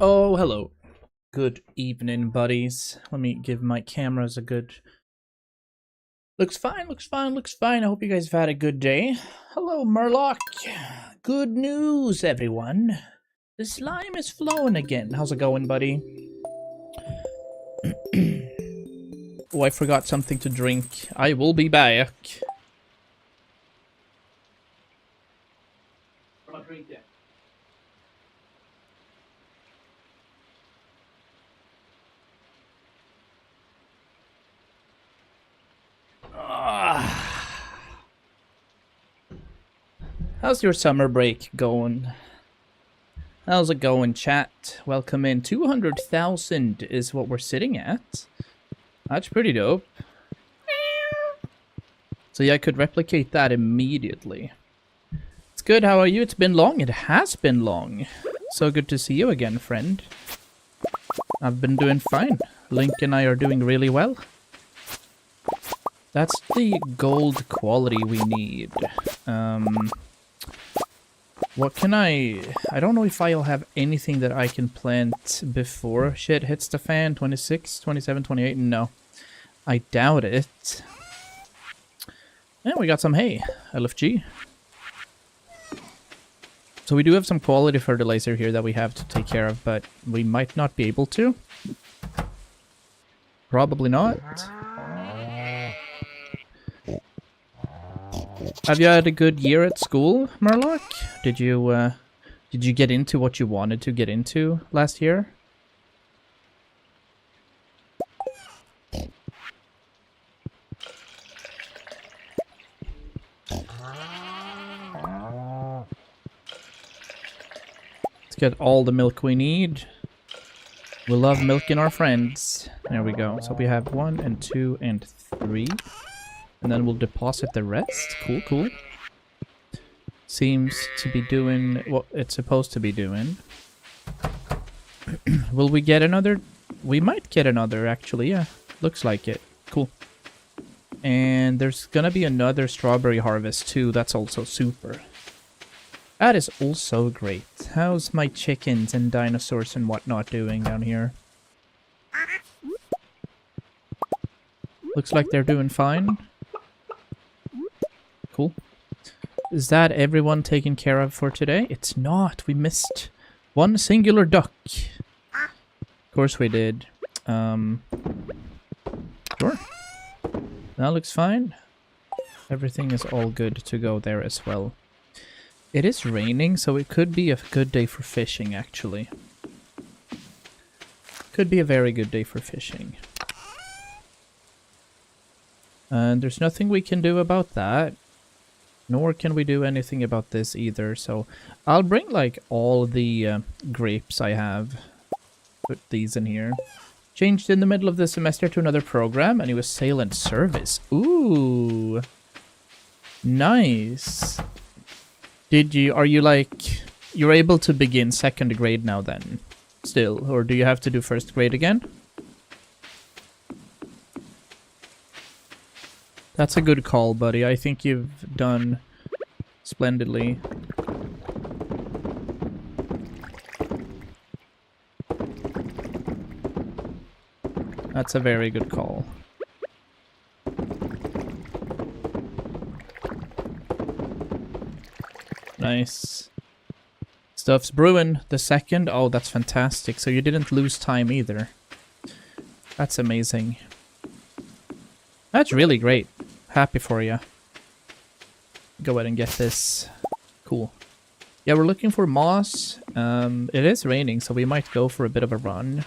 Oh, hello. Good evening, buddies. Let me give my cameras a good... Looks fine, looks fine, looks fine. I hope you guys have had a good day. Hello, Murloc. Good news, everyone. The slime is flowing again. How's it going, buddy? Oh, I forgot something to drink. I will be back. I'm not drinking. How's your summer break going? How's it going, chat? Welcome in. 200,000 is what we're sitting at. That's pretty dope. So yeah, I could replicate that immediately. It's good, how are you? It's been long. It has been long. So good to see you again, friend. I've been doing fine. Link and I are doing really well. That's the gold quality we need. What can I don't know if I'll have anything that I can plant before shit hits the fan. 26, 27, 28, no. I doubt it. And we got some hay. LFG. So we do have some quality fertilizer here that we have to take care of, but we might not be able to. Probably not. Have you had a good year at school, Murloc? Did you get into what you wanted to get into last year? Let's get all the milk we need. We love milking our friends. There we go. So we have 1 and 2 and 3. And then we'll deposit the rest. Cool, cool. Seems to be doing what it's supposed to be doing. Will we get another? We might get another, actually. Yeah, looks like it. Cool. And there's gonna be another strawberry harvest, too. That's also super. That is also great. How's my chickens and dinosaurs and whatnot doing down here? Looks like they're doing fine. Cool. Is that everyone taken care of for today? It's not. We missed one singular duck. Of course we did. Sure. That looks fine. Everything is all good to go there as well. It is raining, so it could be a good day for fishing, actually. Could be a very good day for fishing. And there's nothing we can do about that. Nor can we do anything about this either, so I'll bring like all the grapes I have. Put these in here. Changed in the middle of the semester to another program, and it was sale and service. Ooh. Nice. Are you like, you're able to begin 2nd grade now then? Still, or do you have to do 1st grade again? That's a good call, buddy. I think you've done splendidly. That's a very good call. Nice. Stuff's brewing. The 2nd. Oh, that's fantastic. So you didn't lose time either. That's amazing. That's really great. Happy for you. Go ahead and get this. Cool. Yeah, we're looking for moss. It is raining, so we might go for a bit of a run.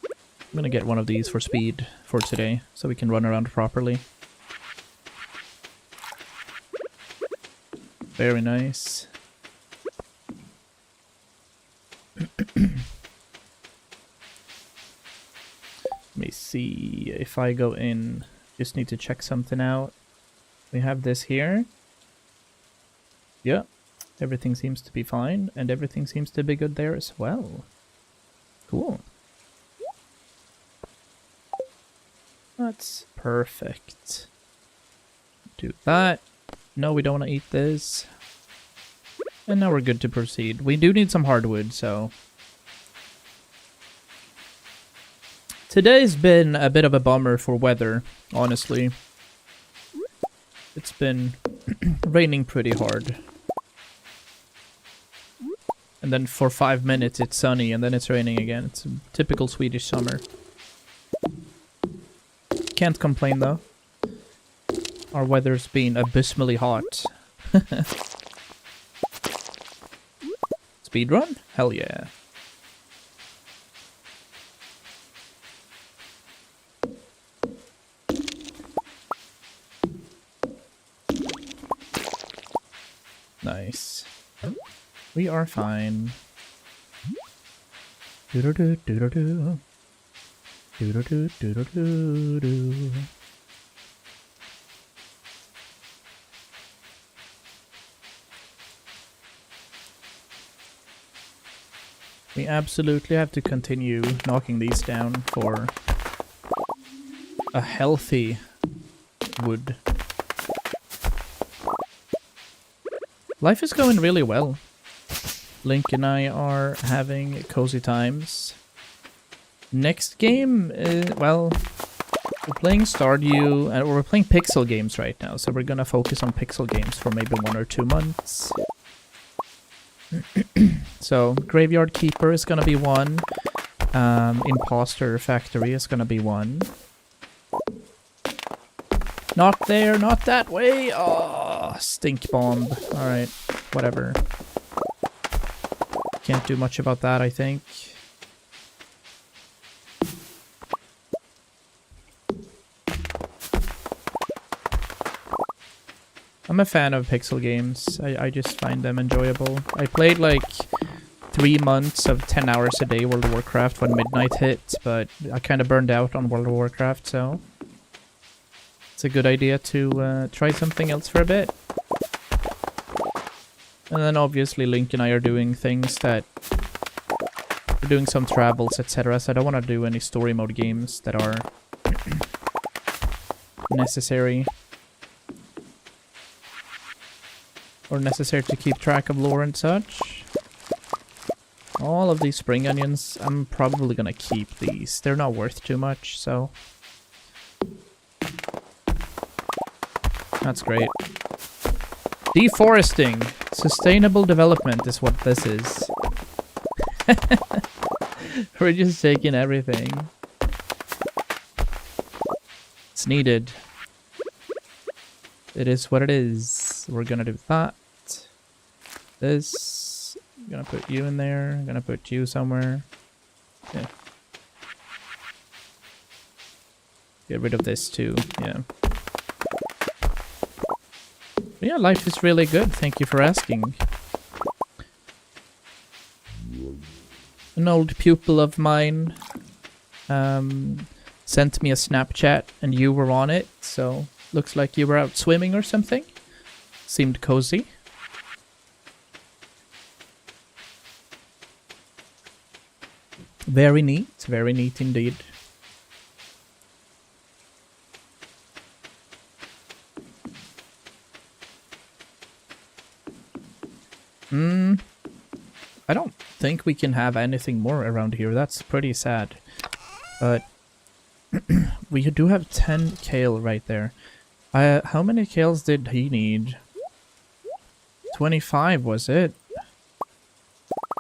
I'm gonna get one of these for speed for today, so we can run around properly. Very nice. Let me see if I go in. Just need to check something out. We have this here. Yeah, everything seems to be fine, and everything seems to be good there as well. Cool. That's perfect. Do that. No, we don't want to eat this. And now we're good to proceed. We do need some hardwood, so Today's been a bit of a bummer for weather, honestly. It's been raining pretty hard. And then for 5 minutes it's sunny and then it's raining again. It's a typical Swedish summer. Can't complain though. Our weather's been abysmally hot. Speedrun? Hell yeah. Nice. We are fine. Doo-doo-doo, doo-doo-doo. Doo-doo-doo, doo-doo-doo-doo. We absolutely have to continue knocking these down for a healthy wood. Life is going really well. Link and I are having cozy times. Next game, well, we're playing Stardew, and we're playing pixel games right now, so we're gonna focus on pixel games for maybe 1 or 2 months. So, Graveyard Keeper is gonna be one. Imposter Factory is gonna be one. Not there, not that way! Oh, stink bomb. Alright, whatever. Can't do much about that, I think. I'm a fan of pixel games. I just find them enjoyable. I played like 3 months of 10 hours a day World of Warcraft when midnight hit, but I kind of burned out on World of Warcraft, so it's a good idea to try something else for a bit. And then obviously Link and I are doing things that... We're doing some travels, etc. So I don't want to do any story mode games that are necessary. Or necessary to keep track of lore and such. All of these spring onions, I'm probably gonna keep these. They're not worth too much, so... That's great. Deforesting. Sustainable development is what this is. We're just taking everything. It's needed. It is what it is. We're gonna do that. This. I'm gonna put you in there. I'm gonna put you somewhere. Yeah. Get rid of this too. Yeah. But yeah, life is really good. Thank you for asking. An old pupil of mine sent me a Snapchat and you were on it, so looks like you were out swimming or something. Seemed cozy. Very neat indeed. I don't think we can have anything more around here. That's pretty sad. But we do have 10 kale right there. How many kales did he need? 25 was it?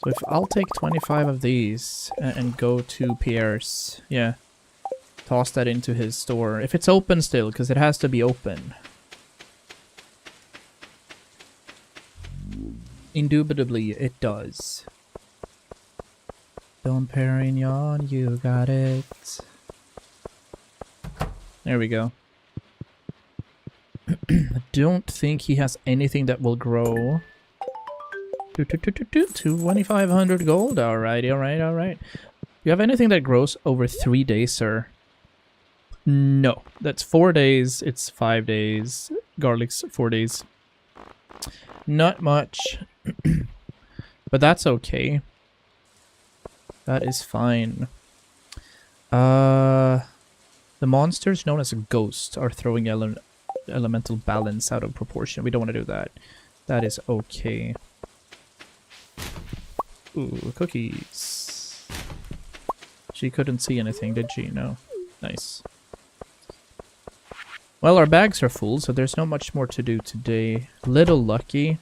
So if I'll take 25 of these and go to Pierre's, yeah, toss that into his store. If it's open still, because it has to be open. Indubitably, it does. Don Perignon, you got it. There we go. I don't think he has anything that will grow. 2,500 gold. Alrighty, alright. You have anything that grows over 3 days, sir? No. That's 4 days. It's 5 days. Garlic's 4 days. Not much. But that's okay. That is fine. The monsters known as ghosts are throwing elemental balance out of proportion. We don't want to do that. That is okay. Ooh, cookies. She couldn't see anything, did she? No. Nice. Well, our bags are full, so there's not much more to do today. Little lucky.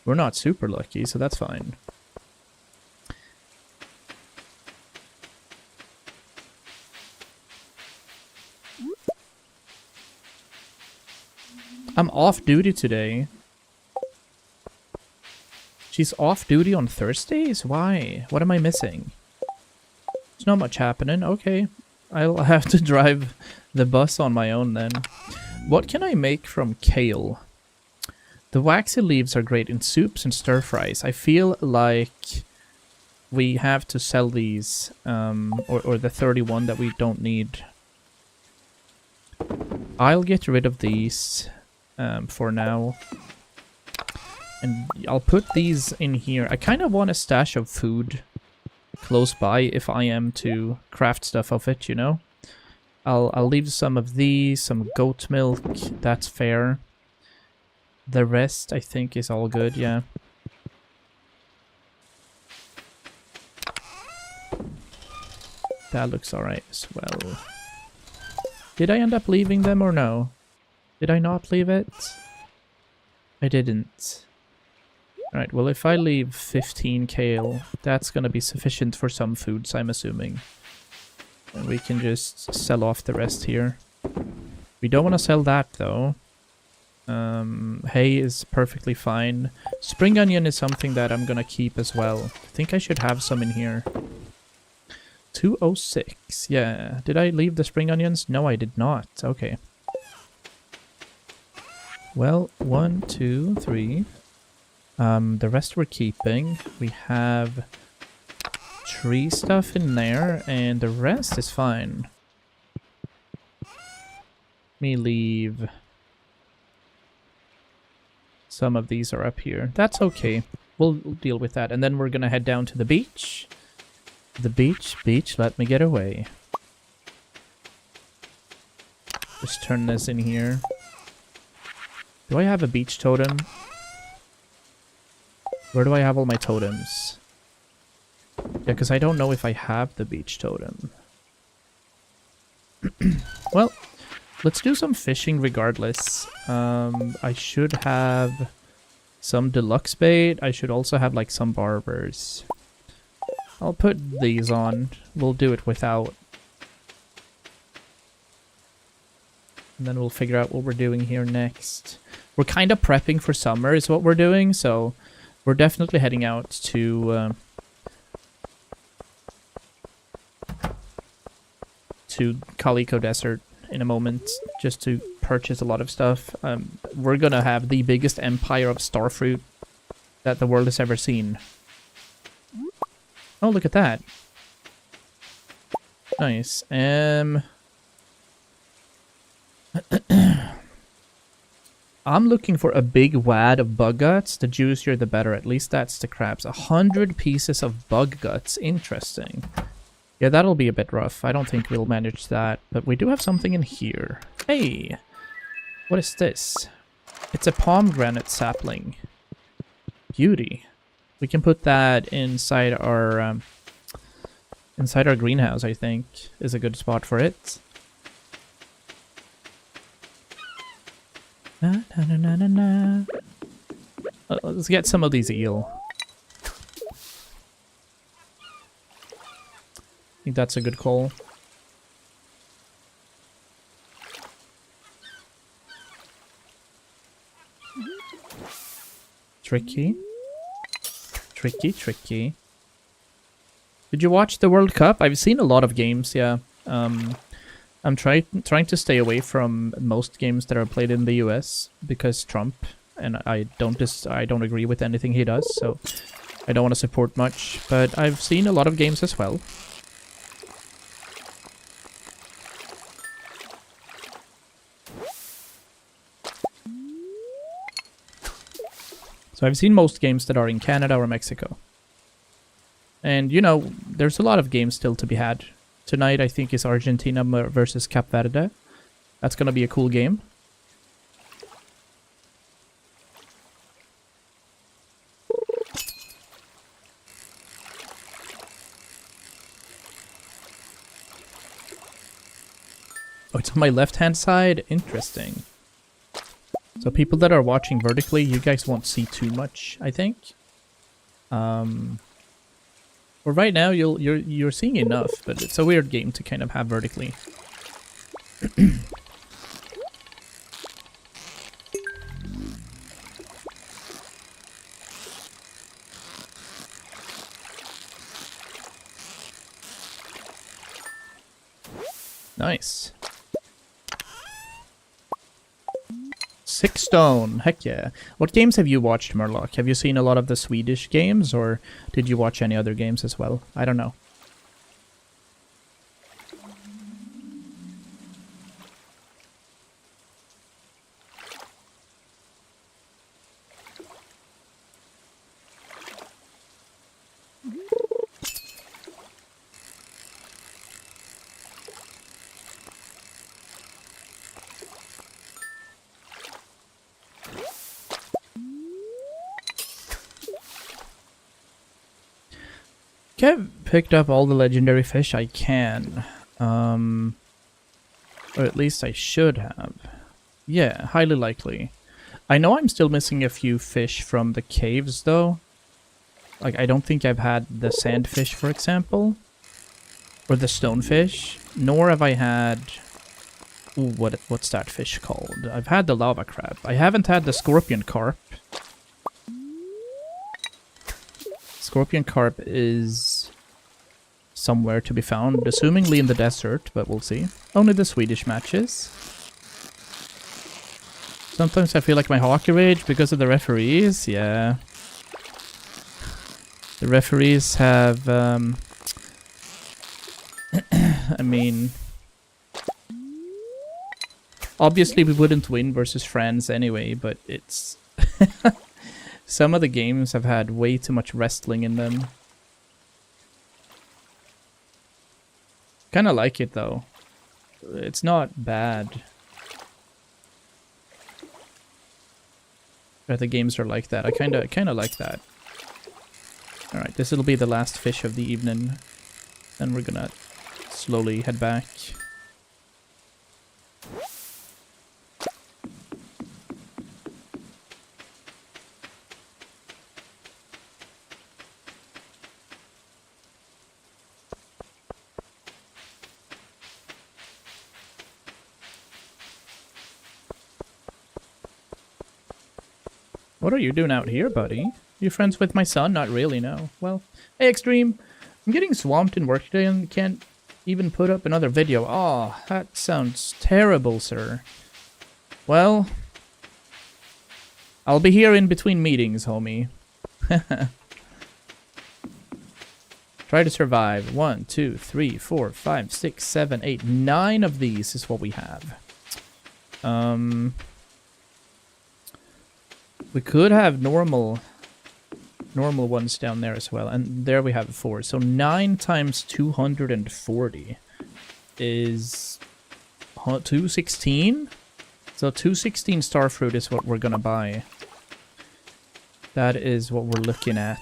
We're not super lucky, so that's fine. I'm off duty today. She's off duty on Thursdays? Why? What am I missing? There's not much happening. Okay. I'll have to drive the bus on my own then. What can I make from kale? The waxy leaves are great in soups and stir fries. I feel like we have to sell these, or the 31 that we don't need. I'll get rid of these for now. And I'll put these in here. I kind of want a stash of food close by if I am to craft stuff of it, you know? I'll leave some of these, some goat milk, that's fair. The rest, I think, is all good, yeah. That looks alright as well. Did I end up leaving them or no? Did I not leave it? I didn't. Alright, well if I leave 15 kale, that's gonna be sufficient for some foods, I'm assuming. And we can just sell off the rest here. We don't want to sell that though. Hay is perfectly fine. Spring onion is something that I'm gonna keep as well. I think I should have some in here. 206. Yeah. Did I leave the spring onions? No, I did not. Okay. Well, 1, 2, 3. The rest we're keeping. We have tree stuff in there, and the rest is fine. Let me leave. Some of these are up here. That's okay. We'll deal with that. And then we're gonna head down to the beach. The beach, let me get away. Just turn this in here. Do I have a beach totem? Where do I have all my totems? Yeah, because I don't know if I have the beach totem. Well, let's do some fishing regardless. I should have some deluxe bait. I should also have like some barbers. I'll put these on. We'll do it without. And then we'll figure out what we're doing here next. We're kind of prepping for summer is what we're doing, so we're definitely heading out to Calico Desert in a moment, just to purchase a lot of stuff. We're gonna have the biggest empire of starfruit that the world has ever seen. Oh, look at that. Nice. I'm looking for a big wad of bug guts. The juicier the better. At least that's the crabs. 100 pieces of bug guts. Interesting. Yeah, that'll be a bit rough. I don't think we'll manage that. But we do have something in here. Hey! What is this? It's a pomegranate sapling. Beauty. We can put that inside our greenhouse, I think, is a good spot for it. Na, na, na, na, na, na. Let's get some of these eel. I think that's a good call. Tricky. Tricky. Did you watch the World Cup? I've seen a lot of games, yeah. I'm trying to stay away from most games that are played in the US because Trump, and I don't agree with anything he does, so I don't want to support much. But I've seen a lot of games as well. So I've seen most games that are in Canada or Mexico. And, you know, there's a lot of games still to be had. Tonight, I think, is Argentina versus Cap Verde. That's going to be a cool game. Oh, it's on my left-hand side? Interesting. So people that are watching vertically, you guys won't see too much, I think. Well, right now you're seeing enough, but it's a weird game to kind of have vertically. Nice. 6 stone, heck yeah. What games have you watched, Murloc? Have you seen a lot of the Swedish games, or did you watch any other games as well? I don't know. I've picked up all the legendary fish I can. Or at least I should have. Yeah, highly likely. I know I'm still missing a few fish from the caves, though. Like, I don't think I've had the sandfish, for example. Or the stonefish. Nor have I had... Ooh, what's that fish called? I've had the lava crab. I haven't had the scorpion carp. Scorpion carp is somewhere to be found, assumingly in the desert, but we'll see. Only the Swedish matches. Sometimes I feel like my hockey rage because of the referees, yeah. The referees have, I mean... Obviously we wouldn't win versus France anyway, but it's... Some of the games have had way too much wrestling in them. Kinda like it though. It's not bad. But the games are like that. I kinda like that. Alright, this will be the last fish of the evening. Then we're gonna slowly head back. What are you doing out here, buddy? You friends with my son? Not really, no. Well, hey, Extreme. I'm getting swamped in work today and can't even put up another video. Aw, that sounds terrible, sir. Well, I'll be here in between meetings, homie. Try to survive. 1, 2, 3, 4, 5, 6, 7, 8, 9 of these is what we have. We could have normal ones down there as well, and there we have 4. So 9 times 240 is 216. So 216 starfruit is what we're gonna buy. That is what we're looking at.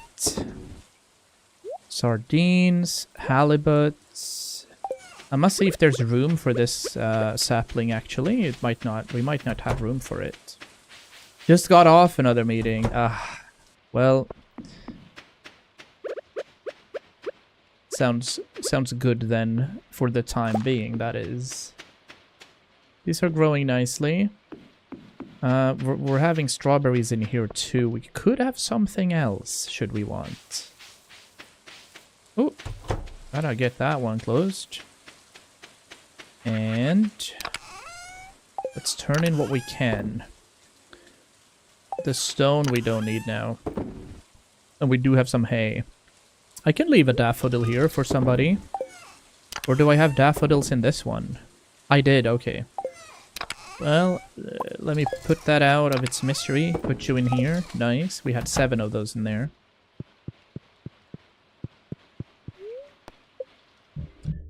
Sardines, halibuts. I must see if there's room for this sapling. Actually, it might not. We might not have room for it. Just got off another meeting. Well, sounds good then for the time being. That is. These are growing nicely. We're having strawberries in here too. We could have something else should we want. Oh, gotta get that one closed. And let's turn in what we can. The stone we don't need now. And we do have some hay. I can leave a daffodil here for somebody. Or do I have daffodils in this one? I did, okay. Well, let me put that out of its mystery. Put you in here. Nice. We had 7 of those in there.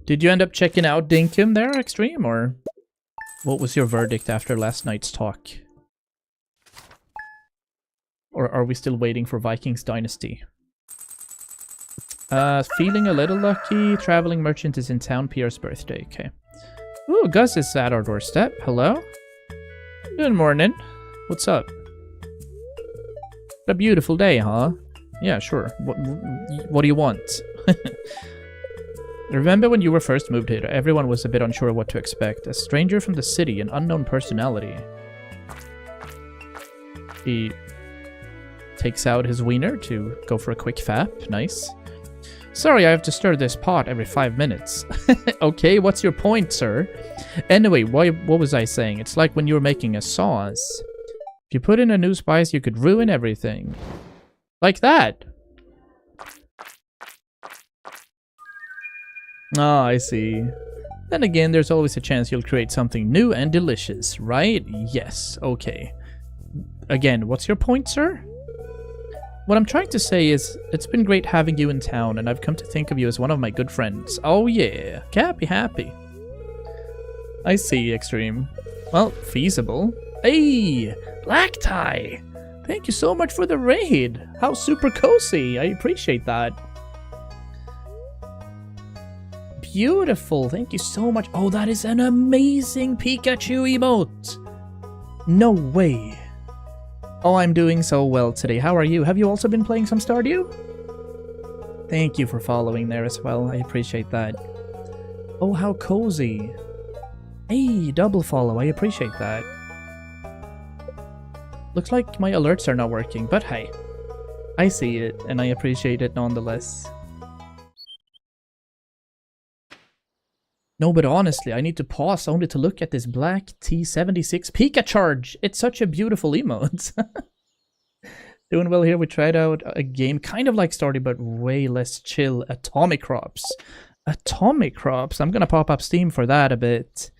Did you end up checking out Dinkum there, Extreme? Or what was your verdict after last night's talk? Or are we still waiting for Vikings Dynasty? Feeling a little lucky. Traveling merchant is in town. Pierre's birthday. Okay. Ooh, Gus is at our doorstep. Hello. Good morning. What's up? A beautiful day, huh? Yeah, sure. What do you want? Remember when you were first moved here? Everyone was a bit unsure what to expect. A stranger from the city, an unknown personality. He takes out his wiener to go for a quick fap. Nice. Sorry, I have to stir this pot every 5 minutes. Okay, what's your point, sir? Anyway, what was I saying? It's like when you were making a sauce. If you put in a new spice, you could ruin everything. Like that. Ah, I see. Then again, there's always a chance you'll create something new and delicious, right? Yes, okay. Again, what's your point, sir? What I'm trying to say is, it's been great having you in town, and I've come to think of you as one of my good friends. Oh yeah, happy. I see, Extreme. Well, feasible. Hey, Black Tie! Thank you so much for the raid! How super cozy, I appreciate that. Beautiful, thank you so much. Oh, that is an amazing Pikachu emote! No way. Oh, I'm doing so well today. How are you? Have you also been playing some Stardew? Thank you for following there as well. I appreciate that. Oh, how cozy. Hey, double follow. I appreciate that. Looks like my alerts are not working, but hey. I see it, and I appreciate it nonetheless. No, but honestly, I need to pause only to look at this black T76 Pika charge. It's such a beautiful emote. Doing well here. We tried out a game kind of like Stardew, but way less chill. Atomic Crops. Atomic Crops. I'm gonna pop up Steam for that a bit.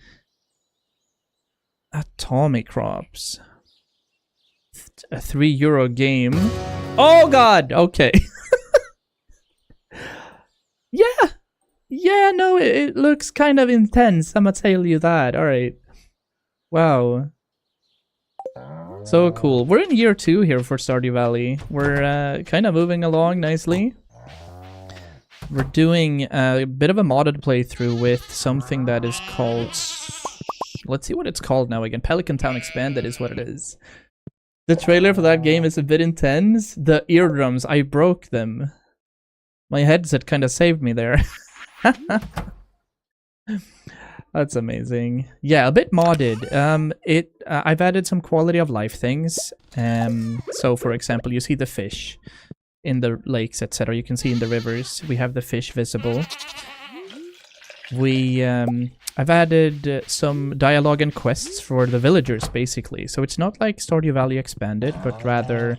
Atomic Crops. A €3 game. Oh god! Okay. Yeah! Yeah, no, it looks kind of intense. I'ma tell you that. Alright. Wow. So cool. We're in year 2 here for Stardew Valley. We're kind of moving along nicely. We're doing a bit of a modded playthrough with something that is called... Let's see what it's called now again. Pelican Town Expanded is what it is. The trailer for that game is a bit intense. The eardrums, I broke them. My headset kind of saved me there. That's amazing. Yeah, a bit modded. I've added some quality of life things. So for example, you see the fish in the lakes, etc. You can see in the rivers. We have the fish visible. I've added some dialogue and quests for the villagers, basically. So it's not like Stardew Valley Expanded, but rather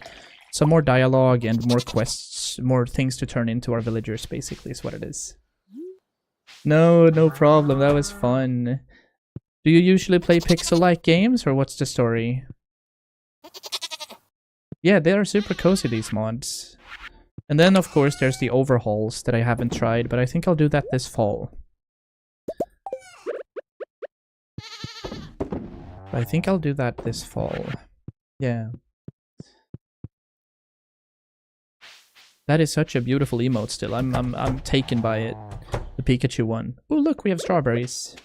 some more dialogue and more quests, more things to turn into our villagers, basically, is what it is. No problem. That was fun. Do you usually play pixel-like games, or what's the story? Yeah, they are super cozy, these mods. And then, of course, there's the overhauls that I haven't tried, but I think I'll do that this fall. Yeah. That is such a beautiful emote still. I'm taken by it. The Pikachu one. Oh, look, we have strawberries.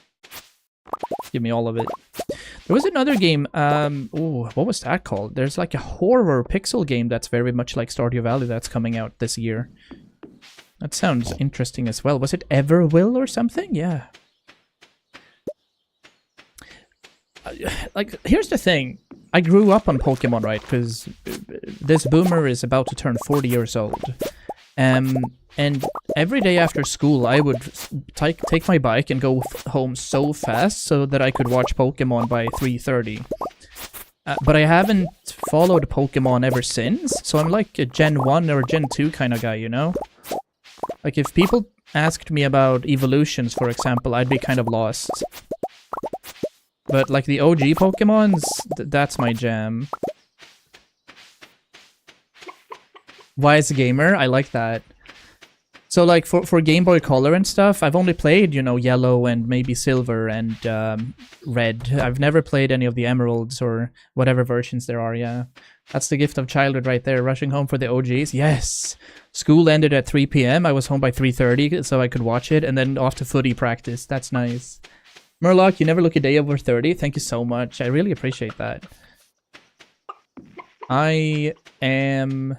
Give me all of it. There was another game, oh, what was that called? There's like a horror pixel game that's very much like Stardew Valley that's coming out this year. That sounds interesting as well. Was it Everwill or something? Yeah. Like, here's the thing. I grew up on Pokemon, right? Because this boomer is about to turn 40 years old. And every day after school, I would take my bike and go home so fast so that I could watch Pokemon by 3:30. But I haven't followed Pokemon ever since, so I'm like a Gen 1 or Gen 2 kind of guy, you know? Like, if people asked me about evolutions, for example, I'd be kind of lost. But like the OG Pokemons, that's my jam. Wise Gamer, I like that. So like for Game Boy Color and stuff, I've only played, you know, Yellow and maybe Silver and Red. I've never played any of the Emeralds or whatever versions there are, yeah. That's the gift of childhood right there, rushing home for the OGs. Yes! School ended at 3 PM, I was home by 3:30 so I could watch it, and then off to footy practice. That's nice. Murloc, you never look a day over 30. Thank you so much. I really appreciate that. I am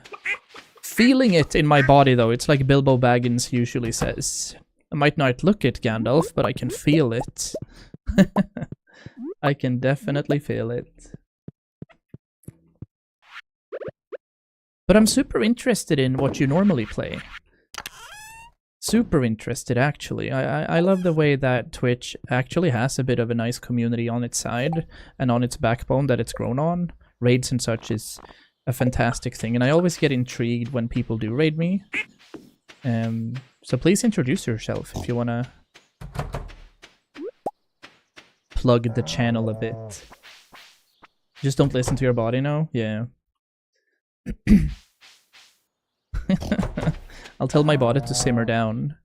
feeling it in my body, though. It's like Bilbo Baggins usually says. I might not look it, Gandalf, but I can feel it. I can definitely feel it. But I'm super interested in what you normally play. Super interested, actually. I love the way that Twitch actually has a bit of a nice community on its side and on its backbone that it's grown on. Raids and such is a fantastic thing, and I always get intrigued when people do raid me. So please introduce yourself if you want to plug the channel a bit. Just don't listen to your body now? Yeah. I'll tell my body to simmer down.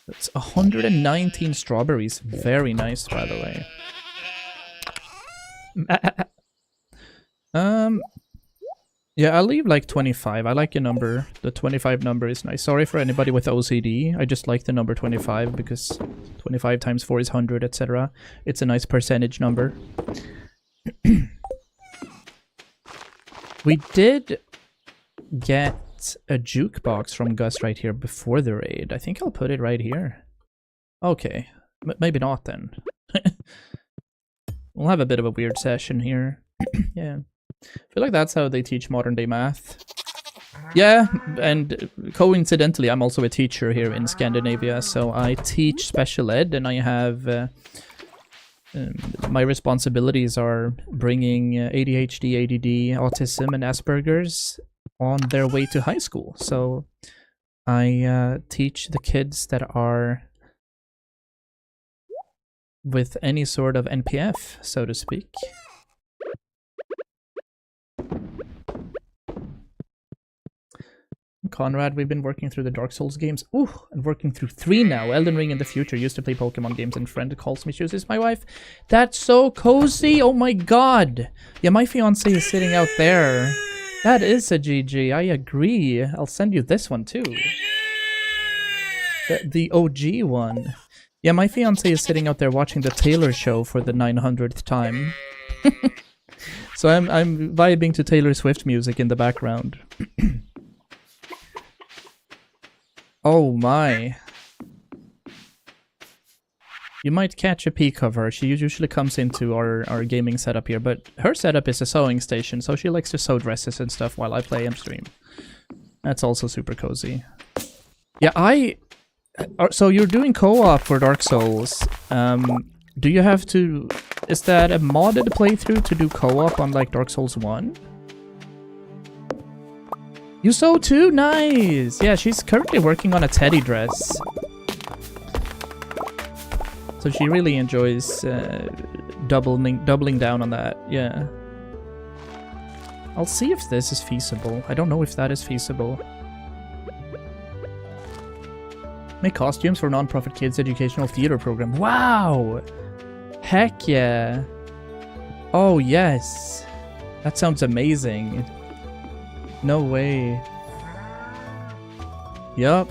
That's 119 strawberries. Very nice, by the way. Yeah, I'll leave like 25. I like a number. The 25 number is nice. Sorry for anybody with OCD. I just like the number 25 because 25 times 4 is 100, etc. It's a nice percentage number. We did get a jukebox from Gus right here before the raid. I think I'll put it right here. Okay. Maybe not then. We'll have a bit of a weird session here. Yeah. I feel like that's how they teach modern day math. Yeah, and coincidentally, I'm also a teacher here in Scandinavia, so I teach special ed, and I have... my responsibilities are bringing ADHD, ADD, autism, and Asperger's on their way to high school. So I teach the kids that are with any sort of NPF, so to speak. Conrad, we've been working through the Dark Souls games. Ooh, and working through 3 now. Elden Ring in the future. Used to play Pokemon games and friend calls me, chooses my wife. That's so cozy. Oh my god. Yeah, my fiance is sitting out there. That is a GG. I agree. I'll send you this one too. The OG one. Yeah, my fiance is sitting out there watching the Taylor show for the 900th time. So I'm vibing to Taylor Swift music in the background. Oh my. You might catch a peek of her. She usually comes into our gaming setup here, but her setup is a sewing station, so she likes to sew dresses and stuff while I play and stream. That's also super cozy. Yeah, so you're doing co-op for Dark Souls. Do you have to... Is that a modded playthrough to do co-op on like Dark Souls 1? You sew too? Nice! Yeah, she's currently working on a teddy dress. So she really enjoys doubling down on that, yeah. I'll see if this is feasible. I don't know if that is feasible. Make costumes for non-profit kids educational theater program. Wow! Heck yeah! Oh yes! That sounds amazing. No way. Yup.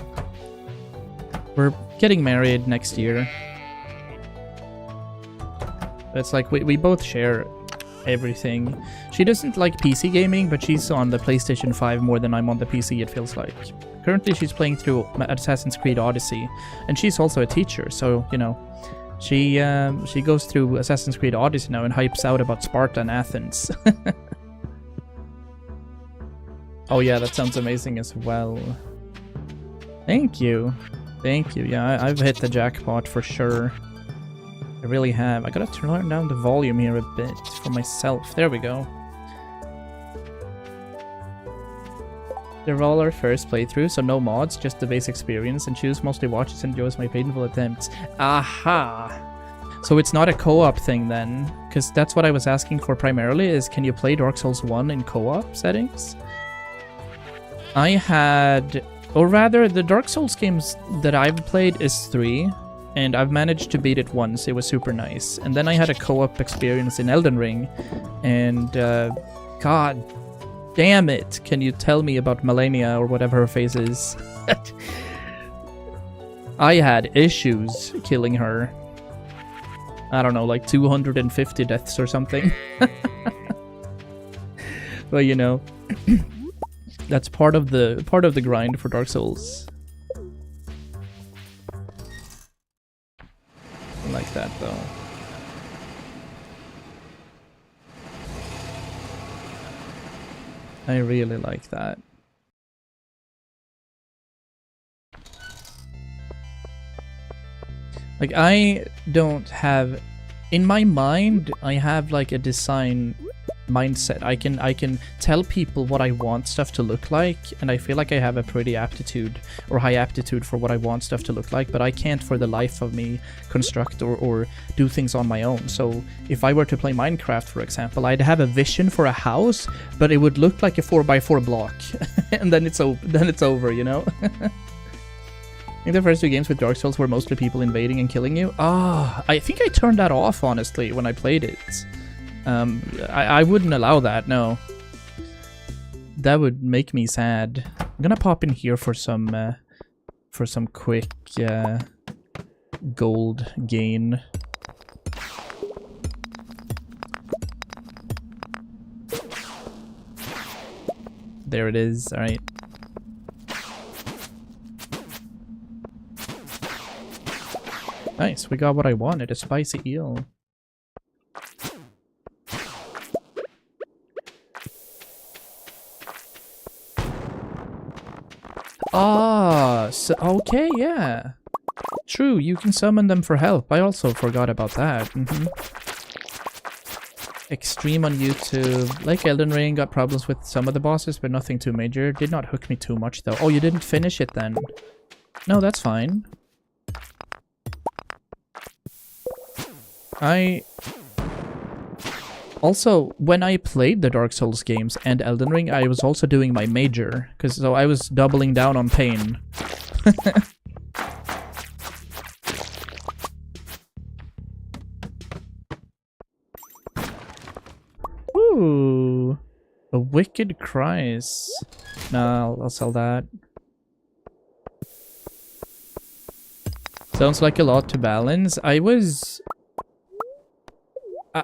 We're getting married next year. It's like we both share everything. She doesn't like PC gaming, but she's on the PlayStation 5 more than I'm on the PC, it feels like. Currently she's playing through Assassin's Creed Odyssey, and she's also a teacher, so, you know, she goes through Assassin's Creed Odyssey now and hypes out about Sparta and Athens. Oh yeah, that sounds amazing as well. Thank you. Thank you. Yeah, I've hit the jackpot for sure. I really have. I gotta turn down the volume here a bit for myself. There we go. They're all our first playthrough, so no mods, just the base experience, and choose mostly watches and enjoys my painful attempts. Aha! So it's not a co-op thing then, because that's what I was asking for primarily, is can you play Dark Souls 1 in co-op settings? I had, or rather, the Dark Souls games that I've played is 3, and I've managed to beat it once. It was super nice. And then I had a co-op experience in Elden Ring, and god damn it, can you tell me about Melania or whatever her face is? I had issues killing her. I don't know, like 250 deaths or something. But you know, that's part of the grind for Dark Souls. I like that though. I really like that. Like, I don't have... In my mind, I have, like, a design mindset. I can tell people what I want stuff to look like, and I feel like I have a pretty aptitude, or high aptitude for what I want stuff to look like, but I can't for the life of me construct or do things on my own. So, if I were to play Minecraft, for example, I'd have a vision for a house, but it would look like a 4x4 block. And then it's over, you know? I think the first two games with Dark Souls were mostly people invading and killing you. Ah, I think I turned that off, honestly, when I played it. I wouldn't allow that, no. That would make me sad. I'm gonna pop in here for some quick gold gain. There it is, alright. Nice, we got what I wanted, a spicy eel. Ah, so, okay, yeah. True, you can summon them for help. I also forgot about that. Extreme on YouTube. Like Elden Ring, got problems with some of the bosses, but nothing too major. Did not hook me too much, though. Oh, you didn't finish it then? No, that's fine. Also, when I played the Dark Souls games and Elden Ring, I was also doing my major, so I was doubling down on pain. Ooh, a Wicked Cries. Nah, I'll sell that. Sounds like a lot to balance.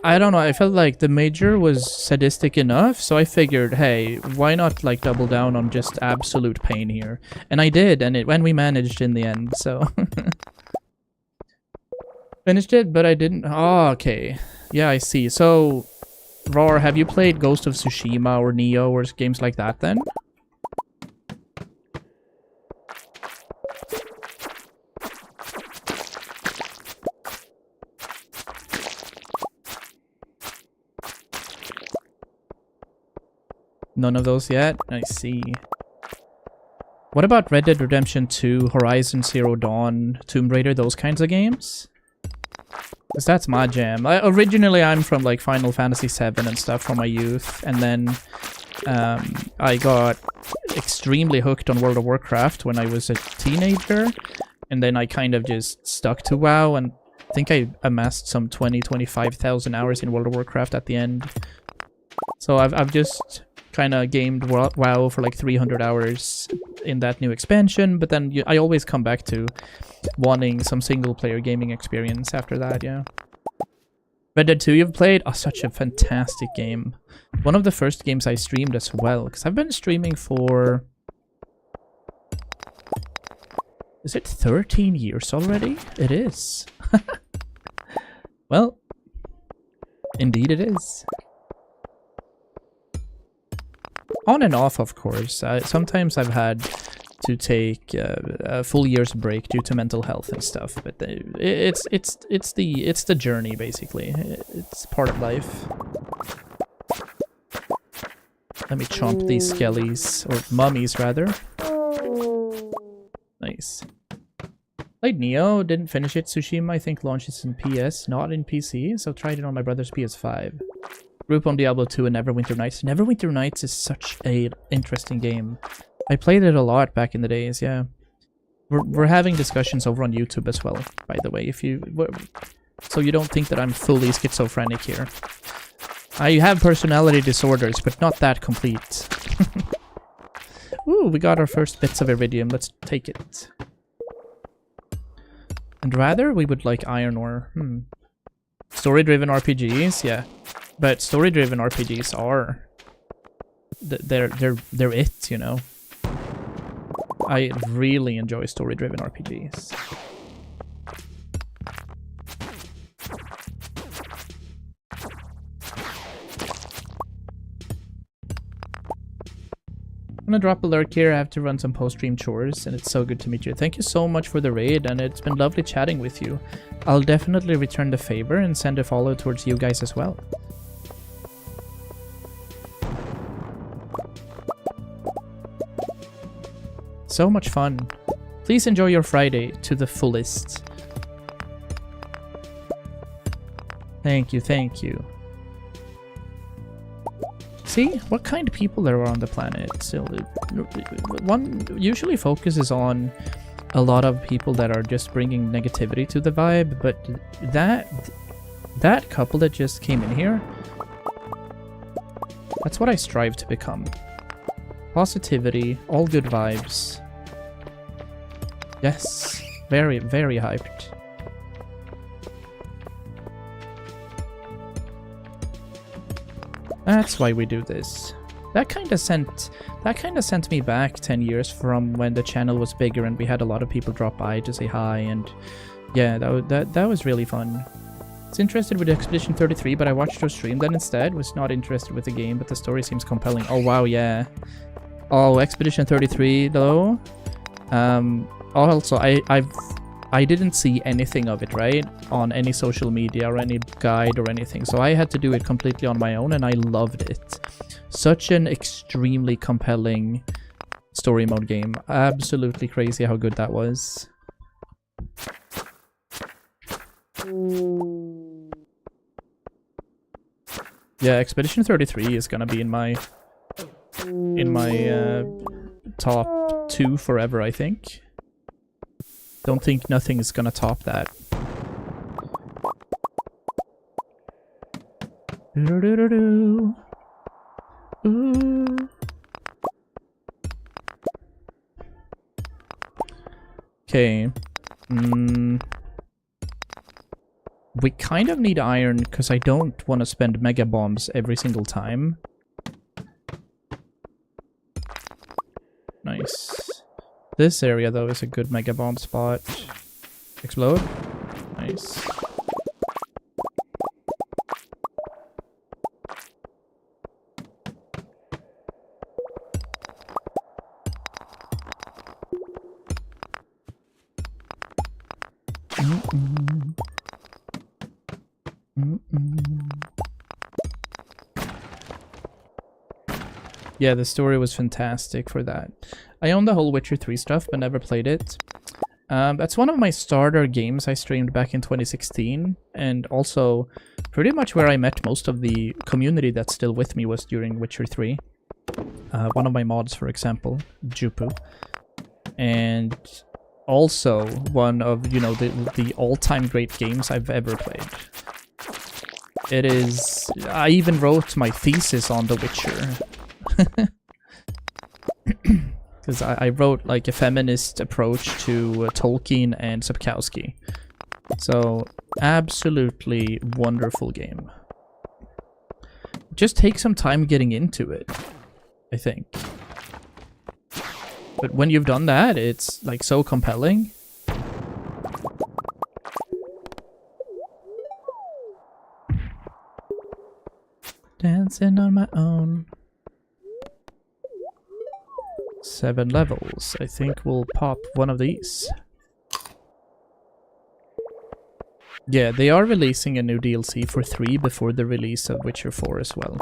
I don't know, I felt like the major was sadistic enough, so I figured, hey, why not like double down on just absolute pain here? And I did, and we managed in the end, so... Finished it, but I didn't... Oh, okay. Yeah, I see. So, Roar, have you played Ghost of Tsushima or Neo or games like that then? None of those yet? I see. What about Red Dead Redemption 2, Horizon Zero Dawn, Tomb Raider, those kinds of games? Because that's my jam. Originally, I'm from like Final Fantasy VII and stuff from my youth, and then I got extremely hooked on World of Warcraft when I was a teenager, and then I kind of just stuck to WoW, and I think I amassed some 25,000 hours in World of Warcraft at the end. So I've just kind of gamed WoW for like 300 hours in that new expansion, but then I always come back to wanting some single-player gaming experience after that, yeah. Red Dead 2 you've played? Oh, such a fantastic game. One of the first games I streamed as well, because I've been streaming for... Is it 13 years already? It is. Well, indeed it is. On and off, of course. Sometimes I've had to take a full year's break due to mental health and stuff, but it's the journey basically. It's part of life. Let me chomp these skellies, or mummies rather. Nice. Played Neo, didn't finish it. Tsushima I think launches in PS, not in PC, so tried it on my brother's PS5. Group on Diablo 2 and Neverwinter Nights. Neverwinter Nights is such a interesting game. I played it a lot back in the days, yeah. We're having discussions over on YouTube as well, by the way, so you don't think that I'm fully schizophrenic here. I have personality disorders, but not that complete. Ooh, we got our first bits of iridium. Let's take it. And rather, we would like iron ore. Story-driven RPGs, yeah. But story-driven RPGs are... They're it, you know? I really enjoy story-driven RPGs. I'm gonna drop a lurk here. I have to run some post-stream chores, and it's so good to meet you. Thank you so much for the raid, and it's been lovely chatting with you. I'll definitely return the favor and send a follow towards you guys as well. So much fun. Please enjoy your Friday to the fullest. Thank you, thank you. See what kind of people there are on the planet. So one usually focuses on a lot of people that are just bringing negativity to the vibe, but that couple that just came in here, that's what I strive to become. Positivity, all good vibes. Yes, very, very hyped. That's why we do this. That kind of sent me back 10 years from when the channel was bigger and we had a lot of people drop by to say hi, and yeah, that was really fun. I was interested with Expedition 33, but I watched her stream that instead. Was not interested with the game, but the story seems compelling. Oh wow, yeah. Oh, Expedition 33 though. Also, I didn't see anything of it, right? On any social media or any guide or anything. So I had to do it completely on my own, and I loved it. Such an extremely compelling story mode game. Absolutely crazy how good that was. Yeah, Expedition 33 is gonna be in my top 2 forever, I think. Don't think nothing is gonna top that. Okay. We kind of need iron because I don't want to spend mega bombs every single time. Nice. This area, though, is a good mega bomb spot. Explode. Nice. Yeah, the story was fantastic for that. I own the whole Witcher 3 stuff, but never played it. That's one of my starter games I streamed back in 2016, and also pretty much where I met most of the community that's still with me was during Witcher 3. One of my mods, for example, Jupu. And also one of, you know, the all-time great games I've ever played. It is... I even wrote my thesis on The Witcher. Because I wrote like a feminist approach to Tolkien and Sapkowski. So, absolutely wonderful game. Just take some time getting into it, I think. But when you've done that, it's like so compelling. Dancing on my own. 7 levels. I think we'll pop one of these. Yeah, they are releasing a new DLC for 3 before the release of Witcher 4 as well.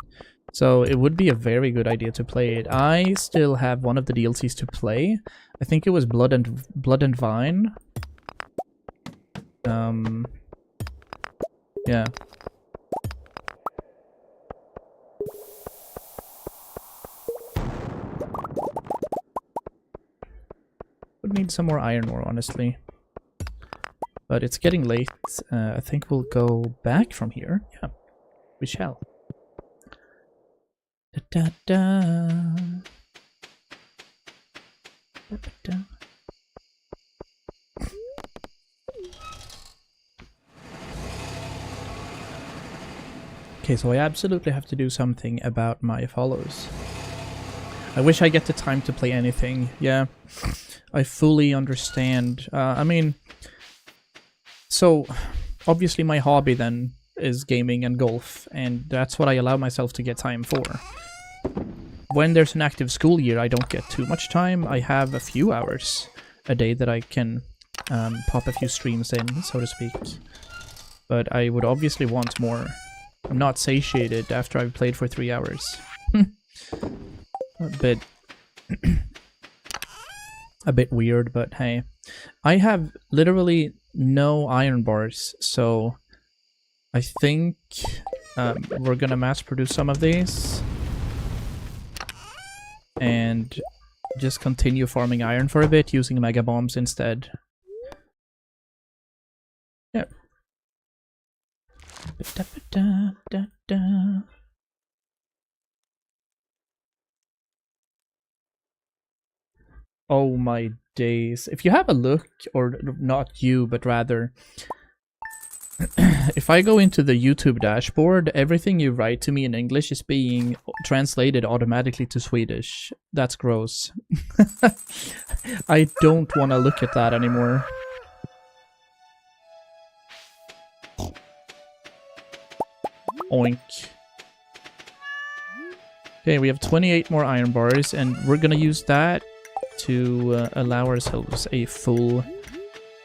So it would be a very good idea to play it. I still have one of the DLCs to play. I think it was Blood and Vine. Yeah. Would need some more iron ore, honestly. But it's getting late. I think we'll go back from here. Yeah, we shall. Da, da, da. Da, da, da. Okay, so I absolutely have to do something about my follows. I wish I get the time to play anything. Yeah, I fully understand. I mean, so obviously my hobby then is gaming and golf, and that's what I allow myself to get time for. When there's an active school year, I don't get too much time. I have a few hours a day that I can pop a few streams in, so to speak. But I would obviously want more. I'm not satiated after I've played for 3 hours. A bit weird, but hey. I have literally no iron bars, so I think we're gonna mass produce some of these and just continue farming iron for a bit using mega bombs instead. Yeah. Oh my days. If you have a look, or not you, but rather, if I go into the YouTube dashboard, everything you write to me in English is being translated automatically to Swedish. That's gross. I don't want to look at that anymore. Oink. Okay, we have 28 more iron bars, and we're gonna use that to allow ourselves a full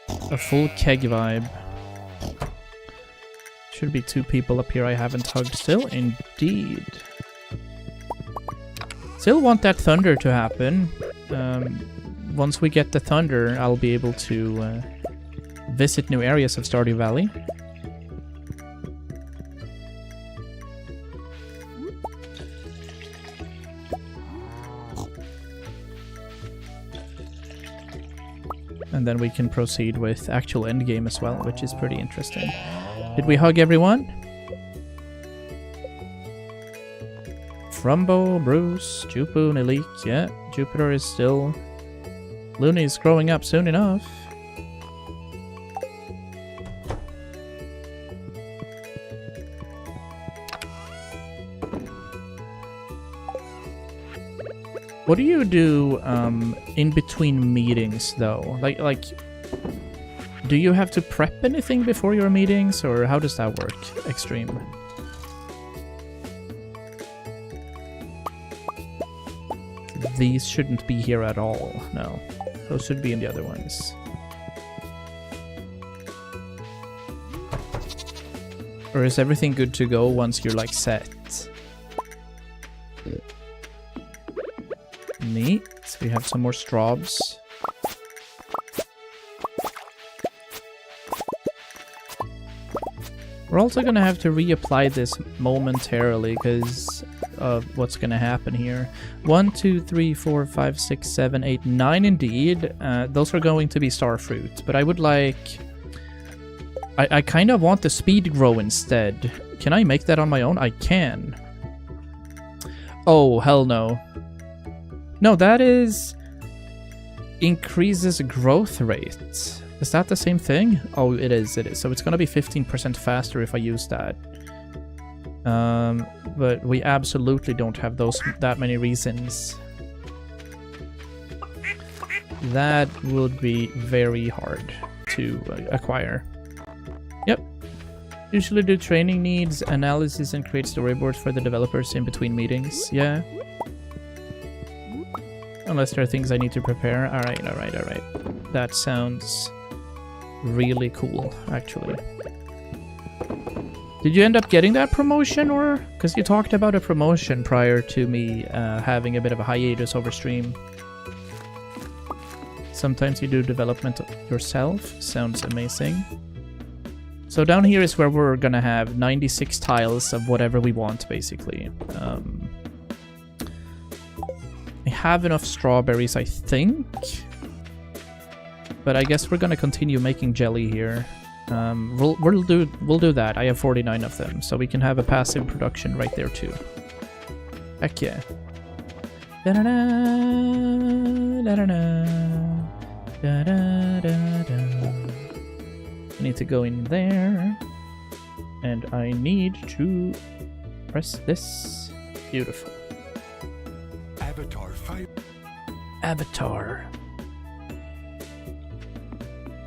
keg vibe. Should be 2 people up here I haven't hugged still. Indeed. Still want that thunder to happen. Once we get the thunder, I'll be able to visit new areas of Stardew Valley. And then we can proceed with actual endgame as well, which is pretty interesting. Did we hug everyone? Frumbo, Bruce, Jupu, Nilik. Yeah, Jupiter is still... Looney's growing up soon enough. What do you do in between meetings, though? Like, do you have to prep anything before your meetings, or how does that work? Extreme. These shouldn't be here at all. No, those should be in the other ones. Or is everything good to go once you're like set? Neat. We have some more straws. We're also gonna have to reapply this momentarily because of what's gonna happen here. 1, 2, 3, 4, 5, 6, 7, 8, 9 indeed. Those are going to be starfruit, but I would like... I kind of want the speed grow instead. Can I make that on my own? I can. Oh, hell no. No, that is... increases growth rate. Is that the same thing? Oh, it is, it is. So it's gonna be 15% faster if I use that. But we absolutely don't have that many reasons. That would be very hard to acquire. Yep. Usually do training needs, analysis, and create storyboards for the developers in between meetings. Yeah. Unless there are things I need to prepare. Alright, alright, alright. That sounds really cool, actually. Did you end up getting that promotion, or? Because you talked about a promotion prior to me having a bit of a hiatus over stream. Sometimes you do development yourself. Sounds amazing. So down here is where we're gonna have 96 tiles of whatever we want, basically. I have enough strawberries, I think. But I guess we're gonna continue making jelly here. We'll do that. I have 49 of them, so we can have a passive production right there too. Heck yeah. Da-da-da, da-da-da, da-da-da-da. I need to go in there, and I need to press this. Beautiful. Avatar.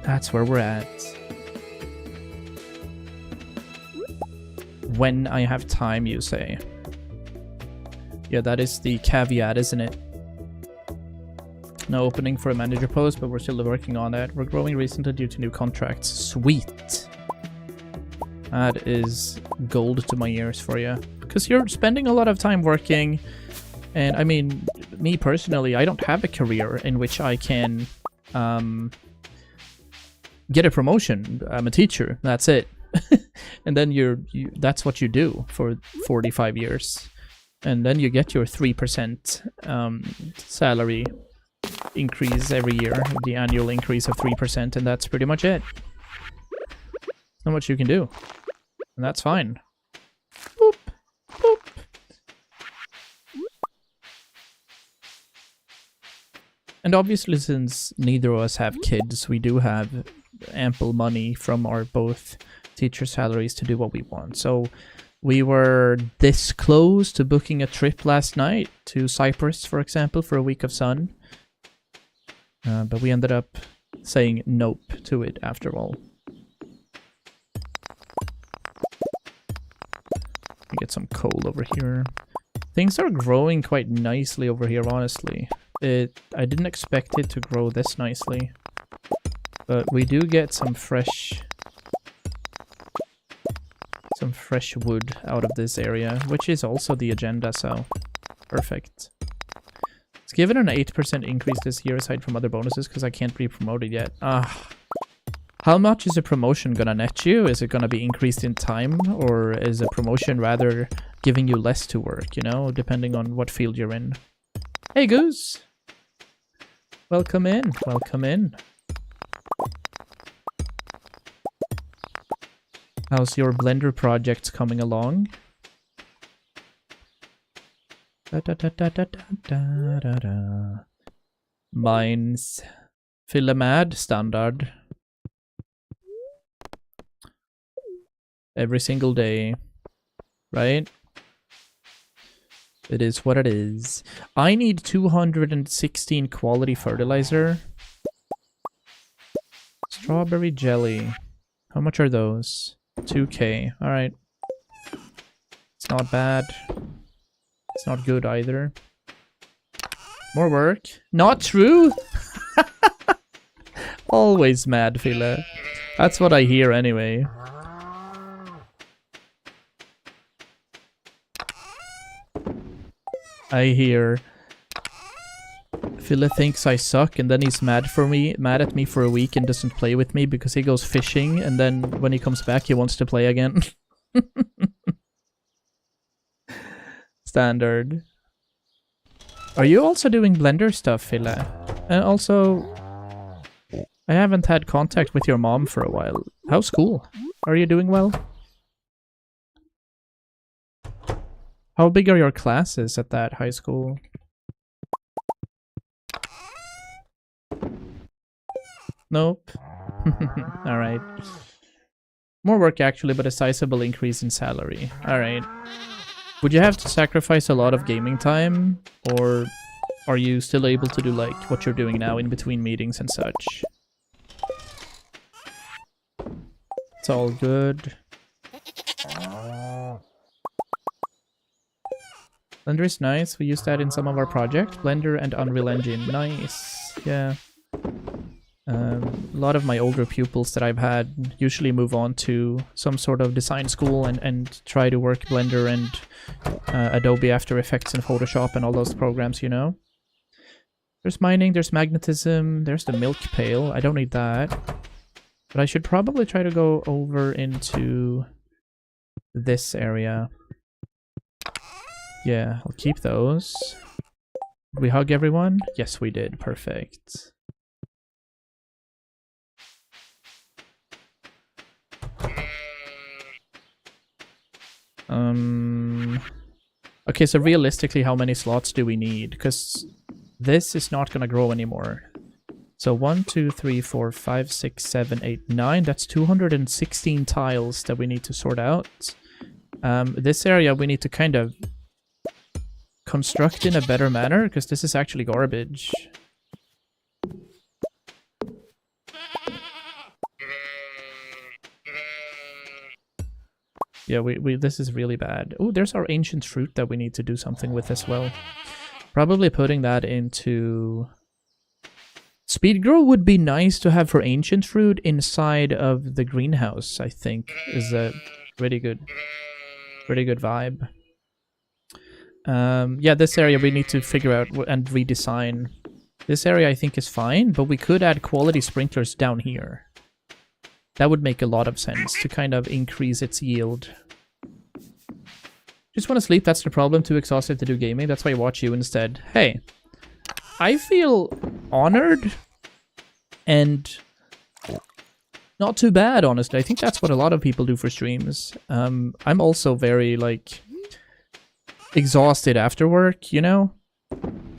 That's where we're at. When I have time, you say. Yeah, that is the caveat, isn't it? No opening for a manager post, but we're still working on that. We're growing recently due to new contracts. Sweet. That is gold to my ears for you. Because you're spending a lot of time working. And I mean, me personally, I don't have a career in which I can get a promotion. I'm a teacher. That's it. And then that's what you do for 45 years. And then you get your 3% salary increase every year, the annual increase of 3%, and that's pretty much it. Not much you can do. And that's fine. Boop, boop. And obviously, since neither of us have kids, we do have ample money from our both teacher salaries to do what we want. So we were this close to booking a trip last night to Cyprus, for example, for a week of sun. But we ended up saying nope to it after all. Get some coal over here. Things are growing quite nicely over here, honestly. I didn't expect it to grow this nicely. But we do get some fresh wood out of this area, which is also the agenda, so perfect. Let's give it an 8% increase this year aside from other bonuses because I can't be promoted yet. How much is a promotion gonna net you? Is it gonna be increased in time, or is a promotion rather giving you less to work, you know, depending on what field you're in? Hey Goose! Welcome in, welcome in. How's your Blender project coming along? Da, da, da, da, da, da, da, da. Mine's Filamad standard. Every single day. Right? It is what it is. I need 216 quality fertilizer. Strawberry jelly. How much are those? 2k. Alright. It's not bad. It's not good either. More work. Not true! Always mad, Fila. That's what I hear anyway. I hear Fila thinks I suck, and then he's mad at me for a week and doesn't play with me because he goes fishing, and then when he comes back he wants to play again. Standard. Are you also doing Blender stuff, Fila? And also, I haven't had contact with your mom for a while. How's school? Are you doing well? How big are your classes at that high school? Nope. Alright. More work actually, but a sizable increase in salary. Alright. Would you have to sacrifice a lot of gaming time? Or are you still able to do like what you're doing now in between meetings and such? It's all good. Blender is nice. We use that in some of our projects. Blender and Unreal Engine. Nice. Yeah. A lot of my older pupils that I've had usually move on to some sort of design school and try to work Blender and Adobe After Effects and Photoshop and all those programs, you know. There's mining, there's magnetism, there's the milk pail. I don't need that. But I should probably try to go over into this area. Yeah, I'll keep those. Did we hug everyone? Yes, we did. Perfect. Okay, so realistically, how many slots do we need? Because this is not going to grow anymore. So 1, 2, 3, 4, 5, 6, 7, 8, 9. That's 216 tiles that we need to sort out. This area we need to kind of construct in a better manner, because this is actually garbage. Yeah, this is really bad. Oh, there's our ancient fruit that we need to do something with as well. Probably putting that into... Speed grow would be nice to have for ancient fruit inside of the greenhouse, I think, is a pretty good vibe. Yeah, this area we need to figure out and redesign. This area I think is fine, but we could add quality sprinklers down here. That would make a lot of sense to kind of increase its yield. Just want to sleep, that's the problem. Too exhausted to do gaming, that's why I watch you instead. Hey, I feel honored and not too bad, honestly. I think that's what a lot of people do for streams. I'm also very, like, exhausted after work, you know?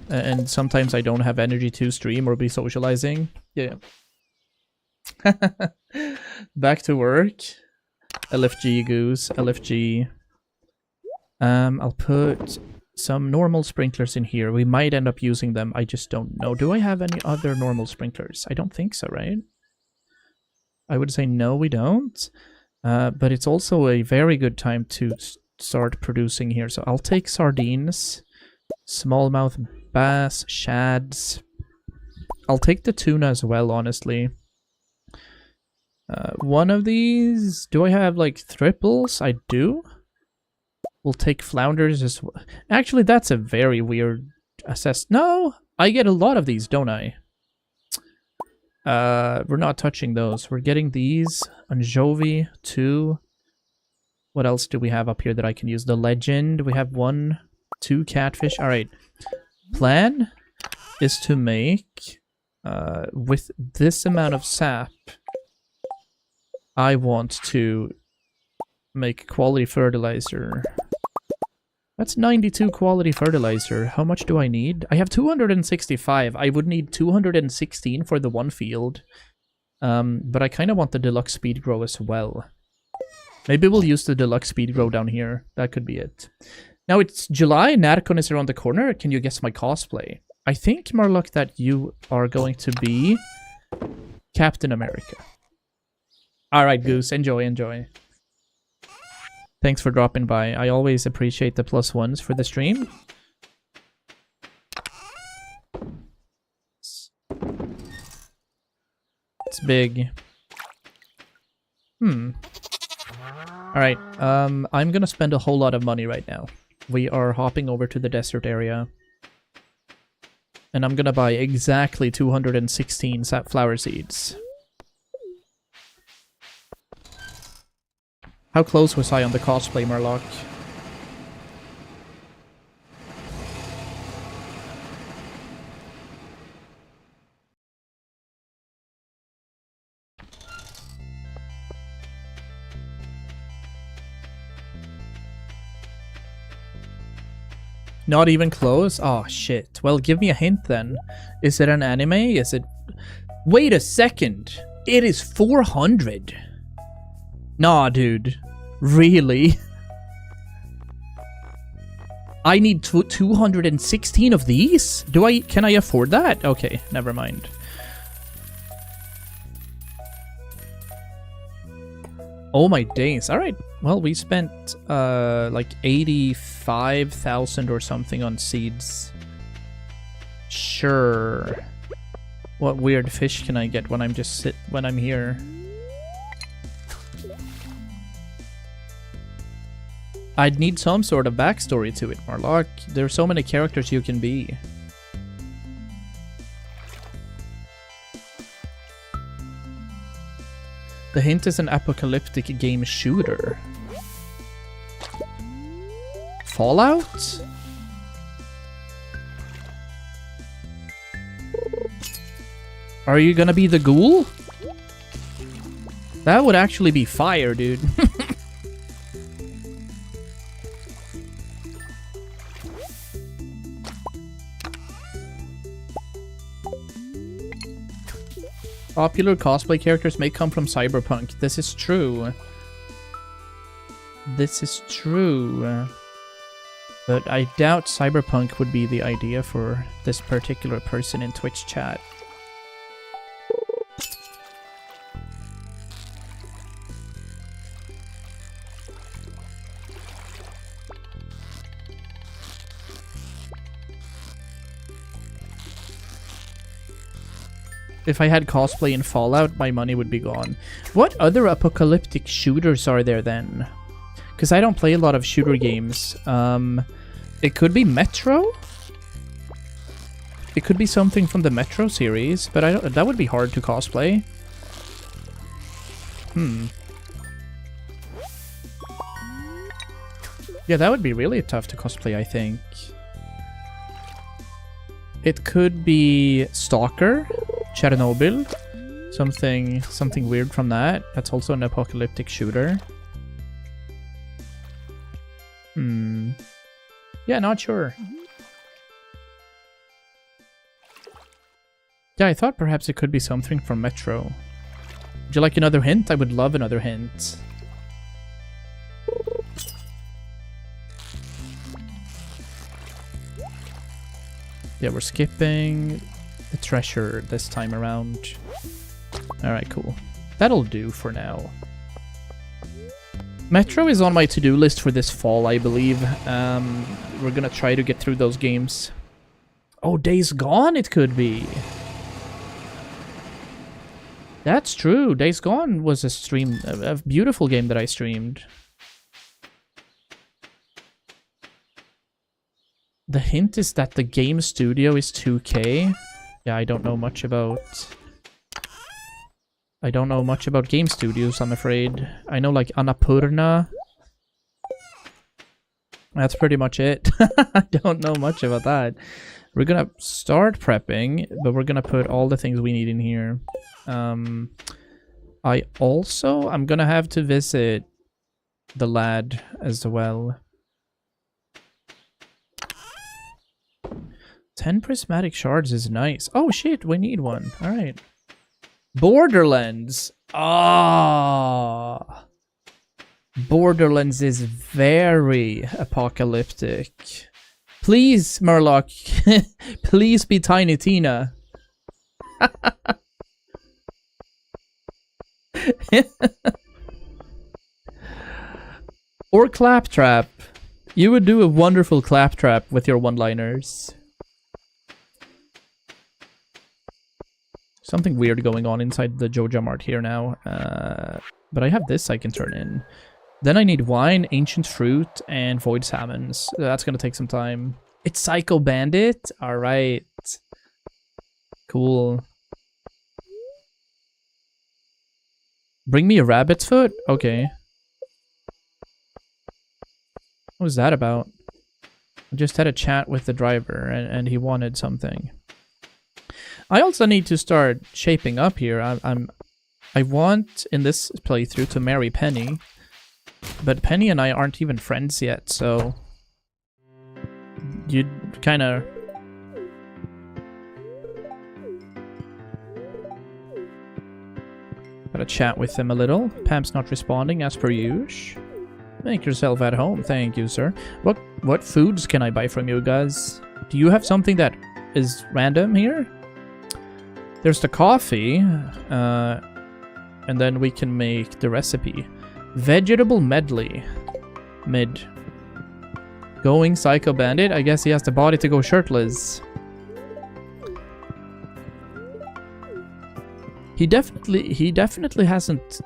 And sometimes I don't have energy to stream or be socializing. Yeah. Back to work. LFG, Goose. LFG. I'll put some normal sprinklers in here. We might end up using them. I just don't know. Do I have any other normal sprinklers? I don't think so, right? I would say no, we don't. But it's also a very good time to start producing here. So I'll take sardines, smallmouth bass, shads. I'll take the tuna as well, honestly. One of these... Do I have, like, triples? I do. We'll take flounders as well. Actually, that's a very weird assess. No! I get a lot of these, don't I? We're not touching those. We're getting these. Anchovy, 2. What else do we have up here that I can use? The legend. We have 1, 2 catfish. Alright. Plan is to make... with this amount of sap... I want to make quality fertilizer. That's 92 quality fertilizer. How much do I need? I have 265. I would need 216 for the one field. But I kind of want the deluxe speed grow as well. Maybe we'll use the deluxe speed grow down here. That could be it. Now it's July. Narcon is around the corner. Can you guess my cosplay? I think, Marluck, that you are going to be Captain America. Alright, Goose. Enjoy, enjoy. Thanks for dropping by. I always appreciate the +1s for the stream. It's big. Alright, I'm gonna spend a whole lot of money right now. We are hopping over to the desert area. And I'm gonna buy exactly 216 flower seeds. How close was I on the cosplay, Marlock? Not even close? Oh, shit. Well, give me a hint then. Is it an anime? Is it... Wait a second! It is 400! Nah, dude. Really? I need 216 of these? Can I afford that? Okay, never mind. Oh my days. Alright. Well, we spent like 85,000 or something on seeds. Sure. What weird fish can I get when I'm here? I'd need some sort of backstory to it, Marlock. There are so many characters you can be. The hint is an apocalyptic game shooter. Fallout? Are you gonna be the ghoul? That would actually be fire, dude. Popular cosplay characters may come from Cyberpunk. This is true. This is true. But I doubt Cyberpunk would be the idea for this particular person in Twitch chat. If I had cosplay in Fallout, my money would be gone. What other apocalyptic shooters are there then? Because I don't play a lot of shooter games. It could be Metro? It could be something from the Metro series, but I don't, that would be hard to cosplay. Yeah, that would be really tough to cosplay, I think. It could be Stalker, Chernobyl, something weird from that. That's also an apocalyptic shooter. Yeah, not sure. Yeah, I thought perhaps it could be something from Metro. Would you like another hint? I would love another hint. Yeah, we're skipping the treasure this time around. Alright, cool. That'll do for now. Metro is on my to-do list for this fall, I believe. We're gonna try to get through those games. Oh, Days Gone it could be. That's true. Days Gone was a beautiful game that I streamed. The hint is that the game studio is 2K. Yeah, I don't know much about game studios, I'm afraid. I know like Annapurna. That's pretty much it. I don't know much about that. We're gonna start prepping, but we're gonna put all the things we need in here. I'm gonna have to visit the lad as well. 10 prismatic shards is nice. Oh shit, we need one. Alright. Borderlands. Ah. Borderlands is very apocalyptic. Please, Murloc. Please be Tiny Tina. Or Claptrap. You would do a wonderful Claptrap with your one-liners. Something weird going on inside the Joja Mart here now. But I have this I can turn in. Then I need wine, ancient fruit, and void salmons. That's gonna take some time. It's Psycho Bandit? Alright. Cool. Bring me a rabbit's foot? Okay. What was that about? I just had a chat with the driver and he wanted something. I also need to start shaping up here. I want in this playthrough to marry Penny, but Penny and I aren't even friends yet, so you'd kind of gotta chat with them a little. Pam's not responding as per usual. Make yourself at home, thank you, sir. What foods can I buy from you guys? Do you have something that is random here? There's the coffee, and then we can make the recipe. Vegetable medley. Mid. Going Psycho Bandit? I guess he has the body to go shirtless. He definitely hasn't,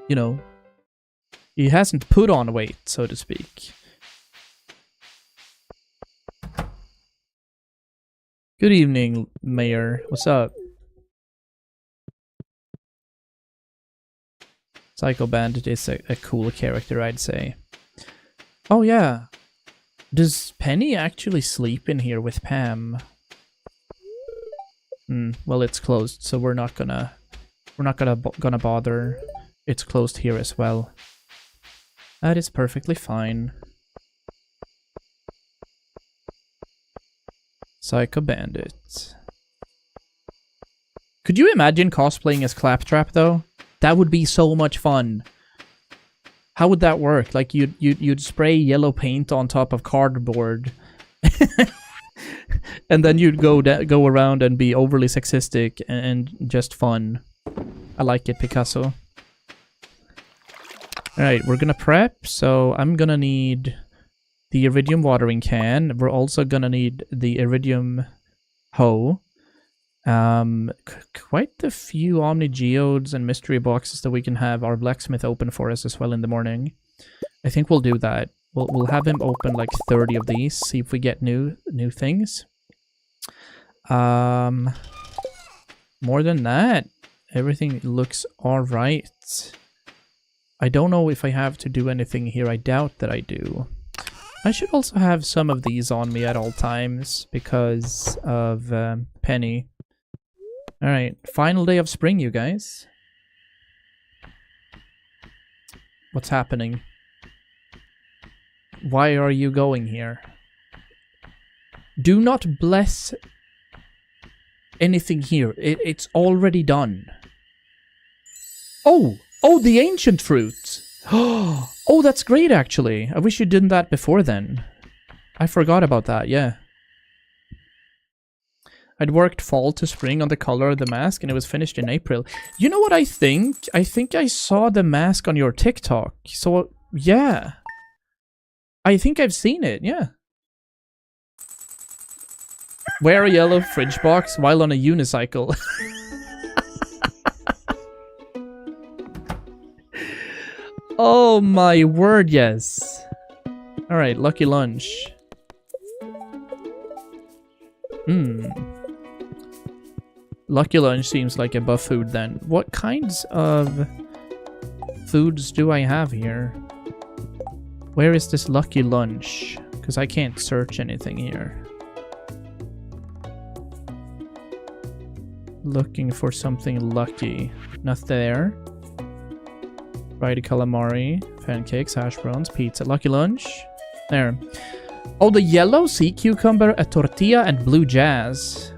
you know, he hasn't put on weight, so to speak. Good evening, Mayor. What's up? Psycho Bandit is a cool character, I'd say. Oh yeah. Does Penny actually sleep in here with Pam? Well, it's closed, so we're not gonna bother. It's closed here as well. That is perfectly fine. Psycho Bandit. Could you imagine cosplaying as Claptrap though? That would be so much fun. How would that work? Like you'd spray yellow paint on top of cardboard, and then you'd go around and be overly sexistic and just fun. I like it, Picasso. All right, we're gonna prep. So I'm gonna need the iridium watering can. We're also gonna need the iridium hoe. Quite a few Omni Geodes and mystery boxes that we can have our blacksmith open for us as well in the morning. I think we'll do that. We'll have him open like 30 of these, see if we get new things. More than that, everything looks alright. I don't know if I have to do anything here. I doubt that I do. I should also have some of these on me at all times because of Penny. Alright, final day of spring, you guys. What's happening? Why are you going here? Do not bless anything here. It's already done. Oh! Oh, the ancient fruit! Oh, that's great, actually. I wish you did that before then. I forgot about that, yeah. I'd worked fall to spring on the color of the mask, and it was finished in April. You know what I think? I think I saw the mask on your TikTok. So, yeah. I think I've seen it, yeah. Wear a yellow fridge box while on a unicycle. Oh my word, yes. Alright, lucky lunch. Lucky lunch seems like a buff food then. What kinds of foods do I have here? Where is this lucky lunch? Because I can't search anything here. Looking for something lucky. Not there. Fried calamari, pancakes, hash browns, pizza. Lucky lunch. There. Oh, the yellow sea cucumber, a tortilla, and blue jazz.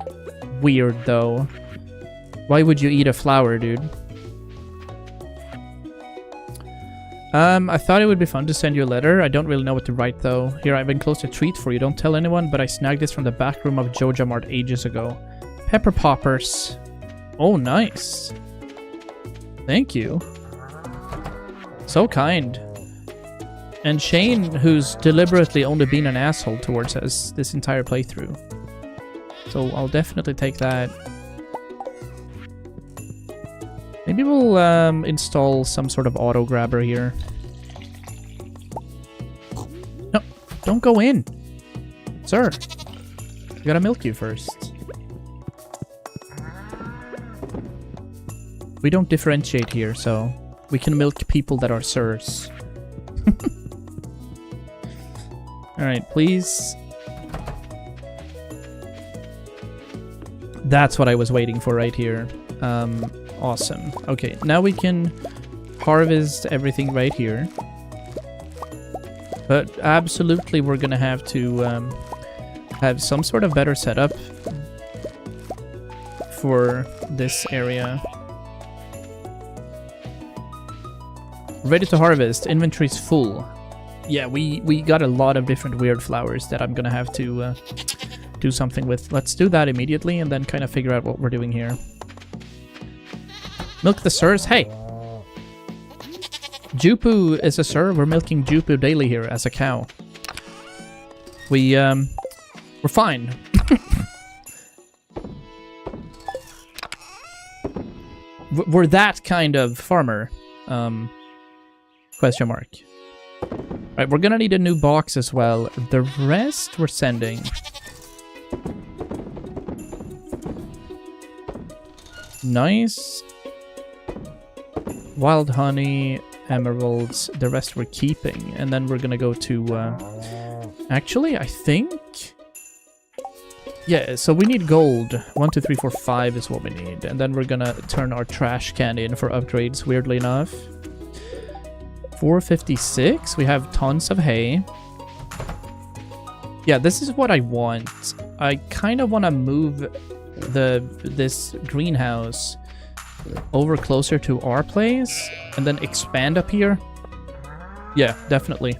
Weird, though. Why would you eat a flower, dude? I thought it would be fun to send you a letter. I don't really know what to write, though. Here, I've enclosed a treat for you. Don't tell anyone, but I snagged this from the back room of Joja Mart ages ago. Pepper poppers. Oh, nice. Thank you. So kind. And Shane, who's deliberately only been an asshole towards us this entire playthrough. So I'll definitely take that. Maybe we'll install some sort of auto grabber here. No, don't go in. Sir, I gotta milk you first. We don't differentiate here, so we can milk people that are sirs. Alright, please. That's what I was waiting for right here. Awesome. Okay, now we can harvest everything right here. But absolutely we're gonna have to have some sort of better setup for this area. Ready to harvest. Inventory's full. Yeah, we got a lot of different weird flowers that I'm gonna have to do something with. Let's do that immediately and then kind of figure out what we're doing here. Milk the sirs. Hey! Jupu is a sir. We're milking Jupu daily here as a cow. We're fine. We're that kind of farmer. Question mark. Alright, we're gonna need a new box as well. The rest we're sending. Nice. Wild honey, emeralds, the rest we're keeping. And then we're gonna go to... actually, I think... yeah, so we need gold. 1, 2, 3, 4, 5 is what we need. And then we're gonna turn our trash can in for upgrades, weirdly enough. 456. We have tons of hay. Yeah, this is what I want. I kind of want to move this greenhouse over closer to our place and then expand up here. Yeah, definitely.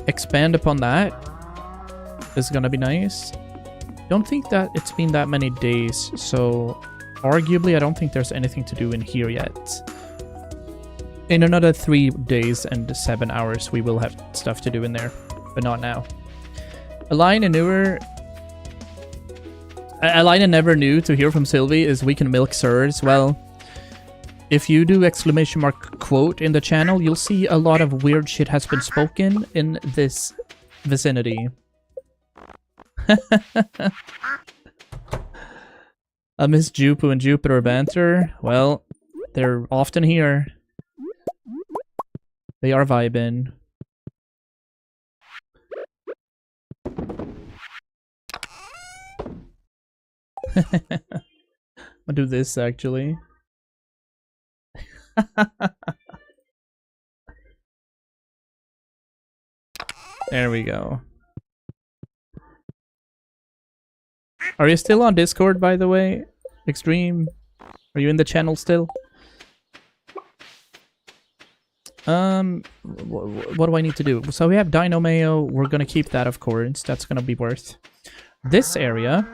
Expand upon that. This is gonna be nice. Don't think that it's been that many days, so arguably I don't think there's anything to do in here yet. In another 3 days and 7 hours, we will have stuff to do in there, but not now. A line I never knew to hear from Silvy is we can milk sirs. Well, if you do exclamation mark quote in the channel, you'll see a lot of weird shit has been spoken in this vicinity. I miss Jupu and Jupiter banter. Well, they're often here. They are vibing. I'll do this actually. There we go. Are you still on Discord, by the way? Extreme? Are you in the channel still? What do I need to do? So we have Dino Mayo. We're gonna keep that, of course. That's gonna be worth. This area.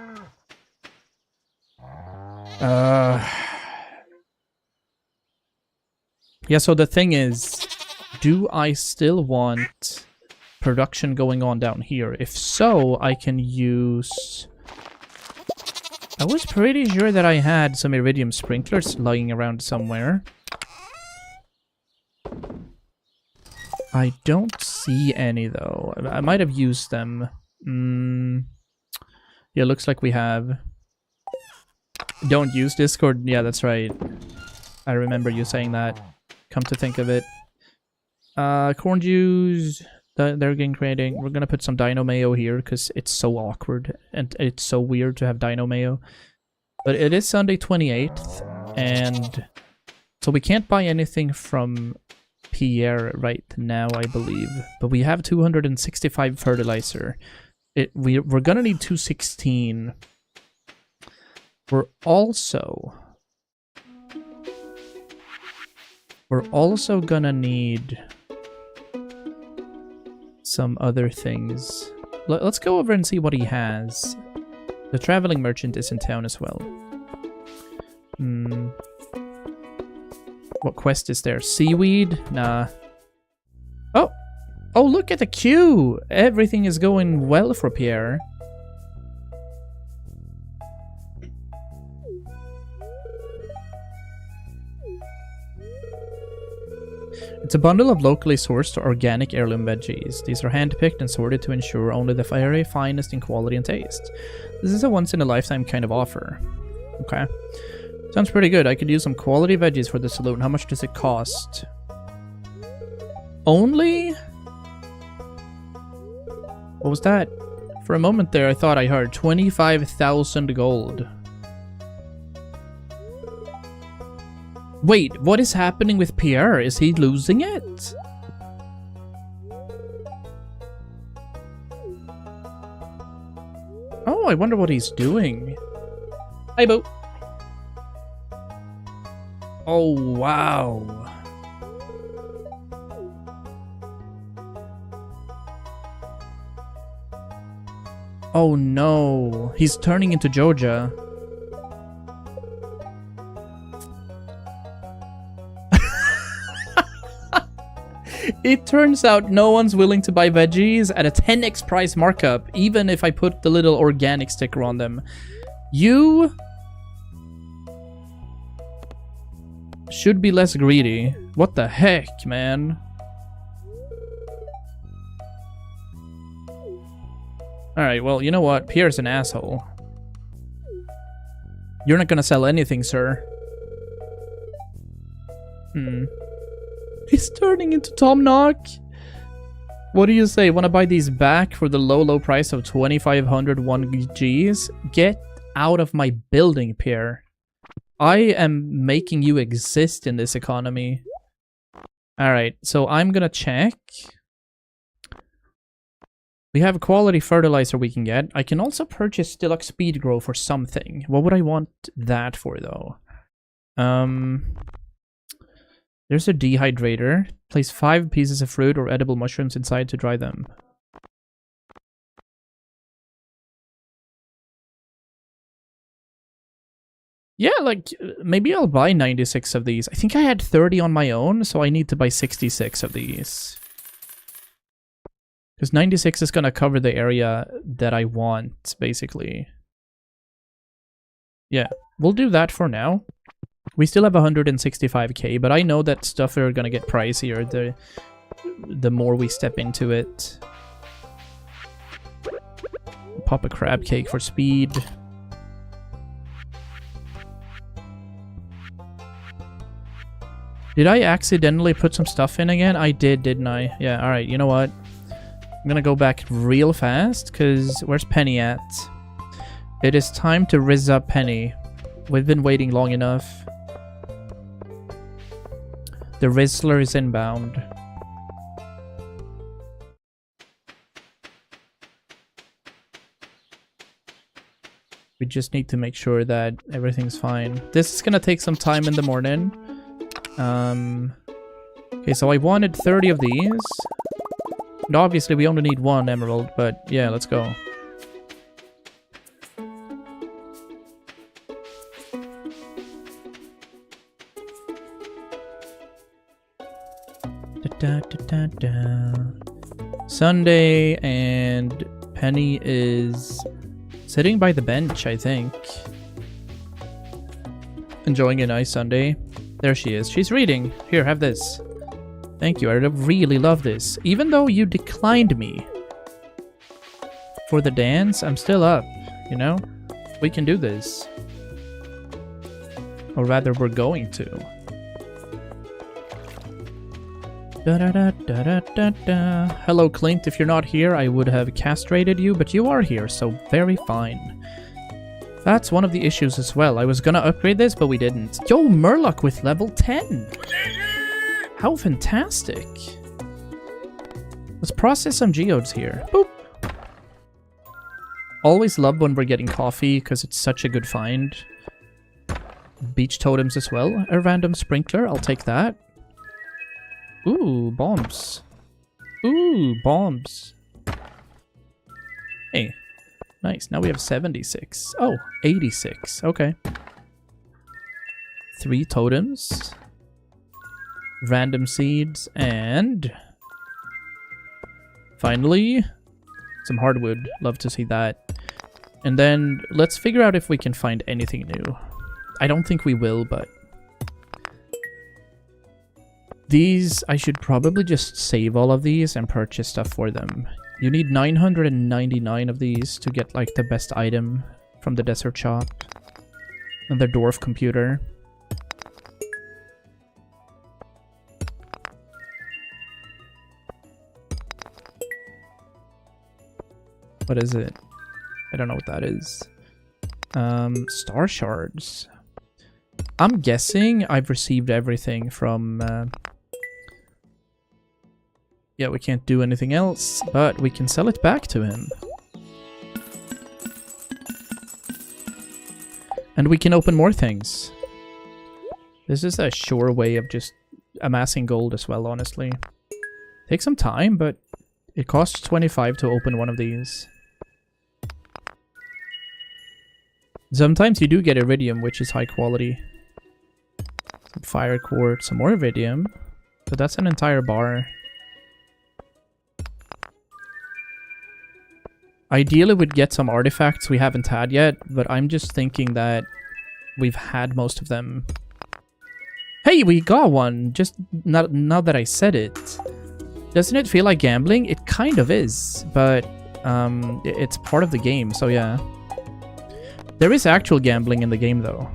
Yeah, so the thing is, do I still want production going on down here? If so, I can use... I was pretty sure that I had some iridium sprinklers lying around somewhere. I don't see any, though. I might have used them. Yeah, looks like we have. Don't use Discord. Yeah, that's right. I remember you saying that. Come to think of it. Corn juice. They're getting creating. We're gonna put some Dino Mayo here because it's so awkward and it's so weird to have Dino Mayo. But it is Sunday 28th, and so we can't buy anything from Pierre right now, I believe. But we have 265 fertilizer. We're gonna need 216. We're also gonna need some other things. Let's go over and see what he has. The traveling merchant is in town as well. What quest is there? Seaweed? Nah. Oh! Oh, look at the queue! Everything is going well for Pierre. It's a bundle of locally sourced organic heirloom veggies. These are handpicked and sorted to ensure only the very finest in quality and taste. This is a once-in-a-lifetime kind of offer. Okay. Sounds pretty good. I could use some quality veggies for the saloon. How much does it cost? Only? What was that? For a moment there, I thought I heard 25,000 gold. Wait, what is happening with Pierre? Is he losing it? Oh, I wonder what he's doing. Hi, Boo. Oh, wow. Oh, no. He's turning into Georgia. It turns out no one's willing to buy veggies at a 10x price markup, even if I put the little organic sticker on them. You should be less greedy. What the heck, man? Alright, well, you know what? Pierre's an asshole. You're not gonna sell anything, sir. He's turning into Tom Nock. What do you say? Want to buy these back for the low price of 2,500 1Gs? Get out of my building, Pierre. I am making you exist in this economy. Alright, so I'm gonna check. We have a quality fertilizer we can get. I can also purchase Deluxe Speed Grow for something. What would I want that for, though? There's a dehydrator. Place 5 pieces of fruit or edible mushrooms inside to dry them. Yeah, like, maybe I'll buy 96 of these. I think I had 30 on my own, so I need to buy 66 of these. Because 96 is going to cover the area that I want, basically. Yeah, we'll do that for now. We still have 165k, but I know that stuff are going to get pricier the more we step into it. Pop a crab cake for speed. Did I accidentally put some stuff in again? I did, didn't I? Yeah, alright, you know what? I'm gonna go back real fast, because where's Penny at? It is time to rizz up Penny. We've been waiting long enough. The Rizzler is inbound. We just need to make sure that everything's fine. This is gonna take some time in the morning. Okay, so I wanted 30 of these. And obviously we only need 1 emerald, but yeah, let's go. Da, da, da, da. Sunday, and Penny is sitting by the bench, I think. Enjoying a nice Sunday. There she is. She's reading. Here, have this. Thank you. I really love this. Even though you declined me for the dance, I'm still up, you know? We can do this. Or rather, we're going to. Da, da, da, da, da, da, da. Hello, Clint. If you're not here, I would have castrated you, but you are here, so very fine. That's one of the issues as well. I was gonna upgrade this, but we didn't. Yo, Murloc with level 10! How fantastic! Let's process some geodes here. Boop! Always love when we're getting coffee, because it's such a good find. Beach totems as well. A random sprinkler, I'll take that. Ooh, bombs. Ooh, bombs. Hey. Nice, now we have 76. Oh, 86. Okay. 3 totems. Random seeds, and... finally, some hardwood. Love to see that. And then, let's figure out if we can find anything new. I don't think we will, but... these, I should probably just save all of these and purchase stuff for them. You need 999 of these to get, like, the best item from the desert shop. And the dwarf computer. What is it? I don't know what that is. Star shards. I'm guessing I've received everything from... yeah, we can't do anything else, but we can sell it back to him. And we can open more things. This is a sure way of just amassing gold as well, honestly. Takes some time, but it costs 25 to open one of these. Sometimes you do get iridium, which is high quality. Some fire quartz, some more iridium. So that's an entire bar. Ideally, we'd get some artifacts we haven't had yet, but I'm just thinking that we've had most of them. Hey, we got one! Just now that I said it. Doesn't it feel like gambling? It kind of is, but it's part of the game, so yeah. There is actual gambling in the game, though.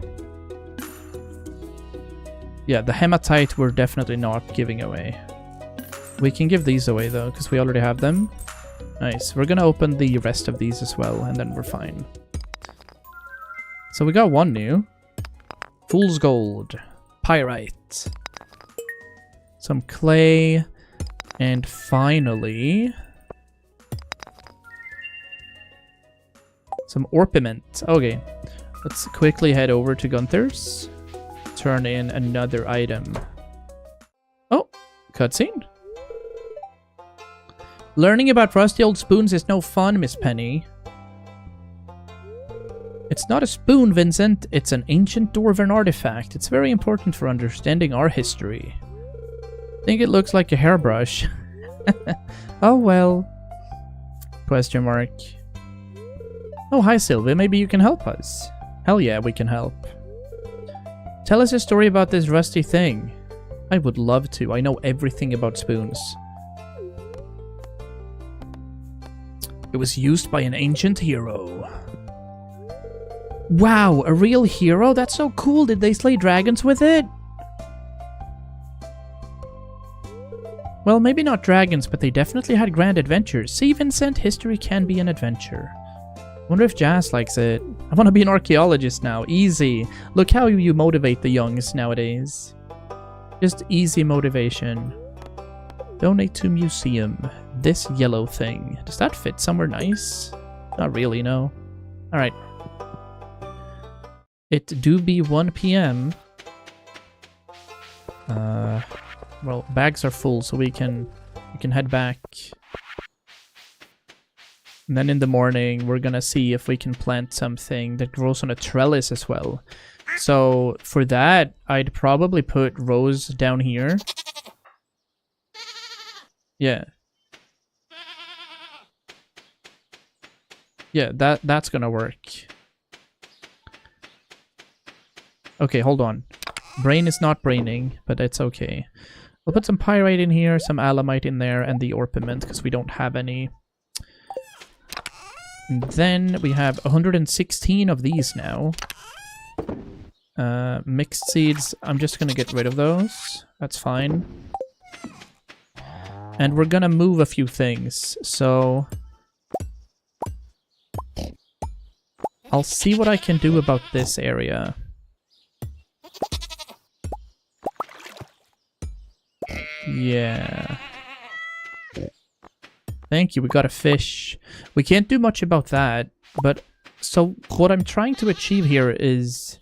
Yeah, the hematite we're definitely not giving away. We can give these away, though, because we already have them. Nice. We're gonna open the rest of these as well, and then we're fine. So we got one new. Fool's Gold. Pyrite. Some clay. And finally... some orpiment. Okay. Let's quickly head over to Gunther's. Turn in another item. Cutscene? Learning about rusty old spoons is no fun, Miss Penny. It's not a spoon, Vincent. It's an ancient dwarven artifact. It's very important for understanding our history. I think it looks like a hairbrush. Oh well. Question mark. Oh, hi Silvy. Maybe you can help us. Hell yeah, we can help. Tell us a story about this rusty thing. I would love to. I know everything about spoons. It was used by an ancient hero. Wow, a real hero? That's so cool. Did they slay dragons with it? Well, maybe not dragons, but they definitely had grand adventures. See, Vincent, history can be an adventure. Wonder if Jazz likes it. I want to be an archaeologist now. Easy. Look how you motivate the youngs nowadays. Just easy motivation. Donate to museum. This yellow thing. Does that fit somewhere nice? Not really, no. Alright. It do be 1 p.m. Well, bags are full, so we can head back. And then in the morning, we're gonna see if we can plant something that grows on a trellis as well. So for that, I'd probably put Rose down here. Yeah. Yeah, that's gonna work. Okay, hold on. Brain is not braining, but it's okay. We'll put some pyrite in here, some alamite in there, and the orpiment, because we don't have any. And then we have 116 of these now. Mixed seeds, I'm just gonna get rid of those. That's fine. And we're gonna move a few things, so... I'll see what I can do about this area. Yeah. Thank you, we got a fish. We can't do much about that, but... So, what I'm trying to achieve here is...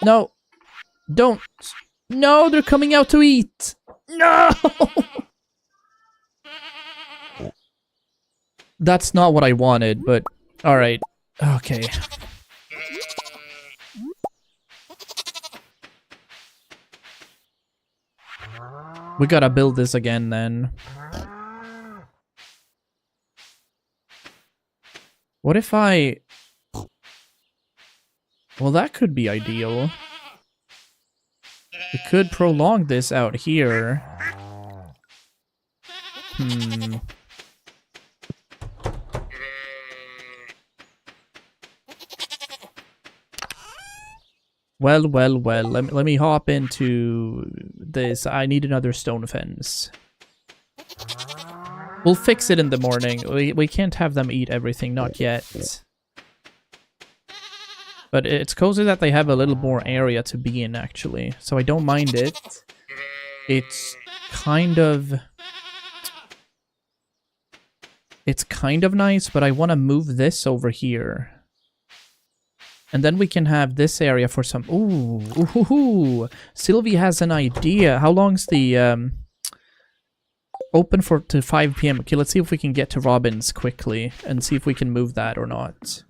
No! Don't! No, they're coming out to eat! No! That's not what I wanted, but... Alright. Okay. We gotta build this again, then. What if I... Well, that could be ideal. We could prolong this out here. Well. Let me hop into this. I need another stone fence. We'll fix it in the morning. We can't have them eat everything, not yet. But it's cozy that they have a little more area to be in, actually. So I don't mind it. It's kind of... It's kind of nice, but I want to move this over here. And then we can have this area for some... Ooh. Silvy has an idea. How long's the... Open to 5 p.m. Okay, let's see if we can get to Robin's quickly. And see if we can move that or not.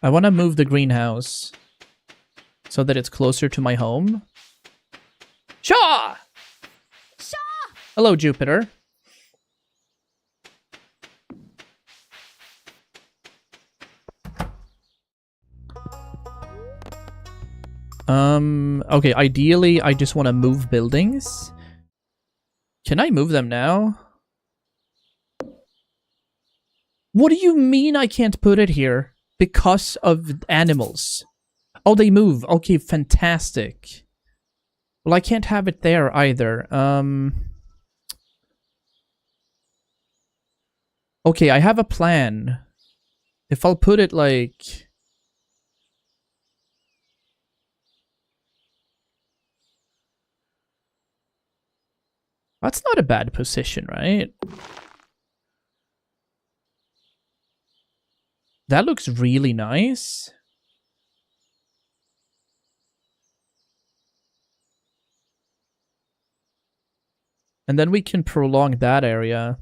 I want to move the greenhouse. So that it's closer to my home. Shaw! Shaw! Hello, Jupiter. Okay, ideally, I just want to move buildings. Can I move them now? What do you mean I can't put it here? Because of animals. Oh, they move. Okay, fantastic. Well, I can't have it there either. Okay, I have a plan. If I'll put it like... That's not a bad position, right? That looks really nice. And then we can prolong that area.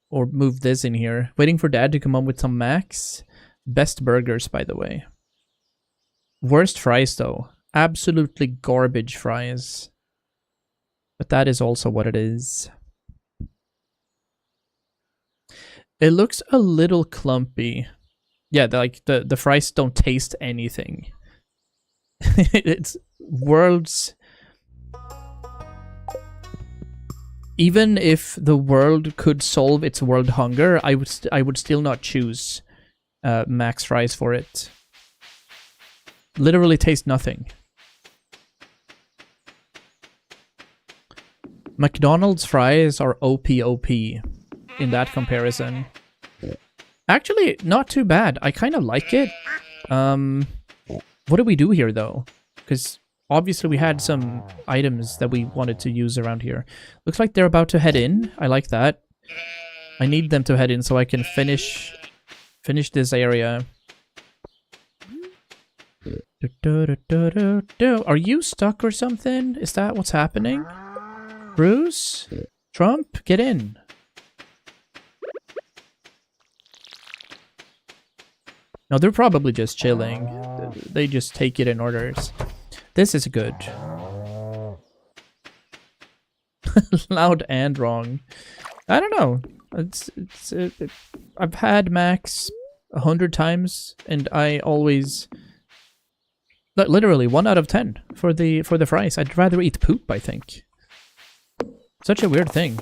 Or move this in here. Waiting for Dad to come home with some Max. Best burgers, by the way. Worst fries, though. Absolutely garbage fries. But that is also what it is. It looks a little clumpy. Yeah, the fries don't taste anything. It's world's... Even if the world could solve its world hunger, I would still not choose Max fries for it. Literally taste nothing. McDonald's fries are OP in that comparison. Actually, not too bad. I kind of like it. What do we do here, though? Because obviously we had some items that we wanted to use around here. Looks like they're about to head in. I like that. I need them to head in so I can finish this area. Are you stuck or something? Is that what's happening? Bruce? Trump? Get in. No, they're probably just chilling. They just take it in orders. This is good. Loud and wrong. I don't know. I've had Max 100 times, and I always... Literally 1 out of 10 for the fries. I'd rather eat poop, I think. Such a weird thing.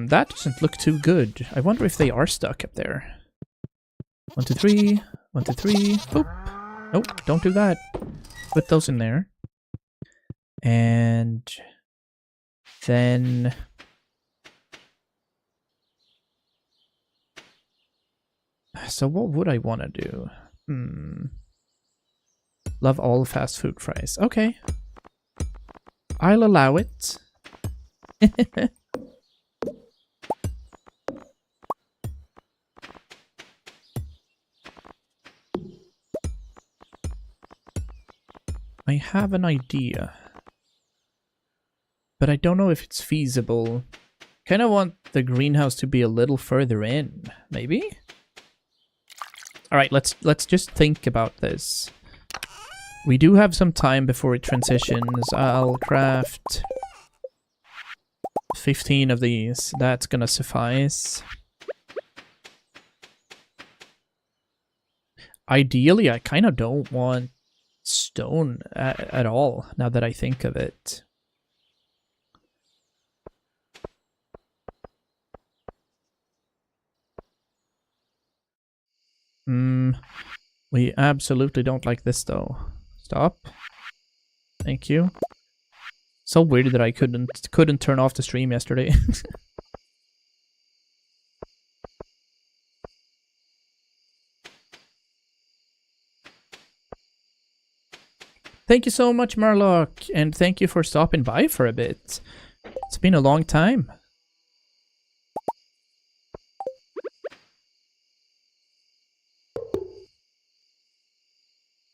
That doesn't look too good. I wonder if they are stuck up there. 1, 2, 3. 1, 2, 3. Boop. Nope, don't do that. Put those in there. And then... So what would I want to do? Love all fast food fries. Okay. I'll allow it. I have an idea. But I don't know if it's feasible. Kind of want the greenhouse to be a little further in. Maybe? Alright, let's just think about this. We do have some time before it transitions. I'll craft 15 of these. That's gonna suffice. Ideally, I kind of don't want stone at all, now that I think of it. We absolutely don't like this, though. Stop. Thank you. So weird that I couldn't turn off the stream yesterday. Thank you so much, Marlock, and thank you for stopping by for a bit. It's been a long time.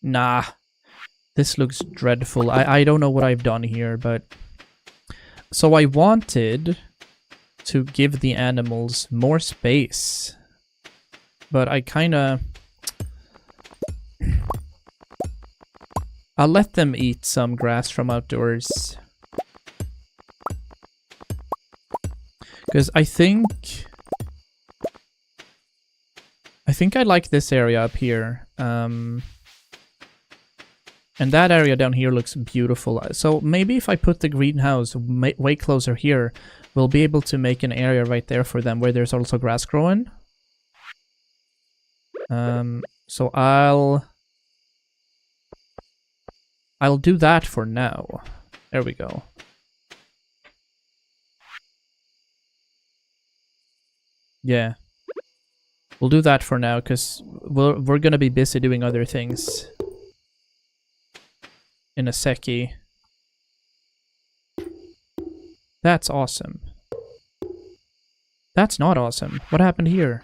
Nah. This looks dreadful. I don't know what I've done here, but... So I wanted to give the animals more space. But I kinda... I'll let them eat some grass from outdoors. Because I think I like this area up here. And that area down here looks beautiful. So maybe if I put the greenhouse way closer here, we'll be able to make an area right there for them where there's also grass growing. So I'll do that for now. There we go. Yeah. We'll do that for now, because we're gonna be busy doing other things. In a secchi. That's awesome. That's not awesome. What happened here?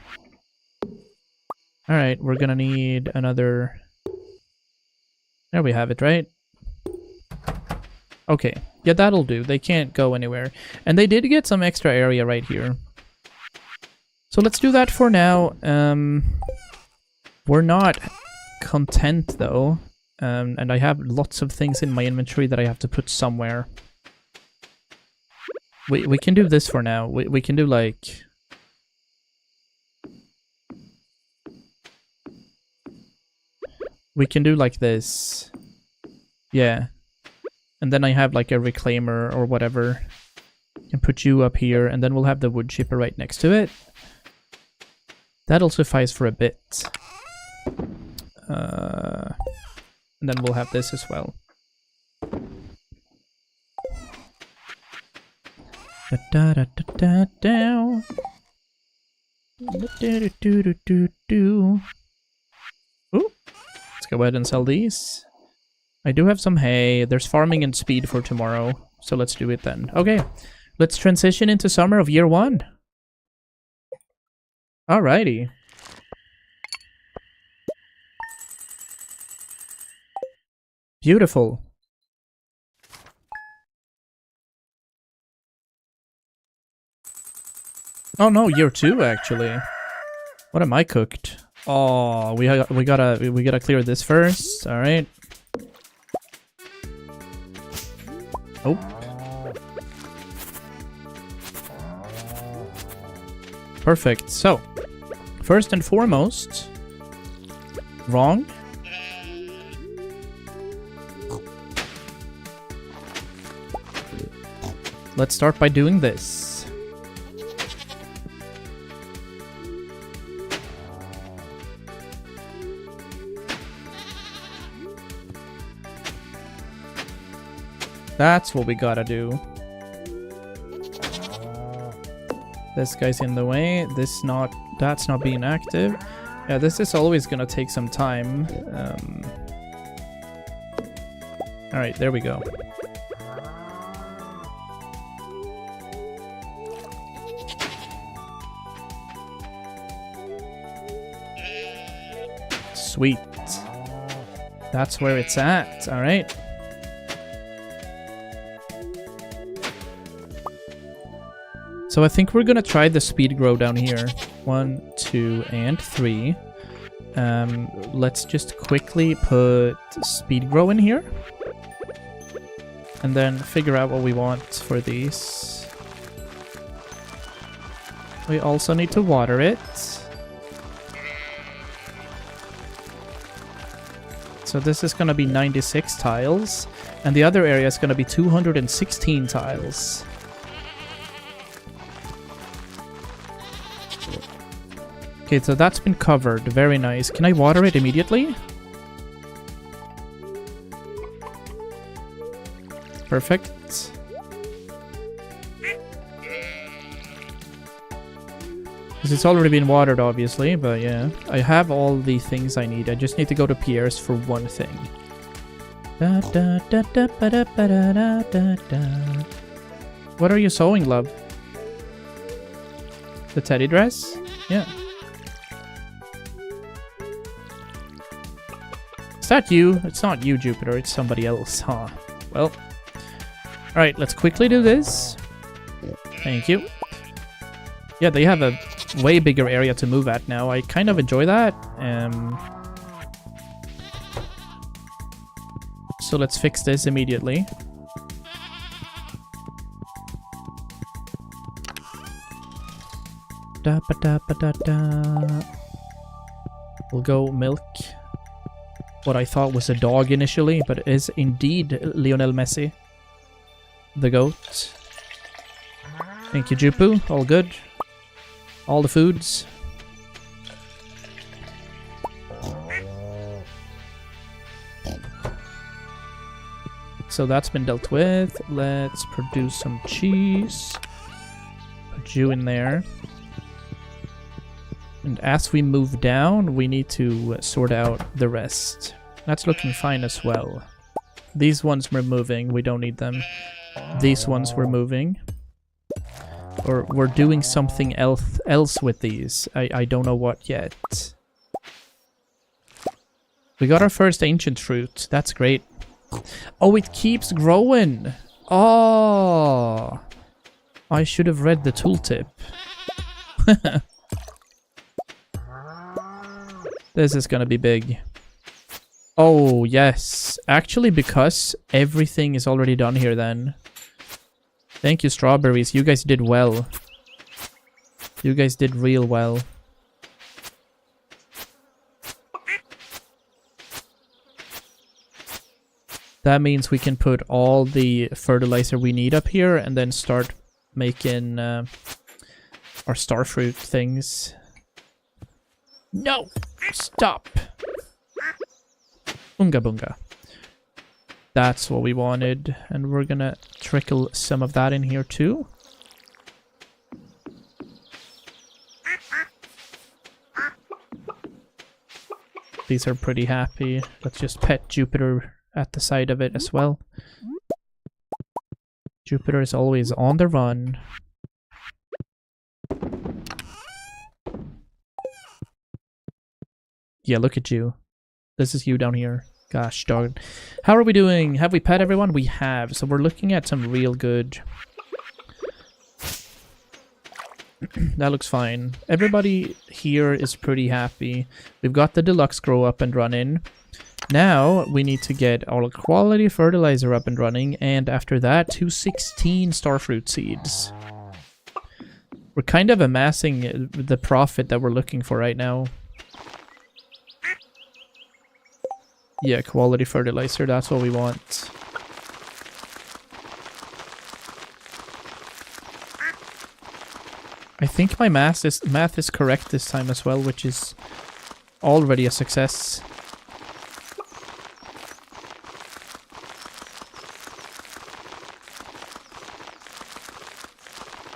Alright, we're gonna need another... There we have it, right? Okay. Yeah, that'll do. They can't go anywhere. And they did get some extra area right here. So let's do that for now. We're not content, though. And I have lots of things in my inventory that I have to put somewhere. We can do this for now. We can do, like... We can do like this. Yeah. And then I have like a reclaimer or whatever. Can put you up here, and then we'll have the wood chipper right next to it. That'll suffice for a bit. And then we'll have this as well. Da da da da da. Do do do do do. Ooh. Let's go ahead and sell these. I do have some hay. There's farming and speed for tomorrow, so let's do it then. Okay, let's transition into summer of year 1. Alrighty. Beautiful. Oh no, year 2 actually. What am I cooked? Oh, we gotta clear this first. All right. Oh. Perfect. So, first and foremost, wrong. Let's start by doing this. That's what we gotta do. This guy's in the way. That's not being active. Yeah, this is always gonna take some time. Alright, there we go. Sweet. That's where it's at. Alright. So I think we're gonna try the speed grow down here. 1, 2, and 3. Let's just quickly put speed grow in here. And then figure out what we want for these. We also need to water it. So this is gonna be 96 tiles. And the other area is gonna be 216 tiles. Okay, so that's been covered. Very nice. Can I water it immediately? Perfect. Because it's already been watered, obviously, but yeah. I have all the things I need. I just need to go to Pierre's for one thing. Da, da, da, da, ba, da, ba, da, da, da, da. What are you sewing, love? The teddy dress? Yeah. Is that you? It's not you, Jupiter. It's somebody else, huh? Well. Alright, let's quickly do this. Thank you. Yeah, they have a way bigger area to move at now. I kind of enjoy that. So let's fix this immediately. Da ba da ba da da. We'll go milk what I thought was a dog initially, but it is indeed Lionel Messi, the goat. Thank you, Jupu. All good. All the foods. So that's been dealt with. Let's produce some cheese. Put you in there. And as we move down, we need to sort out the rest. That's looking fine as well. These ones we're moving. We don't need them. These ones we're moving. Or we're doing something else with these. I don't know what yet. We got our first ancient fruit. That's great. Oh, it keeps growing. Oh, I should have read the tooltip. This is gonna be big. Oh, yes. Actually, because everything is already done here then. Thank you, strawberries. You guys did well. You guys did real well. That means we can put all the fertilizer we need up here and then start making our starfruit things. No! Stop! Unga bunga. That's what we wanted. And we're gonna trickle some of that in here too. These are pretty happy. Let's just pet Jupiter at the side of it as well. Jupiter is always on the run. Yeah, look at you. This is you down here. Gosh darn. How are we doing? Have we pet everyone? We have. So we're looking at some real good. That looks fine. Everybody here is pretty happy. We've got the deluxe grow up and running. Now we need to get our quality fertilizer up and running. And after that, 216 starfruit seeds. We're kind of amassing the profit that we're looking for right now. Yeah, quality fertilizer, that's what we want. I think my math is correct this time as well, which is already a success.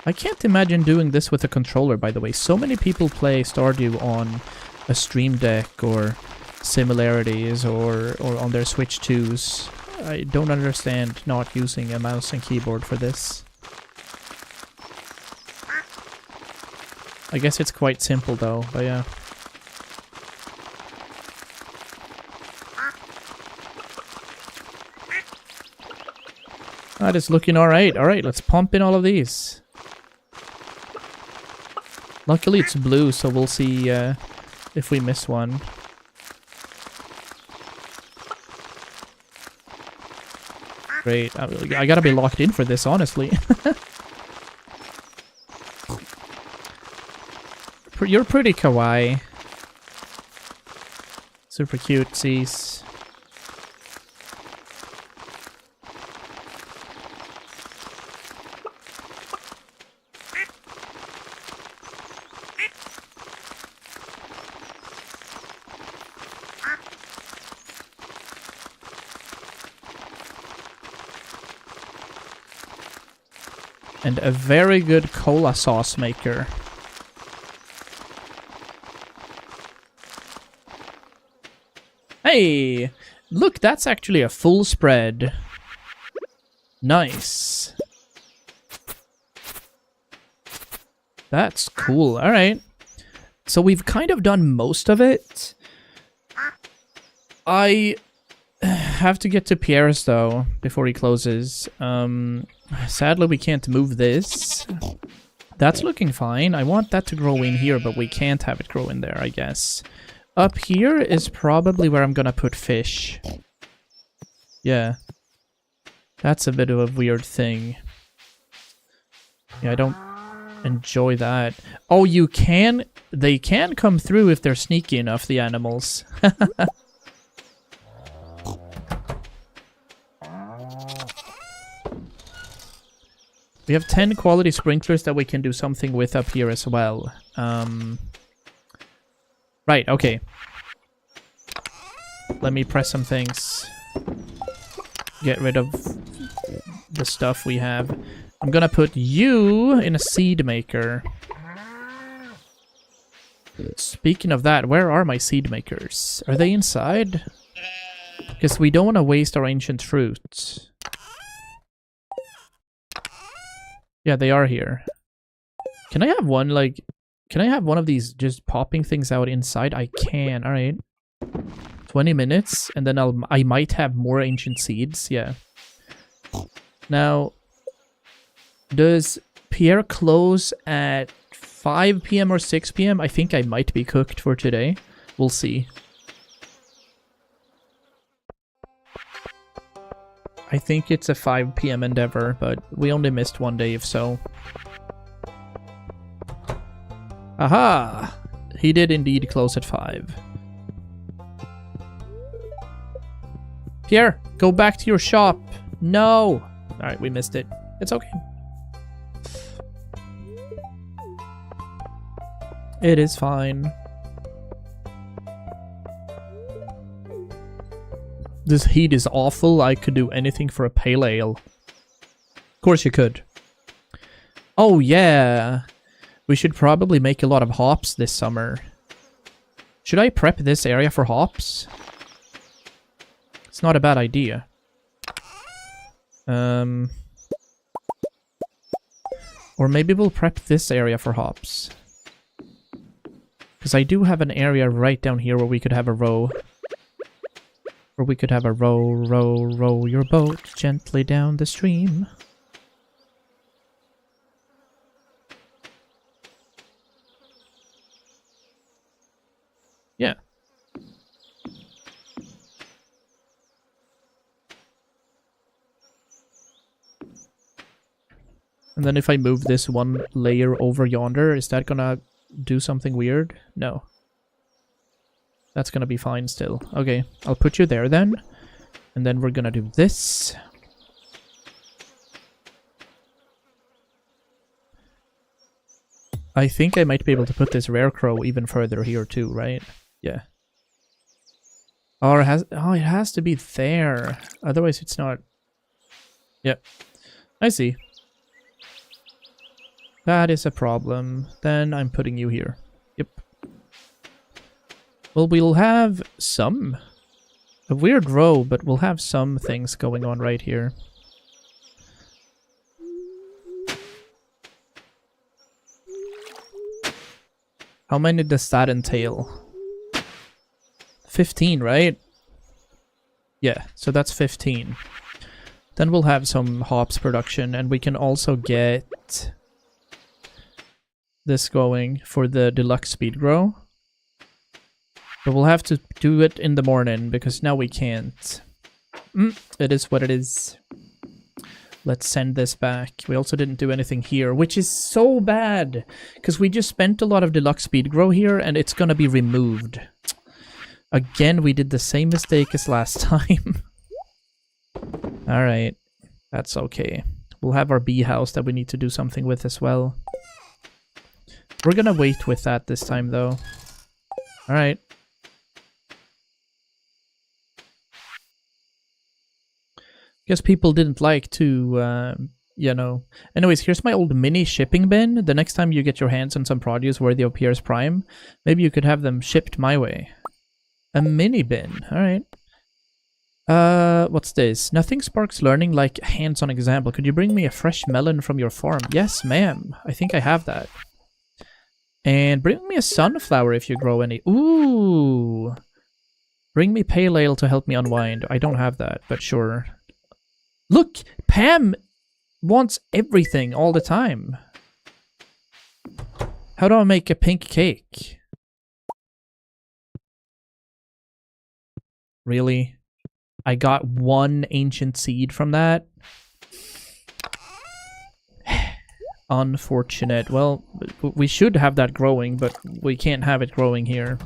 I can't imagine doing this with a controller, by the way. So many people play Stardew on a Stream Deck or Similarities or on their Switch 2s. I don't understand not using a mouse and keyboard for this. I guess it's quite simple though, but yeah. That is looking alright. Alright, let's pump in all of these. Luckily it's blue, so we'll see if we miss one. Great. I gotta be locked in for this, honestly. You're pretty kawaii. Super cutesies. And a very good cola sauce maker. Hey! Look, that's actually a full spread. Nice. That's cool. Alright. So we've kind of done most of it. I have to get to Pierre's, though, before he closes. Sadly, we can't move this. That's looking fine. I want that to grow in here, but we can't have it grow in there, I guess. Up here is probably where I'm gonna put fish. Yeah. That's a bit of a weird thing. Yeah, I don't enjoy that. Oh, you can... They can come through if they're sneaky enough, the animals. We have 10 quality sprinklers that we can do something with up here as well. Right, okay. Let me press some things. Get rid of the stuff we have. I'm gonna put you in a seed maker. Speaking of that, where are my seed makers? Are they inside? Because we don't want to waste our ancient fruit. Yeah, they are here. Can I have one, like... Can I have one of these just popping things out inside? I can, alright. 20 minutes, and then I might have more ancient seeds, yeah. Now, does Pierre close at 5 p.m. or 6 p.m.? I think I might be cooked for today. We'll see. I think it's a 5 p.m. endeavor, but we only missed one day if so. Aha! He did indeed close at 5. Pierre, go back to your shop. No! Alright, we missed it. It's okay. It is fine. This heat is awful. I could do anything for a pale ale. Of course you could. Oh yeah. We should probably make a lot of hops this summer. Should I prep this area for hops? It's not a bad idea. Or maybe we'll prep this area for hops. Because I do have an area right down here where we could have a row. Or we could have a row, row your boat gently down the stream. Yeah. And then if I move this one layer over yonder, is that gonna do something weird? No. That's gonna be fine still. Okay, I'll put you there then. And then we're gonna do this. I think I might be able to put this rare crow even further here too, right? Yeah. Or it has to be there. Otherwise it's not. Yep. I see. That is a problem. Then I'm putting you here. Yep. Well, we'll have some. A weird row, but we'll have some things going on right here. How many does that entail? 15, right? Yeah, so that's 15. Then we'll have some hops production, and we can also get this going for the deluxe speed grow. But we'll have to do it in the morning, because now we can't. It is what it is. Let's send this back. We also didn't do anything here, which is so bad, because we just spent a lot of deluxe speed grow here, and it's gonna be removed. Again, we did the same mistake as last time. Alright, that's okay. We'll have our bee house that we need to do something with as well. We're gonna wait with that this time, though. Alright. Guess people didn't like to, you know. Anyways, here's my old mini shipping bin. The next time you get your hands on some produce worthy of Pierre's Prime, maybe you could have them shipped my way. A mini bin, alright. What's this? Nothing sparks learning like a hands-on example. Could you bring me a fresh melon from your farm? Yes, ma'am. I think I have that. And bring me a sunflower if you grow any. Ooh! Bring me pale ale to help me unwind. I don't have that, but sure. Look! Pam wants everything all the time. How do I make a pink cake? Really? I got one ancient seed from that? Unfortunate. Well, we should have that growing, but we can't have it growing here.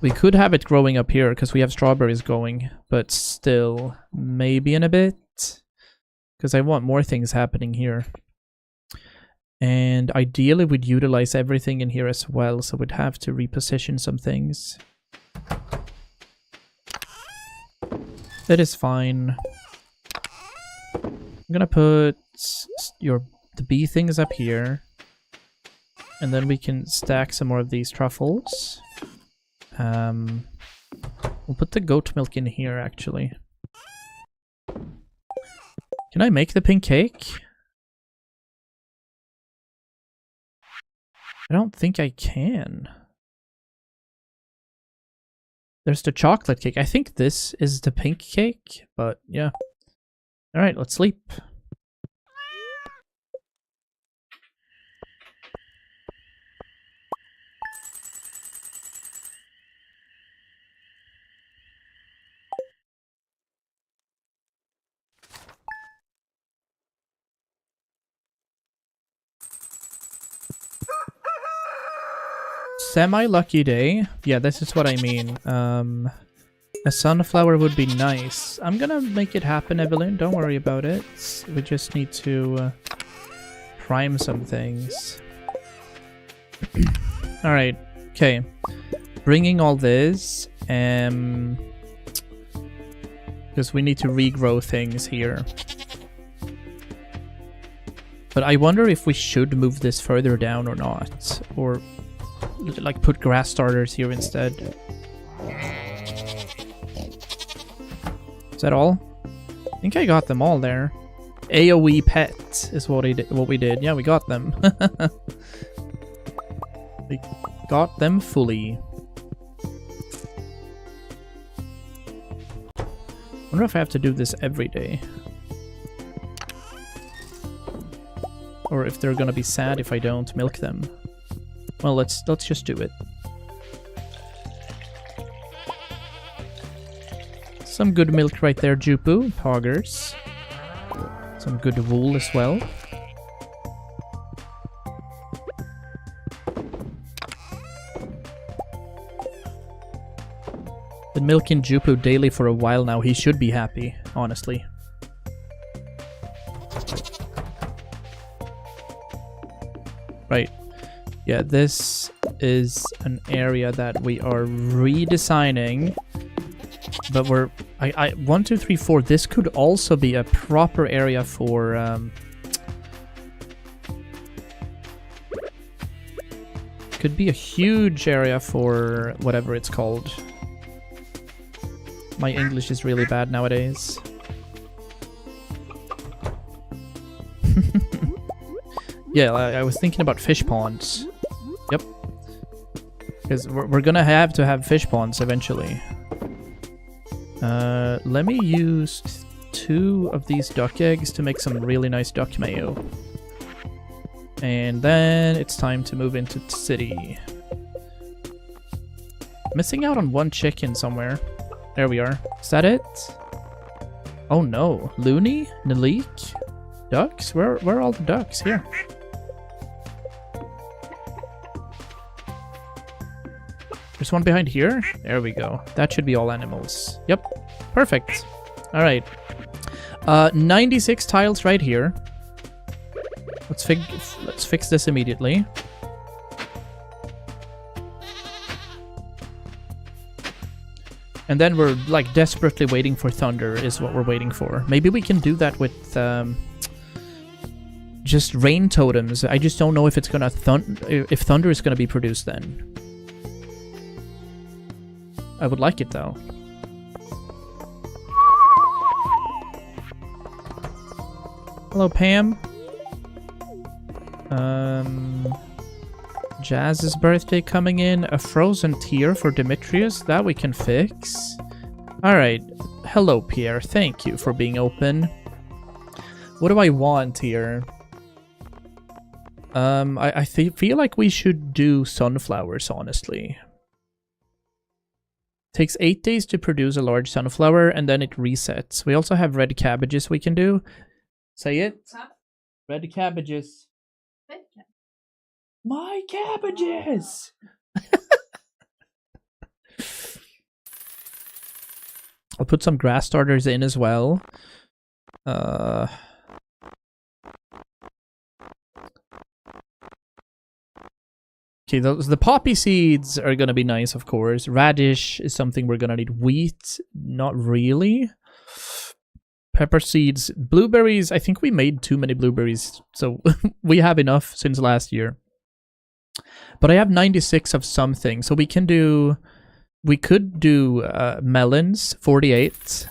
We could have it growing up here, because we have strawberries going, but still, maybe in a bit. Because I want more things happening here. And ideally we'd utilize everything in here as well, so we'd have to reposition some things. That is fine. I'm gonna put the bee things up here. And then we can stack some more of these truffles. We'll put the goat milk in here, actually. Can I make the pink cake? I don't think I can. There's the chocolate cake. I think this is the pink cake, but yeah. Alright, let's sleep. Semi-lucky day. Yeah, this is what I mean. A sunflower would be nice. I'm gonna make it happen, Evelyn. Don't worry about it. We just need to prime some things. Alright, okay. Bringing all this, because we need to regrow things here. But I wonder if we should move this further down or not. Or like put grass starters here instead. Is that all? I think I got them all there. AoE pet is what we did. Yeah, we got them. We got them fully. Wonder if I have to do this every day. Or if they're gonna be sad if I don't milk them. Well, let's just do it. Some good milk right there, Jupu. Poggers. Some good wool as well. Been milking Jupu daily for a while now. He should be happy, honestly. Right. Yeah, this is an area that we are redesigning. But we're... 1, 2, 3, 4. This could also be a proper area for... could be a huge area for whatever it's called. My English is really bad nowadays. Yeah, I was thinking about fish ponds. Yep. Because we're gonna have to have fish ponds eventually. Let me use 2 of these duck eggs to make some really nice duck mayo. And then it's time to move into the city. Missing out on 1 chicken somewhere. There we are. Is that it? Oh no. Looney? Nalik? Ducks? Where are all the ducks? Here. There's one behind here? There we go. That should be all animals. Yep. Perfect. Alright. 96 tiles right here. Let's fix this immediately. And then we're like desperately waiting for thunder is what we're waiting for. Maybe we can do that with just rain totems. I just don't know if it's gonna if thunder is gonna be produced then. I would like it though. Hello, Pam. Jazz's birthday coming in. A frozen tear for Demetrius. That we can fix. Alright. Hello, Pierre. Thank you for being open. What do I want here? I feel like we should do sunflowers, honestly. Takes 8 days to produce a large sunflower, and then it resets. We also have red cabbages we can do. Say it. Huh? Red cabbages. Red cabbages. My cabbages! I'll put some grass starters in as well. Okay, the poppy seeds are gonna be nice, of course. Radish is something we're gonna need. Wheat, not really. Pepper seeds. Blueberries, I think we made too many blueberries, so we have enough since last year. But I have 96 of something, so we can do... We could do melons, 48.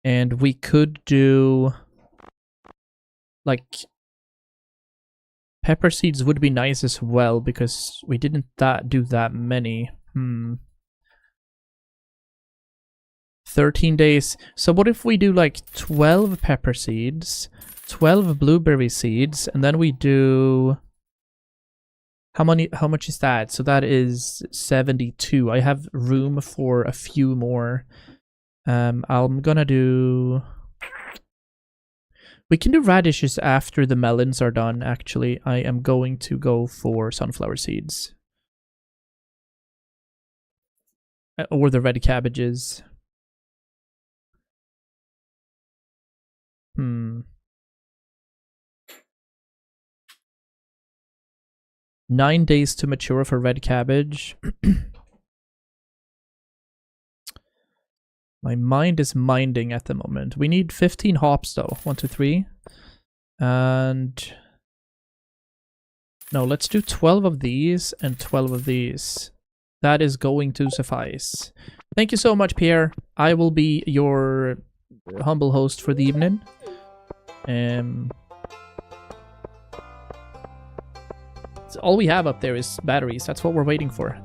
And we could do... like... Pepper seeds would be nice as well, because we didn't do that many. 13 days. So what if we do like 12 pepper seeds, 12 blueberry seeds, and then we do... How much is that? So that is 72. I have room for a few more. I'm gonna do... We can do radishes after the melons are done, actually. I am going to go for sunflower seeds. Or the red cabbages. 9 days to mature for red cabbage. My mind is minding at the moment. We need 15 hops though. 1, 2, 3. And... No, let's do 12 of these and 12 of these. That is going to suffice. Thank you so much, Pierre. I will be your humble host for the evening. All we have up there is batteries. That's what we're waiting for.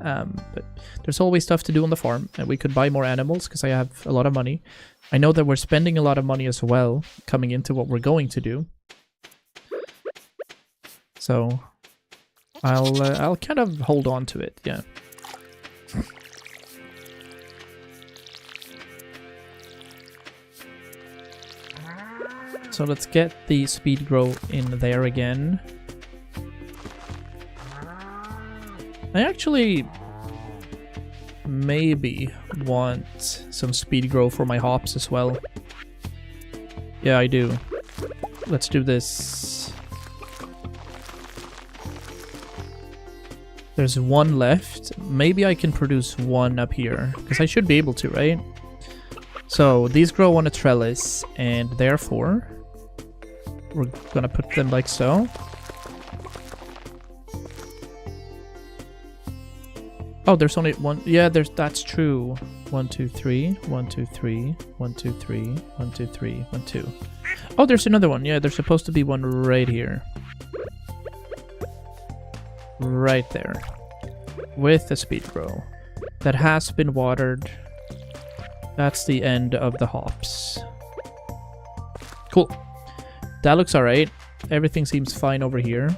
But there's always stuff to do on the farm, and we could buy more animals because I have a lot of money. I know that we're spending a lot of money as well coming into what we're going to do. So I'll kind of hold on to it. Yeah. So let's get the speed grow in there again. I actually maybe want some speed grow for my hops as well. Yeah, I do. Let's do this. There's one left. Maybe I can produce one up here, because I should be able to, right? So these grow on a trellis, and therefore we're gonna put them like so. Oh, there's only one. Yeah, that's true. 1, 2, 3. 1, 2, 3. 1, 2, 3. 1, 2, 3. 1, 2. Oh, there's another one. Yeah, there's supposed to be one right here. Right there. With a speed grow. That has been watered. That's the end of the hops. Cool. That looks alright. Everything seems fine over here.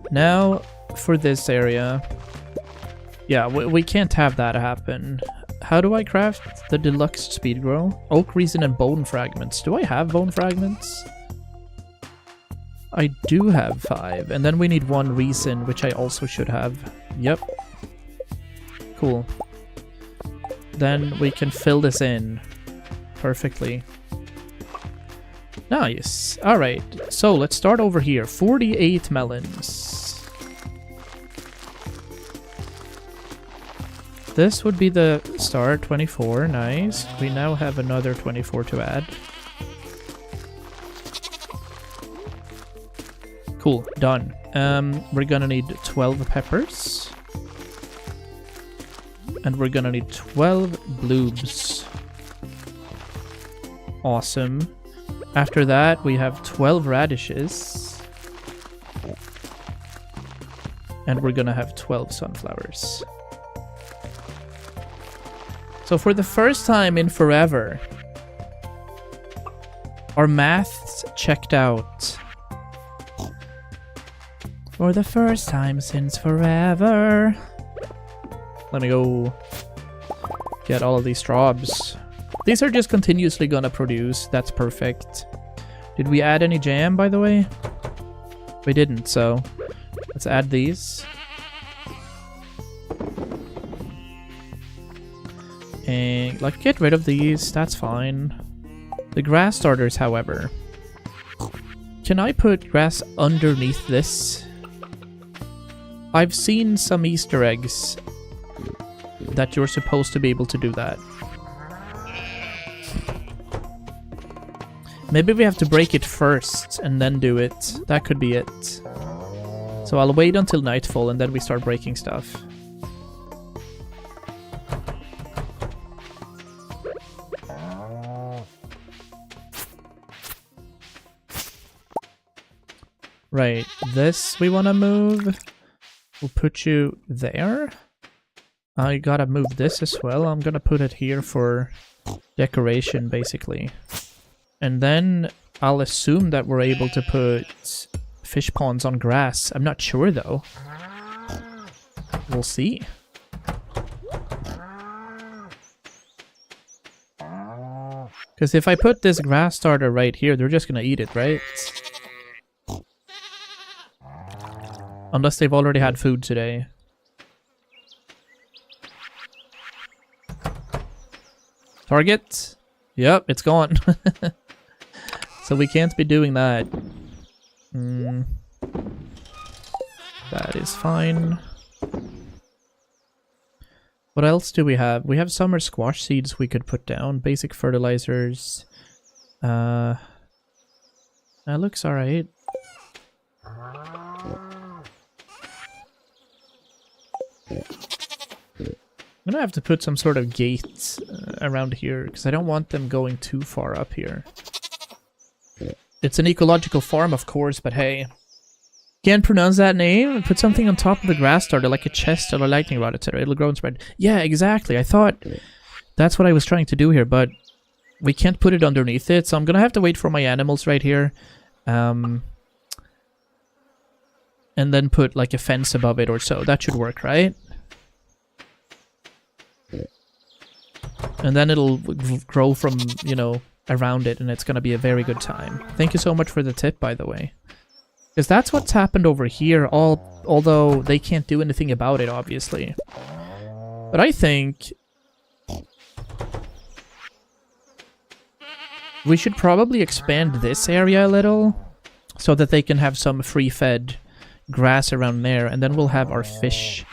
Now, for this area... Yeah, we can't have that happen. How do I craft the deluxe speed grow? Oak resin and bone fragments. Do I have bone fragments? I do have 5. And then we need 1 resin, which I also should have. Yep. Cool. Then we can fill this in perfectly. Nice. Alright, so let's start over here. 48 melons. This would be the start, 24, nice. We now have another 24 to add. Cool, done. We're gonna need 12 peppers. And we're gonna need 12 bloobs. Awesome. After that, we have 12 radishes. And we're gonna have 12 sunflowers. So for the first time in forever, our maths checked out. For the first time since forever. Let me go get all of these straws. These are just continuously gonna produce. That's perfect. Did we add any jam, by the way? We didn't, so let's add these. And, like, get rid of these. That's fine. The grass starters, however. Can I put grass underneath this? I've seen some Easter eggs that you're supposed to be able to do that. Maybe we have to break it first and then do it. That could be it. So I'll wait until nightfall and then we start breaking stuff. Right, this we want to move. We'll put you there. I gotta move this as well. I'm gonna put it here for decoration, basically. And then I'll assume that we're able to put fish ponds on grass. I'm not sure, though. We'll see. Because if I put this grass starter right here, they're just gonna eat it, right? Unless they've already had food today. Target? Yep, it's gone. So we can't be doing that. That is fine. What else do we have? We have summer squash seeds we could put down. Basic fertilizers. That looks alright. I'm gonna have to put some sort of gate around here, because I don't want them going too far up here. It's an ecological farm, of course, but hey. Can't pronounce that name? Put something on top of the grass starter, like a chest or a lightning rod, etc. It'll grow and spread. Yeah, exactly. I thought that's what I was trying to do here, but we can't put it underneath it, so I'm gonna have to wait for my animals right here. And then put like a fence above it or so. That should work, right? And then it'll grow from, you know, around it, and it's gonna be a very good time. Thank you so much for the tip, by the way. Because that's what's happened over here, although they can't do anything about it, obviously. But I think we should probably expand this area a little, so that they can have some free-fed grass around there, and then we'll have our fish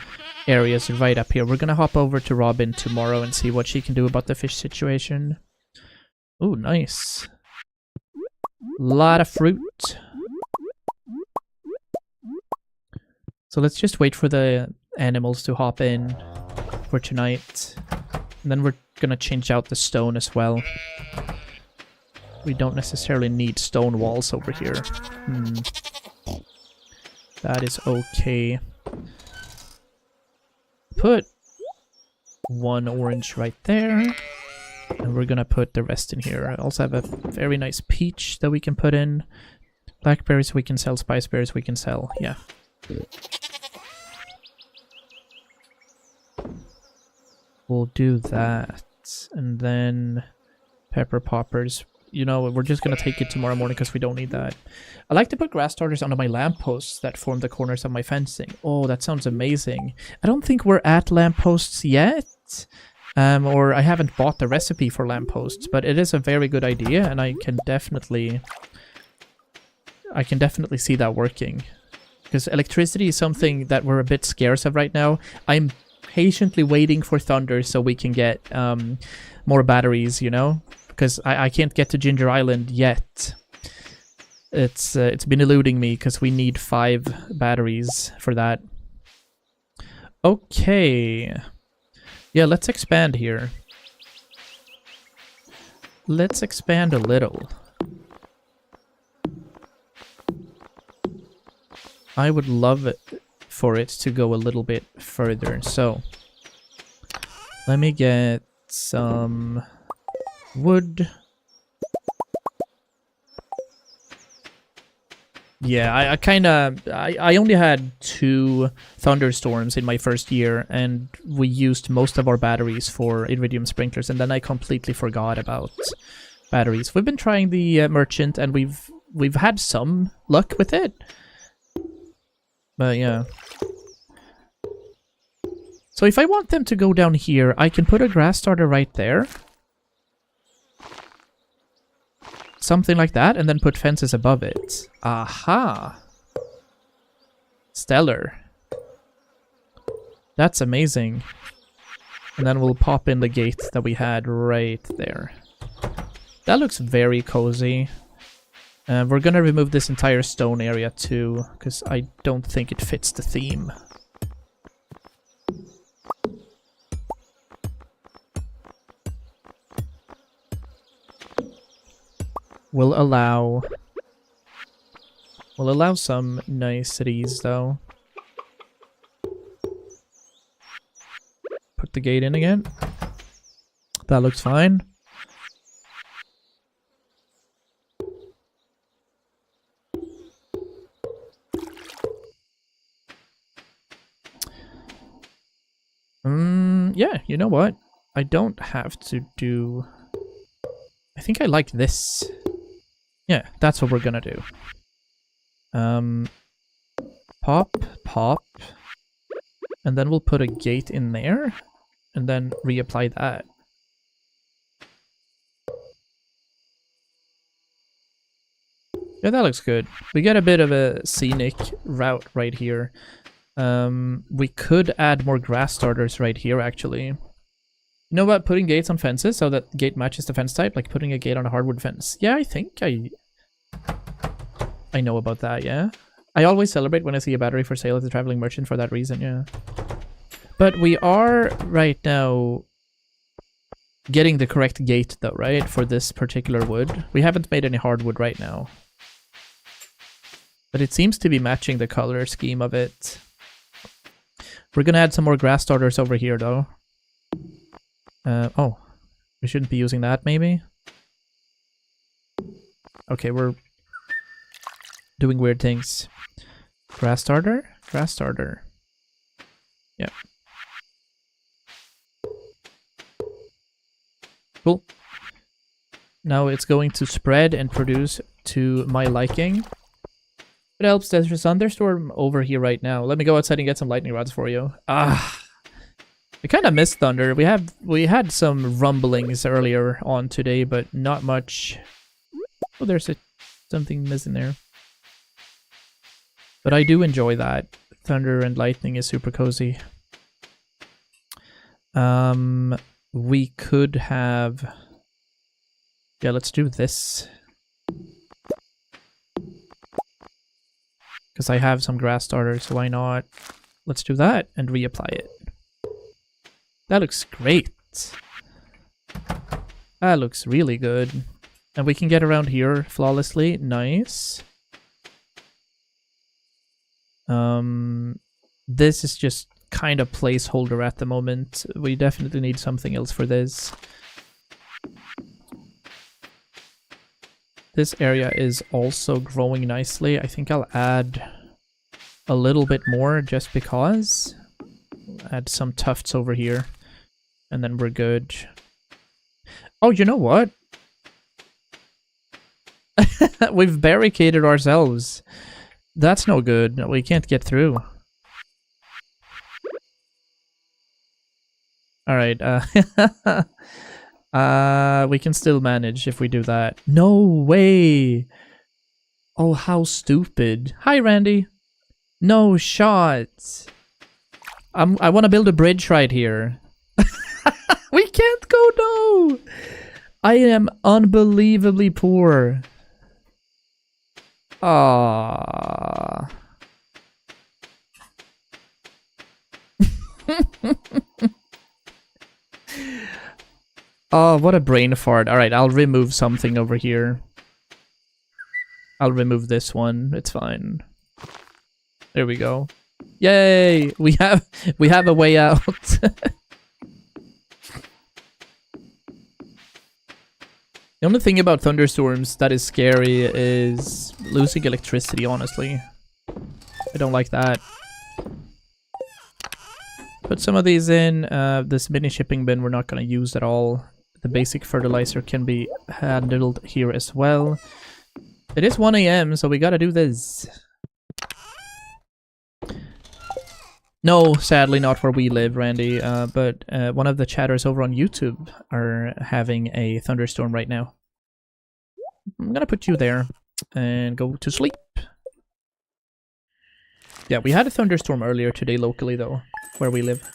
areas right up here. We're gonna hop over to Robin tomorrow and see what she can do about the fish situation. Ooh, nice. Lot of fruit. So let's just wait for the animals to hop in for tonight. And then we're gonna change out the stone as well. We don't necessarily need stone walls over here. That is okay. Put one orange right there. And we're gonna put the rest in here. I also have a very nice peach that we can put in. Blackberries we can sell, spiceberries we can sell. Yeah. We'll do that. And then pepper poppers. You know, we're just gonna take it tomorrow morning because we don't need that. I like to put grass starters under my lampposts that form the corners of my fencing. Oh, that sounds amazing. I don't think we're at lampposts yet. Or I haven't bought the recipe for lampposts, but it is a very good idea, and I can definitely see that working. Because electricity is something that we're a bit scarce of right now. I'm patiently waiting for thunder so we can get more batteries, you know? Because I can't get to Ginger Island yet. It's been eluding me because we need 5 batteries for that. Okay. Yeah, let's expand here. Let's expand a little. I would love it for it to go a little bit further. So, let me get some wood. Yeah, I only had 2 thunderstorms in my first year, and we used most of our batteries for iridium sprinklers, and then I completely forgot about batteries. We've been trying the merchant, and we've had some luck with it. But yeah. So if I want them to go down here, I can put a grass starter right there. Something like that, and then put fences above it. Aha! Stellar. That's amazing. And then we'll pop in the gate that we had right there. That looks very cozy. We're gonna remove this entire stone area too, because I don't think it fits the theme. We'll allow We'll allow some niceties, though. Put the gate in again. That looks fine. Yeah, you know what? I don't have to do... I think I like this. Yeah, that's what we're gonna do. Pop, pop. And then we'll put a gate in there. And then reapply that. Yeah, that looks good. We get a bit of a scenic route right here. We could add more grass starters right here, actually. You know about putting gates on fences so that the gate matches the fence type? Like putting a gate on a hardwood fence. Yeah, I think I know about that, yeah. I always celebrate when I see a battery for sale at the traveling merchant for that reason, yeah. But we are, right now, getting the correct gate, though, right? For this particular wood. We haven't made any hardwood right now. But it seems to be matching the color scheme of it. We're gonna add some more grass starters over here, though. Oh. We shouldn't be using that, maybe? Okay, we're doing weird things. Grass starter? Grass starter. Yeah. Cool. Now it's going to spread and produce to my liking. It helps. There's a thunderstorm over here right now. Let me go outside and get some lightning rods for you. Ah, I kind of missed thunder. We had some rumblings earlier on today, but not much. Oh, there's something missing there. But I do enjoy that. Thunder and lightning is super cozy. We could have... Yeah, let's do this. Because I have some grass starters, so why not? Let's do that and reapply it. That looks great. That looks really good. And we can get around here flawlessly. Nice. This is just kind of placeholder at the moment. We definitely need something else for this. This area is also growing nicely. I think I'll add a little bit more just because. Add some tufts over here. And then we're good. Oh, you know what? We've barricaded ourselves. That's no good. We can't get through. Alright, we can still manage if we do that. No way! Oh, how stupid. Hi, Randy. No shot. I want to build a bridge right here. We can't go, no! I am unbelievably poor. Ah. Oh, what a brain fart. Alright, I'll remove something over here. I'll remove this one. It's fine. There we go. Yay! We have a way out. The only thing about thunderstorms that is scary is losing electricity, honestly. I don't like that. Put some of these in. This mini shipping bin we're not going to use at all. The basic fertilizer can be handled here as well. It is 1 AM, so we gotta do this. No, sadly not where we live, Randy, but one of the chatters over on YouTube are having a thunderstorm right now. I'm gonna put you there and go to sleep. Yeah, we had a thunderstorm earlier today locally, though, where we live.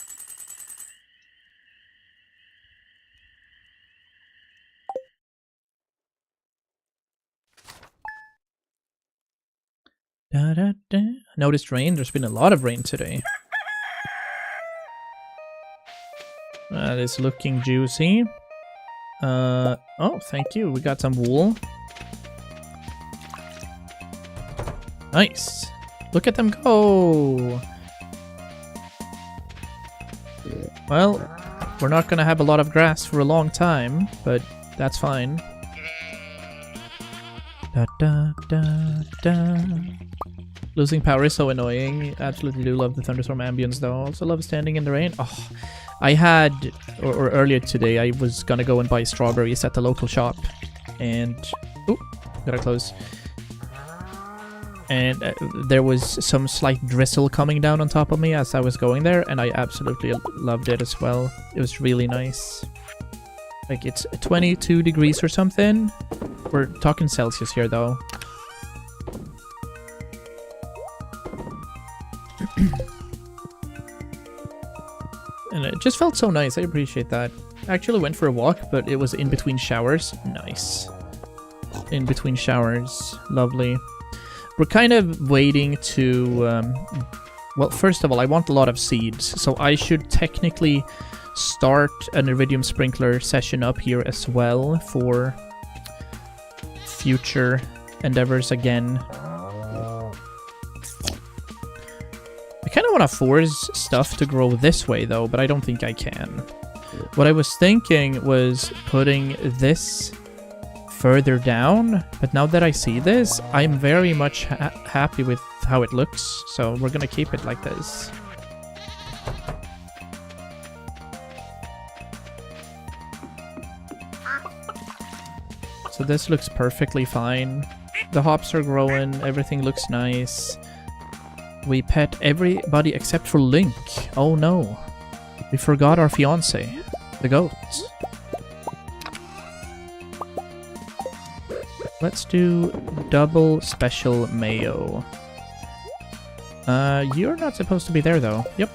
Da, da, da. Noticed rain. There's been a lot of rain today. That is looking juicy. Oh, thank you. We got some wool. Nice. Look at them go. Well, we're not gonna have a lot of grass for a long time, but that's fine. Da, da, da, da. Losing power is so annoying. Absolutely do love the thunderstorm ambience though. Also love standing in the rain. Oh, I had, or earlier today, I was gonna go and buy strawberries at the local shop. And, oh, gotta close. And there was some slight drizzle coming down on top of me as I was going there, and I absolutely loved it as well. It was really nice. Like, it's 22 degrees or something. We're talking Celsius here, though. And it just felt so nice. I appreciate that. I actually went for a walk, but it was in between showers. Nice. In between showers. Lovely. We're kind of waiting to... well, first of all, I want a lot of seeds. So I should technically start an Iridium Sprinkler session up here as well for future endeavors again. I kind of want to force stuff to grow this way though, but I don't think I can. What I was thinking was putting this further down, but now that I see this, I'm very much happy with how it looks, so we're gonna keep it like this. So this looks perfectly fine. The hops are growing, everything looks nice. We pet everybody except for Link. Oh no. We forgot our fiance, the goat. Let's do double special mayo. You're not supposed to be there though. Yep.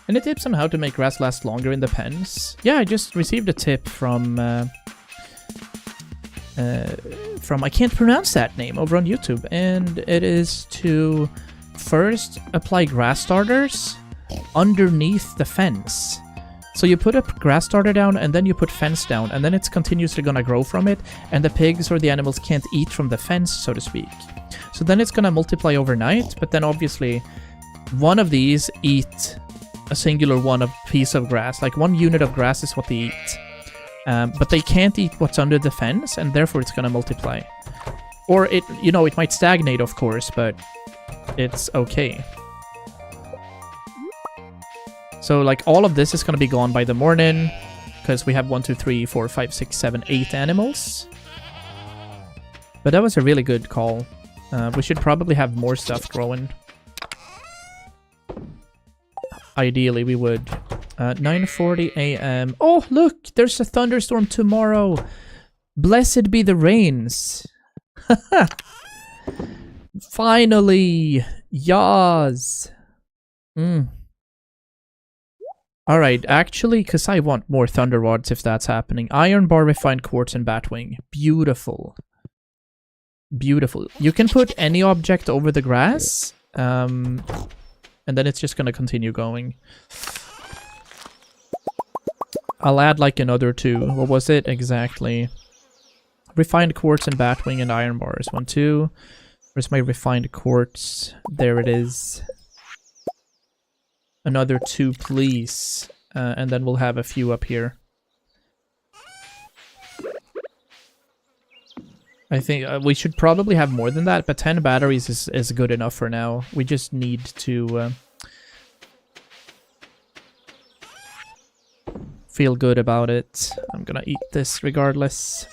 Any tips on how to make grass last longer in the pens? Yeah, I just received a tip from I can't pronounce that name over on YouTube, and it is to first apply grass starters underneath the fence. So you put a grass starter down, and then you put fence down, and then it's continuously gonna grow from it, and the pigs or the animals can't eat from the fence, so to speak. So then it's gonna multiply overnight, but then obviously one of these eat a singular piece of grass. Like 1 unit of grass is what they eat. But they can't eat what's under the fence, and therefore it's gonna multiply. Or it, you know, it might stagnate, of course, but it's okay. So, like, all of this is gonna be gone by the morning, because we have 1, 2, 3, 4, 5, 6, 7, 8 animals. But that was a really good call. We should probably have more stuff growing. Ideally, we would. 9:40 a.m. Oh, look! There's a thunderstorm tomorrow! Blessed be the rains! Finally! Yas! Alright, actually, because I want more thunder rods if that's happening. Iron bar, refined quartz, and batwing. Beautiful. Beautiful. You can put any object over the grass, and then it's just gonna continue going. I'll add like another 2. What was it exactly? Refined quartz and batwing and iron bars. 1, 2. Where's my refined quartz? There it is. Another 2, please. And then we'll have a few up here. I think we should probably have more than that, but 10 batteries is good enough for now. We just need to feel good about it. I'm gonna eat this regardless.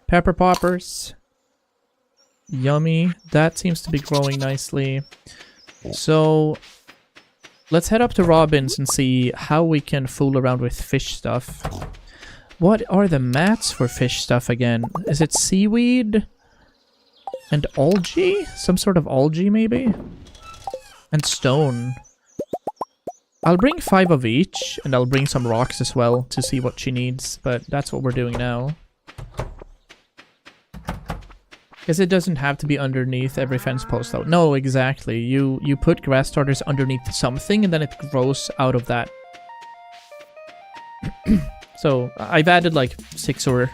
Pepper poppers. Yummy. That seems to be growing nicely. So let's head up to Robin's and see how we can fool around with fish stuff. What are the mats for fish stuff again? Is it seaweed? And algae? Some sort of algae, maybe? And stone. I'll bring 5 of each, and I'll bring some rocks as well to see what she needs, but that's what we're doing now. Because it doesn't have to be underneath every fence post, though. No, exactly. You put grass starters underneath something, and then it grows out of that. So, I've added like 6 or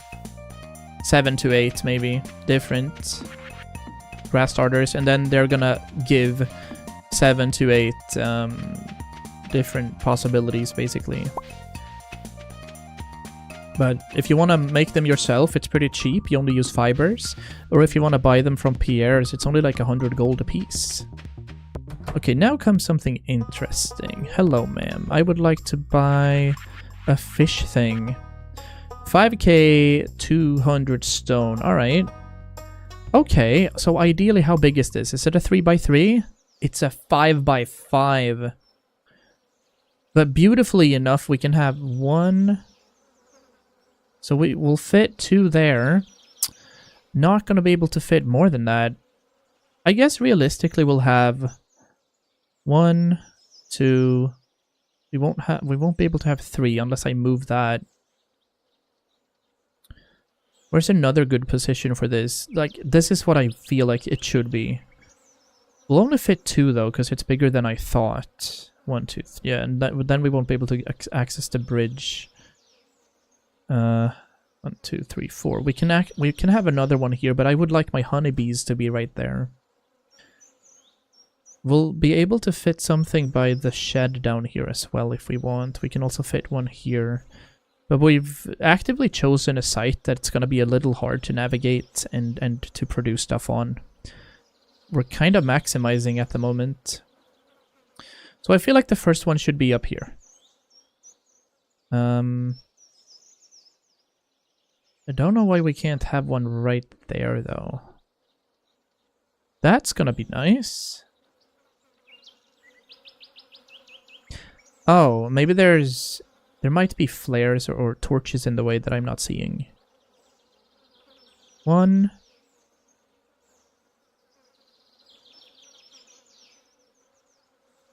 7 to 8 maybe different grass starters, and then they're gonna give 7 to 8 different possibilities basically. But if you want to make them yourself, it's pretty cheap. You only use fibers. Or if you want to buy them from Pierre's, it's only like 100 gold a piece. Okay, now comes something interesting. Hello, ma'am. I would like to buy a fish thing. 5k, 200 stone. Alright. Okay, so ideally, how big is this? Is it a 3x3? It's a 5x5. But beautifully enough, we can have one... So we will fit 2 there. Not going to be able to fit more than that. I guess realistically we'll have 1, 2. We won't be able to have 3 unless I move that. Where's another good position for this? Like, this is what I feel like it should be. We'll only fit 2 though, because it's bigger than I thought. 1, 2, yeah, and then we won't be able to access the bridge. 1, 2, 3, 4. We can have another one here, but I would like my honeybees to be right there. We'll be able to fit something by the shed down here as well if we want. We can also fit one here. But we've actively chosen a site that's going to be a little hard to navigate and to produce stuff on. We're kind of maximizing at the moment. So I feel like the first one should be up here. I don't know why we can't have one right there, though. That's gonna be nice. Oh, maybe there might be flares or torches in the way that I'm not seeing. 1.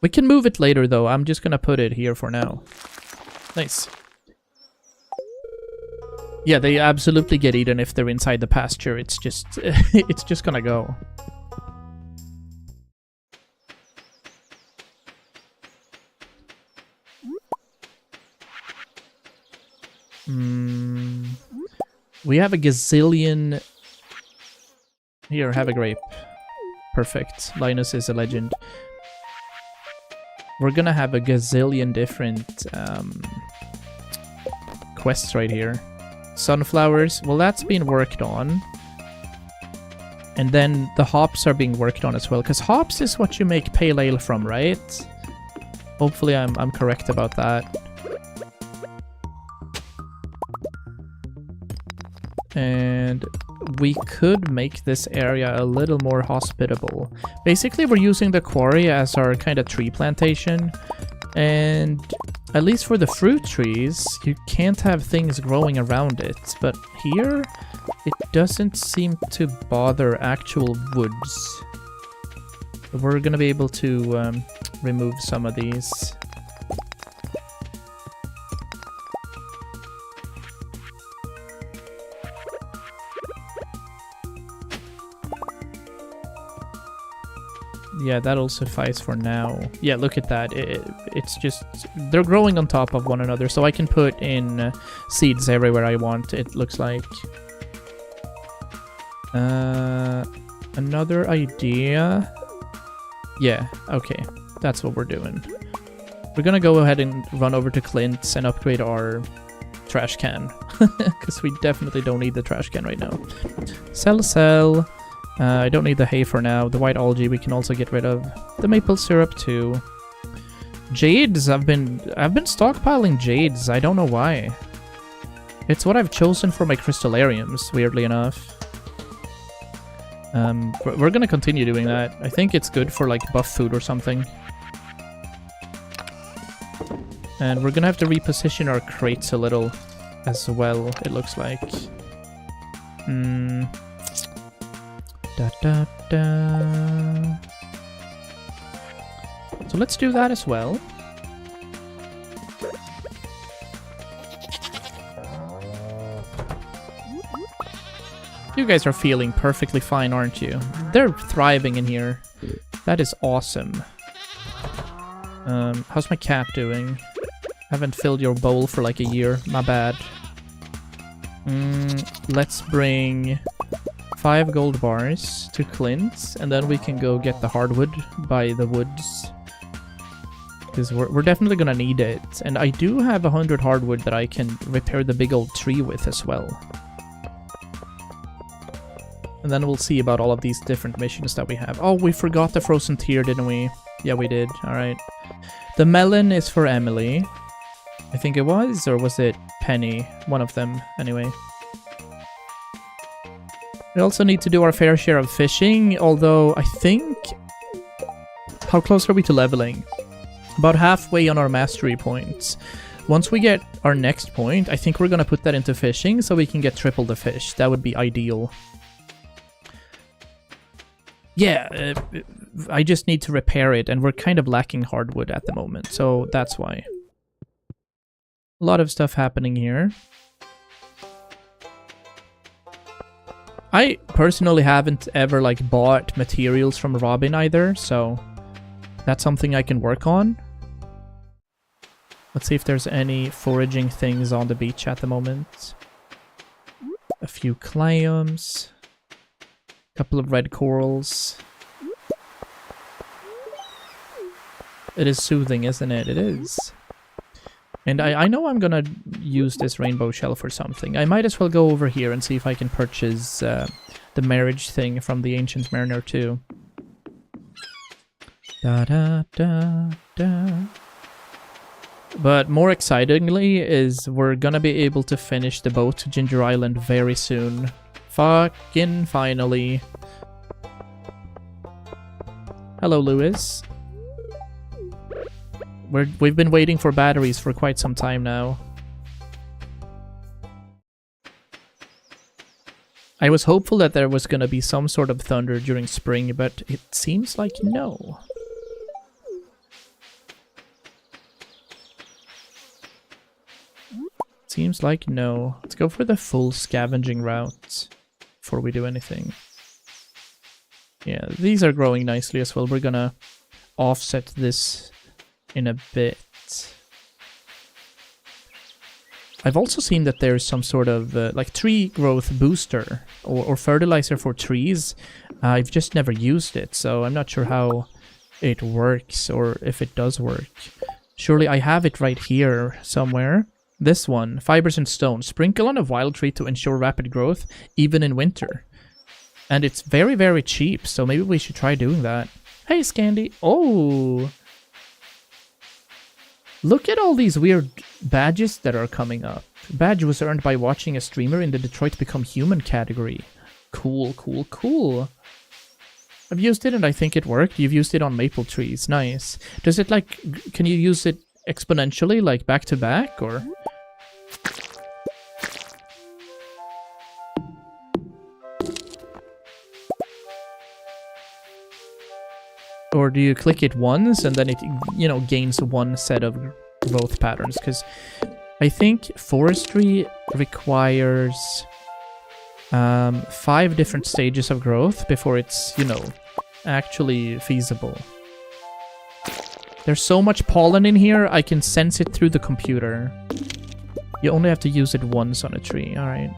We can move it later, though. I'm just gonna put it here for now. Nice. Yeah, they absolutely get eaten if they're inside the pasture. It's just it's just gonna go. We have a gazillion. Here, have a grape. Perfect. Linus is a legend. We're gonna have a gazillion different quests right here. Sunflowers, well, that's being worked on. And then the hops are being worked on as well, because hops is what you make pale ale from, right? Hopefully I'm correct about that. And we could make this area a little more hospitable. Basically, we're using the quarry as our kind of tree plantation. And at least for the fruit trees, you can't have things growing around it. But here, it doesn't seem to bother actual woods. We're going to be able to remove some of these. Yeah, that'll suffice for now. Yeah, look at that. It's just... They're growing on top of one another, so I can put in seeds everywhere I want, it looks like. Another idea... Yeah, okay. That's what we're doing. We're gonna go ahead and run over to Clint's and upgrade our trash can. Because we definitely don't need the trash can right now. Sell. I don't need the hay for now. The white algae we can also get rid of. The maple syrup too. Jades, I've been stockpiling jades. I don't know why. It's what I've chosen for my crystallariums, weirdly enough. We're gonna continue doing that. I think it's good for like buff food or something. And we're gonna have to reposition our crates a little as well, it looks like. So let's do that as well. You guys are feeling perfectly fine, aren't you? They're thriving in here. That is awesome. How's my cat doing? Haven't filled your bowl for like a year. My bad. Let's bring 5 gold bars to Clint's, and then we can go get the hardwood by the woods. Because we're definitely gonna need it. And I do have 100 hardwood that I can repair the big old tree with as well. And then we'll see about all of these different missions that we have. Oh, we forgot the frozen tear, didn't we? Yeah, we did. Alright. The melon is for Emily. I think it was, or was it Penny? One of them, anyway. We also need to do our fair share of fishing, although I think... How close are we to leveling? About halfway on our mastery points. Once we get our next point, I think we're gonna put that into fishing so we can get triple the fish. That would be ideal. Yeah, I just need to repair it, and we're kind of lacking hardwood at the moment, so that's why. A lot of stuff happening here. I personally haven't ever, like, bought materials from Robin either, so that's something I can work on. Let's see if there's any foraging things on the beach at the moment. A few clams. Couple of red corals. It is soothing, isn't it? It is. And I know I'm gonna use this rainbow shell for something. I might as well go over here and see if I can purchase the marriage thing from the Ancient Mariner too. Da da da da. But more excitingly is we're gonna be able to finish the boat to Ginger Island very soon. Fucking finally. Hello, Lewis. We've been waiting for batteries for quite some time now. I was hopeful that there was gonna be some sort of thunder during spring, but it seems like no. Seems like no. Let's go for the full scavenging route before we do anything. Yeah, these are growing nicely as well. We're gonna offset this in a bit. I've also seen that there's some sort of like tree growth booster or fertilizer for trees. I've just never used it, so I'm not sure how it works or if it does work. Surely I have it right here somewhere. This one, fibers and stone. Sprinkle on a wild tree to ensure rapid growth, even in winter. And it's very, very cheap, so maybe we should try doing that. Hey, Scandy. Oh! Look at all these weird badges that are coming up. Badge was earned by watching a streamer in the Detroit Become Human category. Cool, cool, cool. I've used it and I think it worked. You've used it on maple trees. Nice. Does it, like, can you use it exponentially, like back to back, or? Or do you click it once and then it, you know, gains one set of growth patterns? Because I think forestry requires 5 different stages of growth before it's, you know, actually feasible. There's so much pollen in here, I can sense it through the computer. You only have to use it once on a tree, alright.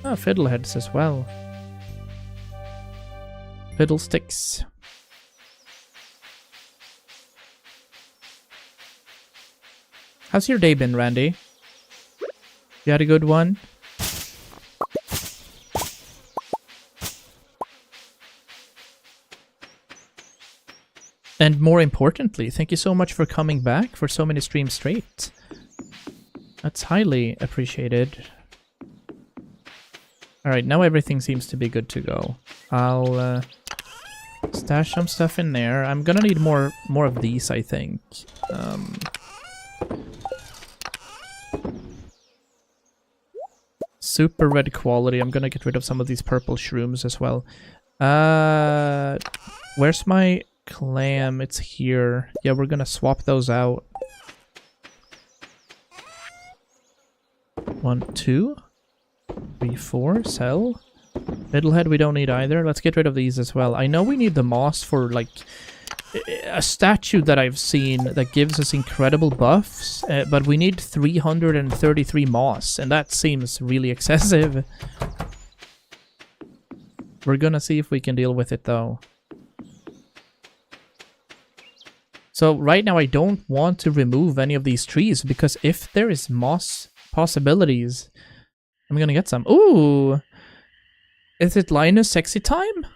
Oh, fiddleheads as well. Fiddlesticks. How's your day been, Randy? You had a good one? And more importantly, thank you so much for coming back for so many streams straight. That's highly appreciated. Alright, now everything seems to be good to go. I'll stash some stuff in there. I'm gonna need more of these, I think. Super red quality. I'm gonna get rid of some of these purple shrooms as well. Where's my clam? It's here. Yeah, we're gonna swap those out. 1, 2, 3, 4. Sell. Fiddlehead we don't need either. Let's get rid of these as well. I know we need the moss for, like, a statue that I've seen that gives us incredible buffs, but we need 333 moss, and that seems really excessive. We're gonna see if we can deal with it, though. So right now I don't want to remove any of these trees, because if there is moss possibilities, I'm gonna get some. Ooh! Is it Linus sexy time?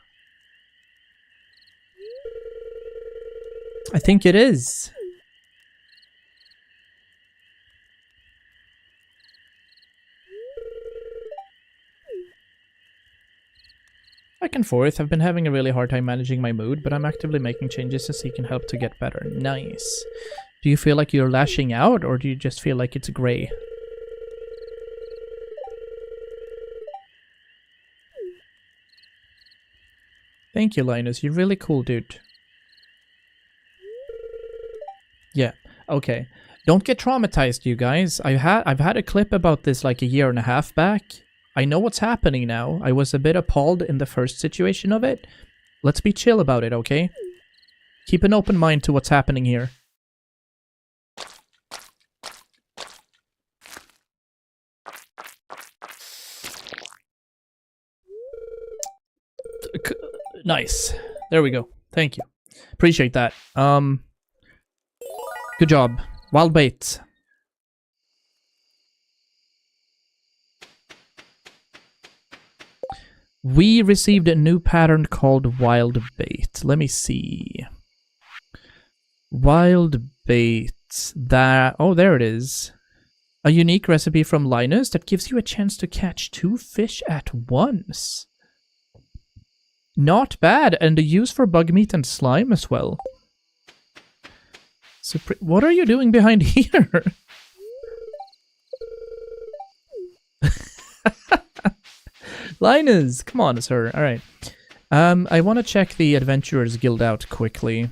I think it is. Back and forth. I've been having a really hard time managing my mood, but I'm actively making changes to seek and help to get better. Nice. Do you feel like you're lashing out, or do you just feel like it's gray? Thank you, Linus. You're really cool, dude. Yeah, okay. Don't get traumatized, you guys. I've had a clip about this like a year and a half back. I know what's happening now. I was a bit appalled in the first situation of it. Let's be chill about it, okay? Keep an open mind to what's happening here. Nice. There we go. Thank you. Appreciate that. Good job. Wild bait. We received a new pattern called Wild Bait. Let me see. Wild Bait. That... Oh, there it is. A unique recipe from Linus that gives you a chance to catch 2 fish at once. Not bad. And a use for bug meat and slime as well. What are you doing behind here? Linus, come on, sir. All right. I want to check the Adventurers Guild out quickly.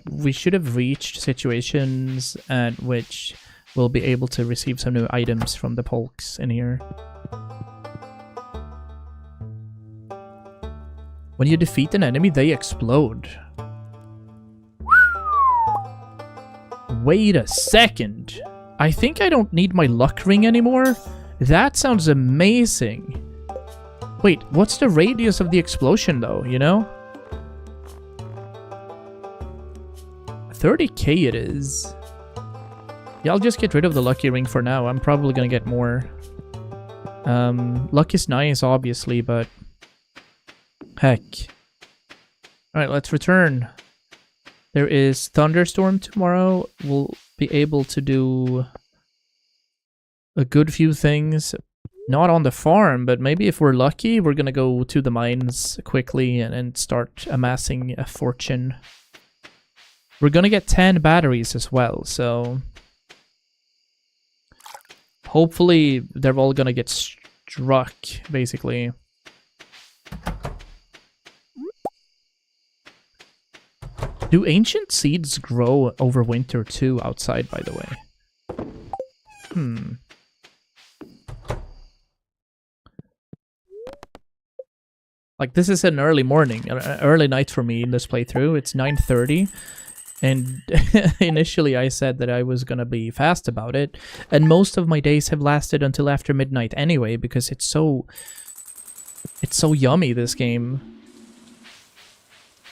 We should have reached situations at which we'll be able to receive some new items from the Polks in here. When you defeat an enemy, they explode. Wait a second. I think I don't need my luck ring anymore. That sounds amazing. Wait, what's the radius of the explosion though, you know? 30k it is. Yeah, I'll just get rid of the lucky ring for now. I'm probably gonna get more. Luck is nice, obviously, but... Heck. Alright, let's return. There is Thunderstorm tomorrow. We'll be able to do a good few things. Not on the farm, but maybe if we're lucky, we're gonna go to the mines quickly and start amassing a fortune. We're gonna get 10 batteries as well, so... Hopefully they're all gonna get struck, basically. Do ancient seeds grow over winter too outside, by the way? Like, this is an early morning, an early night for me in this playthrough. It's 9:30, and initially I said that I was gonna be fast about it, and most of my days have lasted until after midnight anyway, because it's so yummy, this game.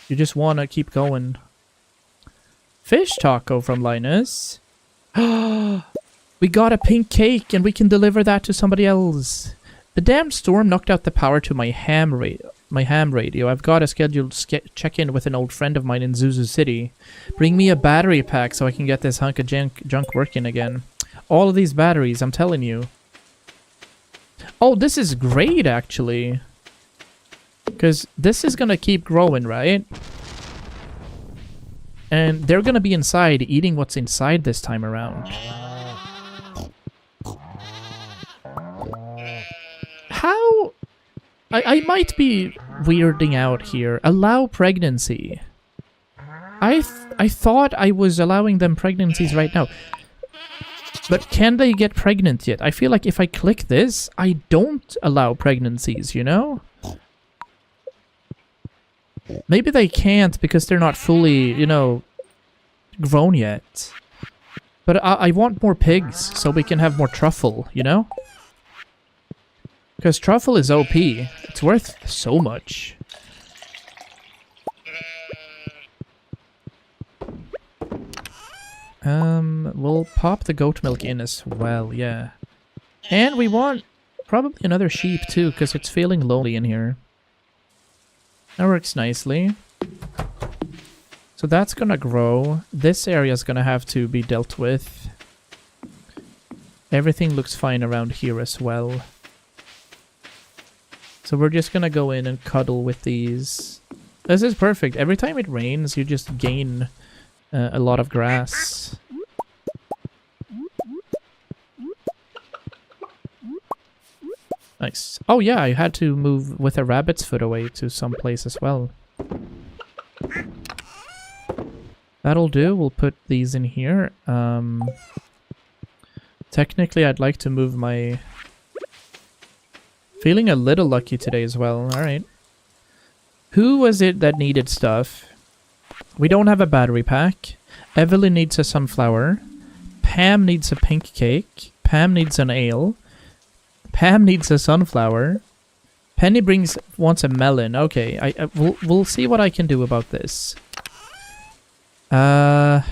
You just want to keep going. Fish taco from Linus. We got a pink cake and we can deliver that to somebody else. The damn storm knocked out the power to my ham radio. I've got a scheduled check-in with an old friend of mine in Zuzu City. Bring me a battery pack so I can get this hunk of junk working again. All of these batteries, I'm telling you. Oh, this is great, actually. Because this is gonna keep growing, right? And they're gonna be inside, eating what's inside this time around. How... I might be weirding out here. Allow pregnancy. I thought I was allowing them pregnancies right now. But can they get pregnant yet? I feel like if I click this, I don't allow pregnancies, you know? Maybe they can't because they're not fully, you know, grown yet. But I want more pigs so we can have more truffle, you know? Because truffle is OP. It's worth so much. We'll pop the goat milk in as well, yeah. And we want probably another sheep too, because it's feeling lonely in here. That works nicely. So that's gonna grow. This area is gonna have to be dealt with. Everything looks fine around here as well. So we're just gonna go in and cuddle with these. This is perfect. Every time it rains, you just gain a lot of grass. Nice. Oh yeah, I had to move with a rabbit's foot away to some place as well. That'll do. We'll put these in here. Technically, I'd like to move my... Feeling a little lucky today as well. Alright. Who was it that needed stuff? We don't have a battery pack. Evelyn needs a sunflower. Pam needs a pink cake. Pam needs an ale. Pam needs a sunflower. Penny wants a melon. Okay, we'll see what I can do about this. I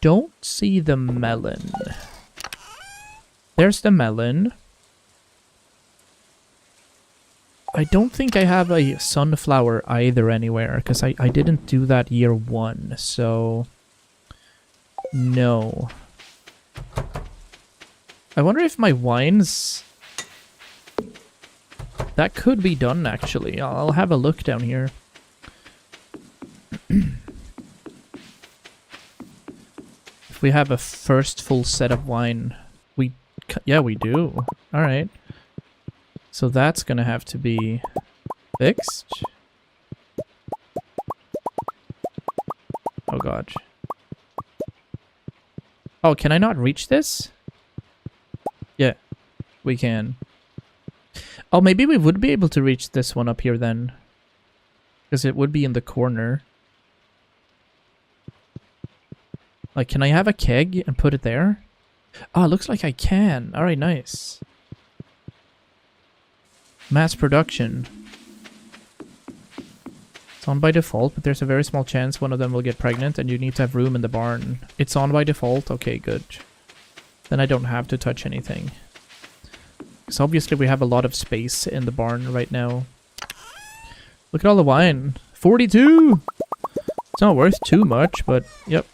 don't see the melon. There's the melon. I don't think I have a sunflower either anywhere, because I didn't do that year 1, so... No. I wonder if my wines... That could be done, actually. I'll have a look down here. If we have a first full set of wine... Yeah, we do. Alright. So that's gonna have to be fixed. Oh god. Oh, can I not reach this? Yeah, we can. Oh, maybe we would be able to reach this one up here then. Because it would be in the corner. Like, can I have a keg and put it there? Oh, it looks like I can. Alright, nice. Mass production. It's on by default, but there's a very small chance one of them will get pregnant and you need to have room in the barn. It's on by default? Okay, good. Then I don't have to touch anything. Because obviously we have a lot of space in the barn right now. Look at all the wine. 42! It's not worth too much, but yep.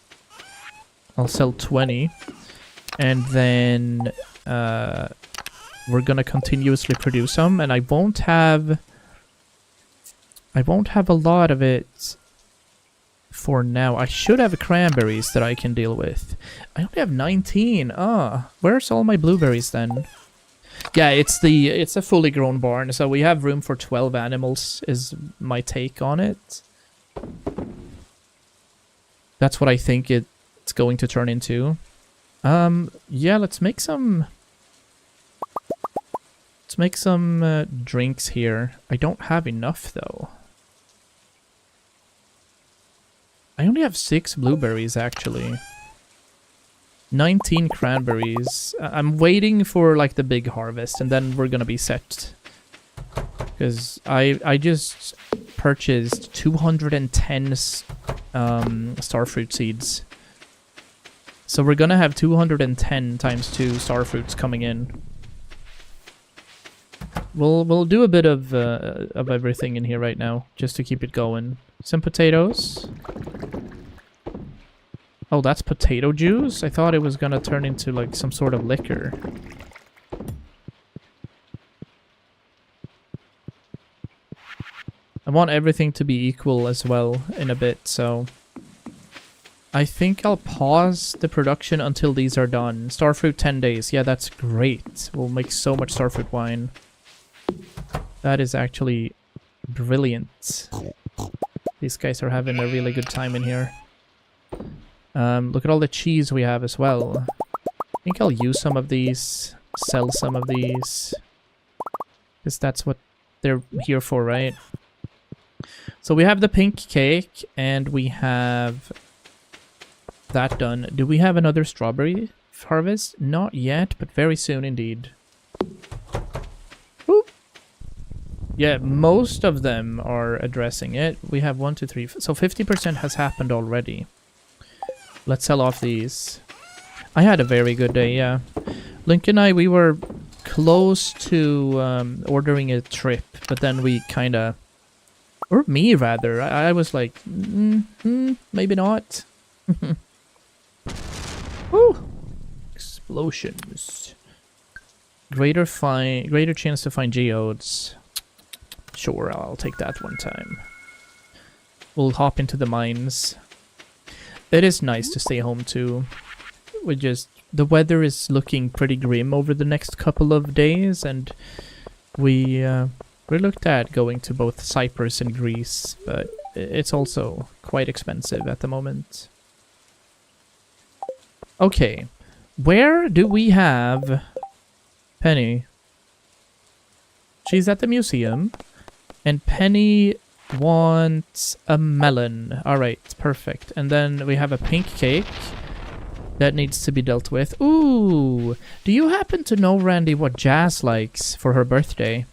I'll sell 20. And then we're gonna continuously produce them, and I won't have a lot of it for now. I should have cranberries that I can deal with. I only have 19. Ah, where's all my blueberries then? Yeah, it's a fully grown barn, so we have room for 12 animals is my take on it. That's what I think it's going to turn into. Yeah, let's make some drinks here. I don't have enough though. I only have 6 blueberries actually. 19 cranberries. I'm waiting for like the big harvest and then we're gonna be set. Because I just purchased 210 starfruit seeds. So we're gonna have 210 times 2 starfruits coming in. We'll do a bit of everything in here right now, just to keep it going. Some potatoes. Oh, that's potato juice? I thought it was gonna turn into like some sort of liquor. I want everything to be equal as well in a bit, so... I think I'll pause the production until these are done. Starfruit 10 days. Yeah, that's great. We'll make so much starfruit wine. That is actually brilliant. These guys are having a really good time in here. Look at all the cheese we have as well. I think I'll use some of these, sell some of these. Because that's what they're here for, right? So we have the pink cake, and we have that done. Do we have another strawberry harvest? Not yet, but very soon indeed. Woo. Yeah, most of them are addressing it. We have 1, 2, 3. So 50% has happened already. Let's sell off these. I had a very good day, yeah. Link and I, we were close to ordering a trip, but then we kind of... Or me, rather. I was like, maybe not. Woo! Explosions. Greater chance to find geodes. Sure, I'll take that one time. We'll hop into the mines. It is nice to stay home too. The weather is looking pretty grim over the next couple of days, and we looked at going to both Cyprus and Greece, but it's also quite expensive at the moment. Okay, where do we have Penny? She's at the museum, and Penny wants a melon. Alright, perfect. And then we have a pink cake that needs to be dealt with. Ooh! Do you happen to know, Randy, what Jazz likes for her birthday?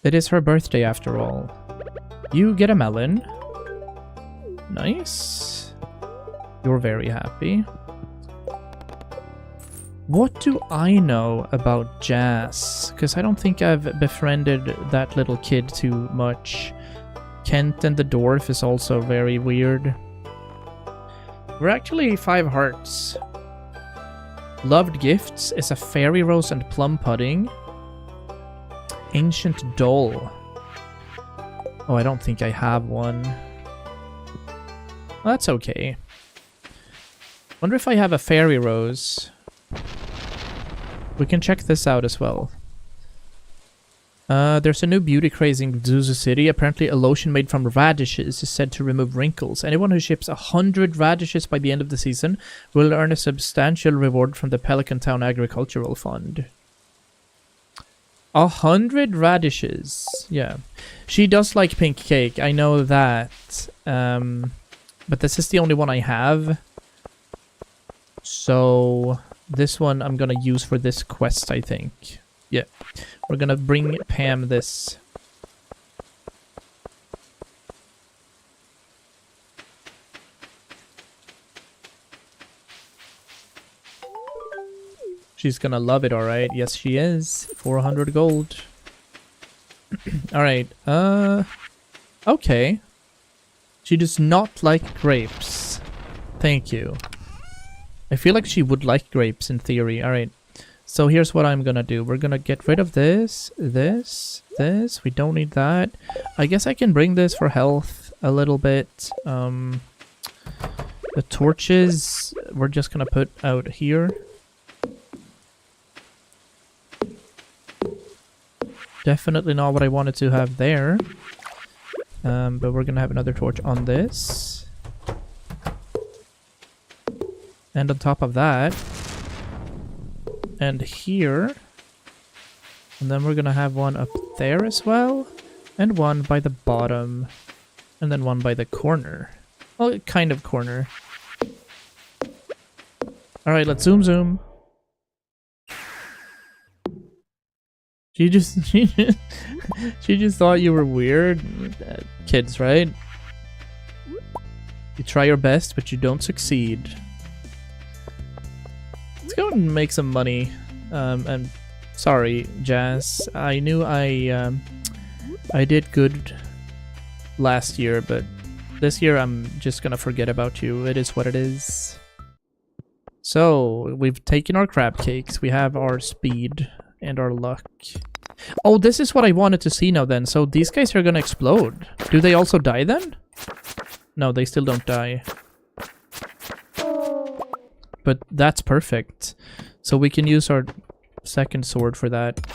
It is her birthday after all. You get a melon. Nice. You're very happy. What do I know about Jazz? Because I don't think I've befriended that little kid too much. Kent and the dwarf is also very weird. We're actually 5 hearts. Loved gifts is a fairy rose and plum pudding. Ancient doll. Oh, I don't think I have one. Well, that's okay. Wonder if I have a fairy rose. We can check this out as well. There's a new beauty craze in Zuzu City. Apparently a lotion made from radishes is said to remove wrinkles. Anyone who ships 100 radishes by the end of the season will earn a substantial reward from the Pelican Town Agricultural Fund. 100 radishes. Yeah. She does like pink cake. I know that. But this is the only one I have. So this one I'm gonna use for this quest, I think. Yeah. We're gonna bring Pam this. She's gonna love it, alright. Yes, she is. 400 gold. Alright, okay. She does not like grapes. Thank you. I feel like she would like grapes in theory. Alright. So here's what I'm gonna do. We're gonna get rid of this. We don't need that. I guess I can bring this for health a little bit. The torches, we're just gonna put out here. Definitely not what I wanted to have there. But we're gonna have another torch on this. And on top of that. And here. And then we're gonna have one up there as well. And one by the bottom. And then one by the corner. Well, kind of corner. Alright, let's zoom. She just thought you were weird. Kids, right? You try your best, but you don't succeed. Let's go and make some money. And sorry, Jazz. I knew I did good last year, but this year I'm just gonna forget about you. It is what it is. So we've taken our crab cakes. We have our speed and our luck. Oh, this is what I wanted to see now then. So these guys are gonna explode. Do they also die then? No, they still don't die. But that's perfect. So we can use our second sword for that.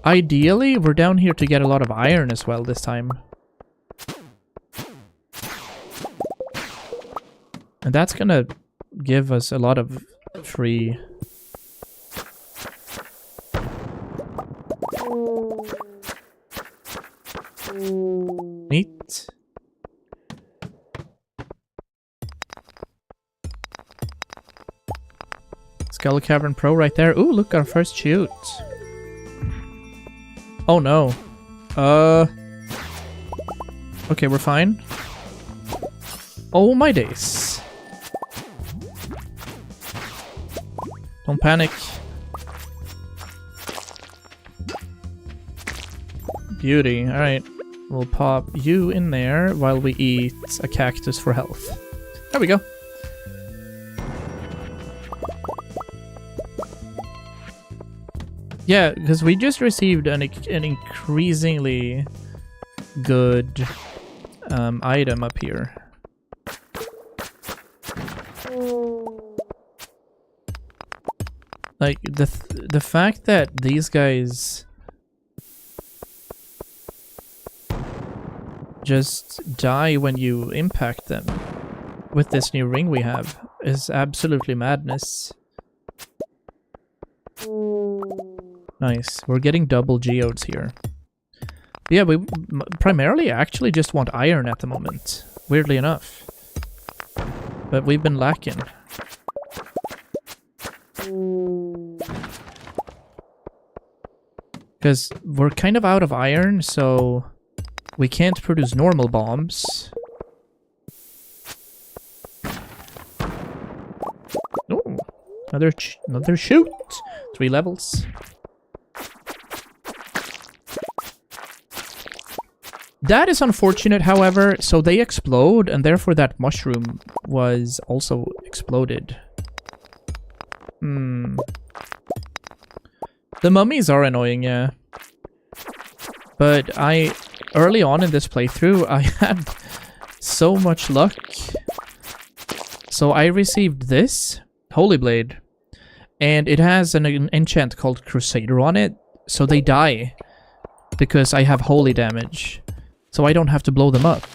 Ideally, we're down here to get a lot of iron as well this time. And that's gonna give us a lot of free... Neat. Skull Cavern Pro right there. Ooh, look, our first shoot. Oh no. Okay, we're fine. Oh my days. Don't panic. Beauty. Alright. We'll pop you in there while we eat a cactus for health. There we go. Yeah, because we just received an increasingly good item up here. Like, the fact that these guys just die when you impact them with this new ring we have is absolutely madness. Nice. We're getting double geodes here. Yeah, we primarily actually just want iron at the moment, weirdly enough. But we've been lacking. Because we're kind of out of iron, so we can't produce normal bombs. Oh, another shoot. 3 levels. That is unfortunate, however, so they explode, and therefore that mushroom was also exploded. The mummies are annoying, yeah. But early on in this playthrough, I had so much luck. So I received this, Holy Blade, and it has an enchant called Crusader on it, so they die because I have holy damage. So I don't have to blow them up.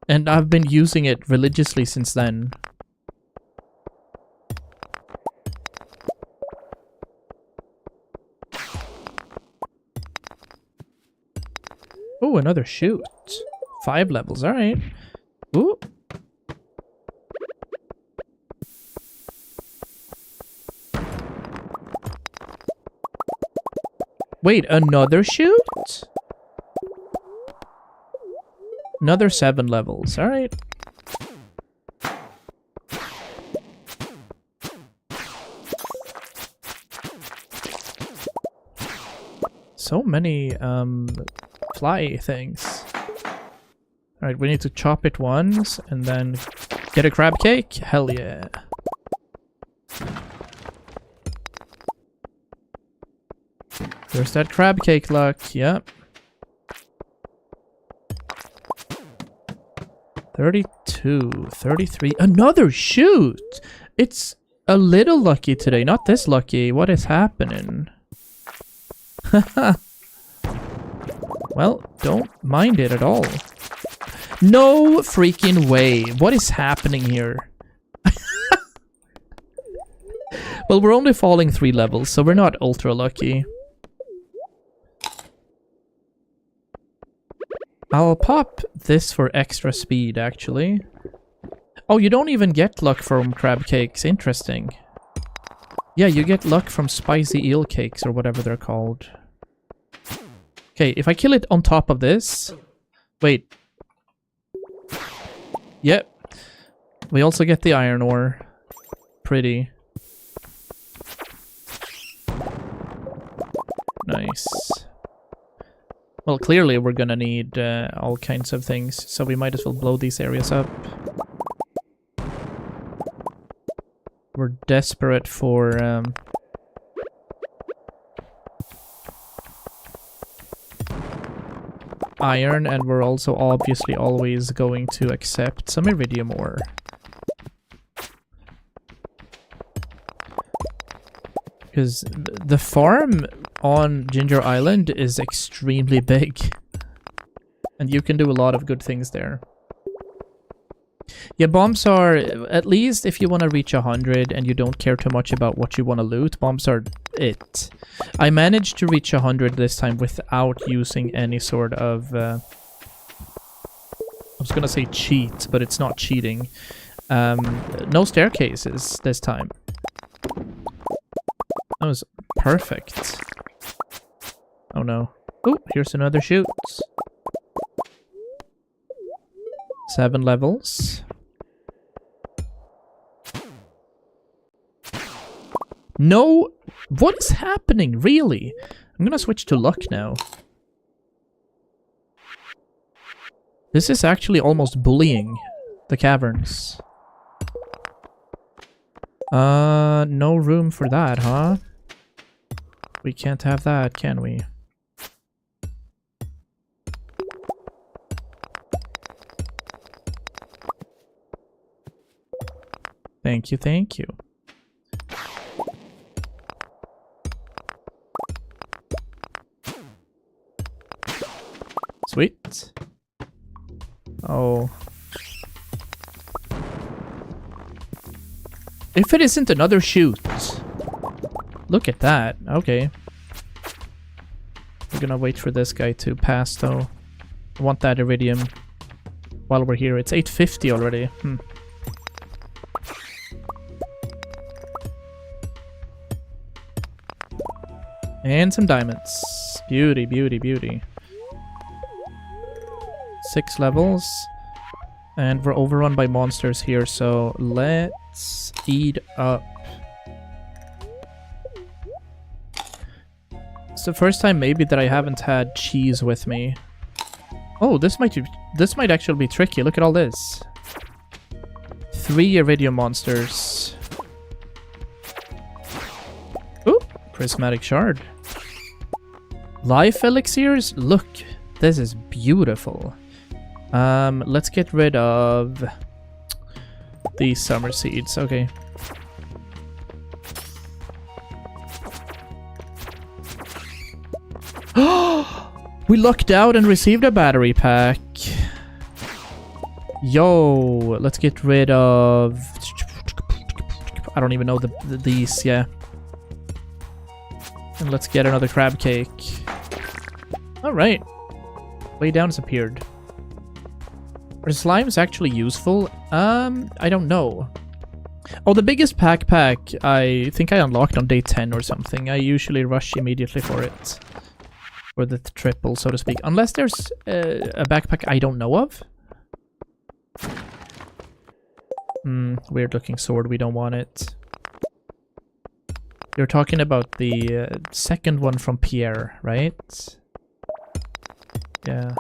And I've been using it religiously since then. Oh, another shoot. 5 levels, alright. Ooh. Wait, another shoot? Another 7 levels, alright. So many, fly things. Alright, we need to chop it once, and then get a crab cake? Hell yeah. There's that crab cake luck, yep. 32, 33, another shoot! It's a little lucky today, not this lucky. What is happening? Well, don't mind it at all. No freaking way. What is happening here? Well, we're only falling 3 levels, so we're not ultra lucky. I'll pop this for extra speed, actually. Oh, you don't even get luck from crab cakes. Interesting. Yeah, you get luck from spicy eel cakes, or whatever they're called. Okay, if I kill it on top of this... Wait. Yep. We also get the iron ore. Pretty. Nice. Well, clearly we're gonna need all kinds of things, so we might as well blow these areas up. We're desperate for... iron, and we're also obviously always going to accept some iridium ore. Because the farm on Ginger Island is extremely big. And you can do a lot of good things there. Yeah, bombs are, at least if you want to reach 100 and you don't care too much about what you want to loot, bombs are it. I managed to reach 100 this time without using any sort of... I was gonna say cheat, but it's not cheating. No staircases this time. That was perfect. Oh no. Oh, here's another chute. 7 levels. No! What is happening? Really? I'm gonna switch to luck now. This is actually almost bullying the caverns. No room for that, huh? We can't have that, can we? Thank you, thank you. Sweet. Oh. If it isn't another chute. Look at that. Okay. We're gonna wait for this guy to pass, though. I want that iridium while we're here. It's 850 already. And some diamonds. Beauty, beauty, beauty. 6 levels. And we're overrun by monsters here, so let's eat up. It's the first time maybe that I haven't had cheese with me. Oh, this might actually be tricky. Look at all this. 3 iridium monsters. Ooh, prismatic shard. Life elixirs? Look, this is beautiful. Let's get rid of these summer seeds. Okay. We lucked out and received a battery pack. Yo, let's get rid of... I don't even know these, yeah. And let's get another crab cake. Alright. Way down has appeared. Are slimes actually useful? I don't know. Oh, the biggest pack I think I unlocked on day 10 or something. I usually rush immediately for it. For the triple, so to speak. Unless there's a backpack I don't know of. Weird looking sword, we don't want it. You're talking about the second one from Pierre, right? Yeah.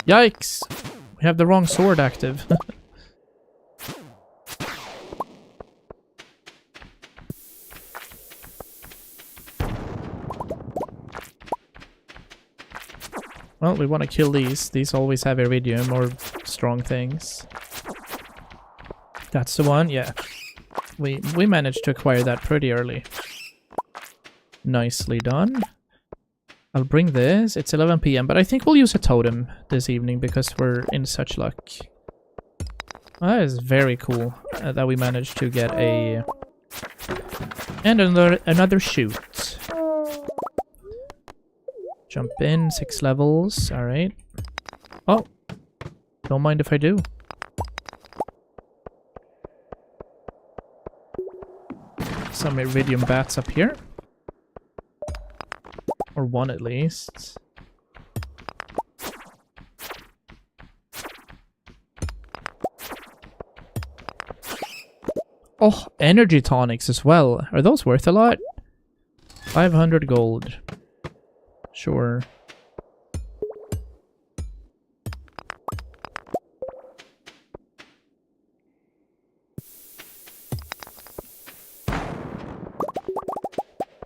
Yikes! We have the wrong sword active. Well, we want to kill these. These always have iridium or strong things. That's the one, yeah. We managed to acquire that pretty early. Nicely done. I'll bring this. It's 11 PM, but I think we'll use a totem this evening because we're in such luck. That is very cool that we managed to get a... And another chute. Jump in, 6 levels, alright. Oh, don't mind if I do. Some iridium bats up here. Or one at least. Oh, energy tonics as well. Are those worth a lot? 500 gold. Sure.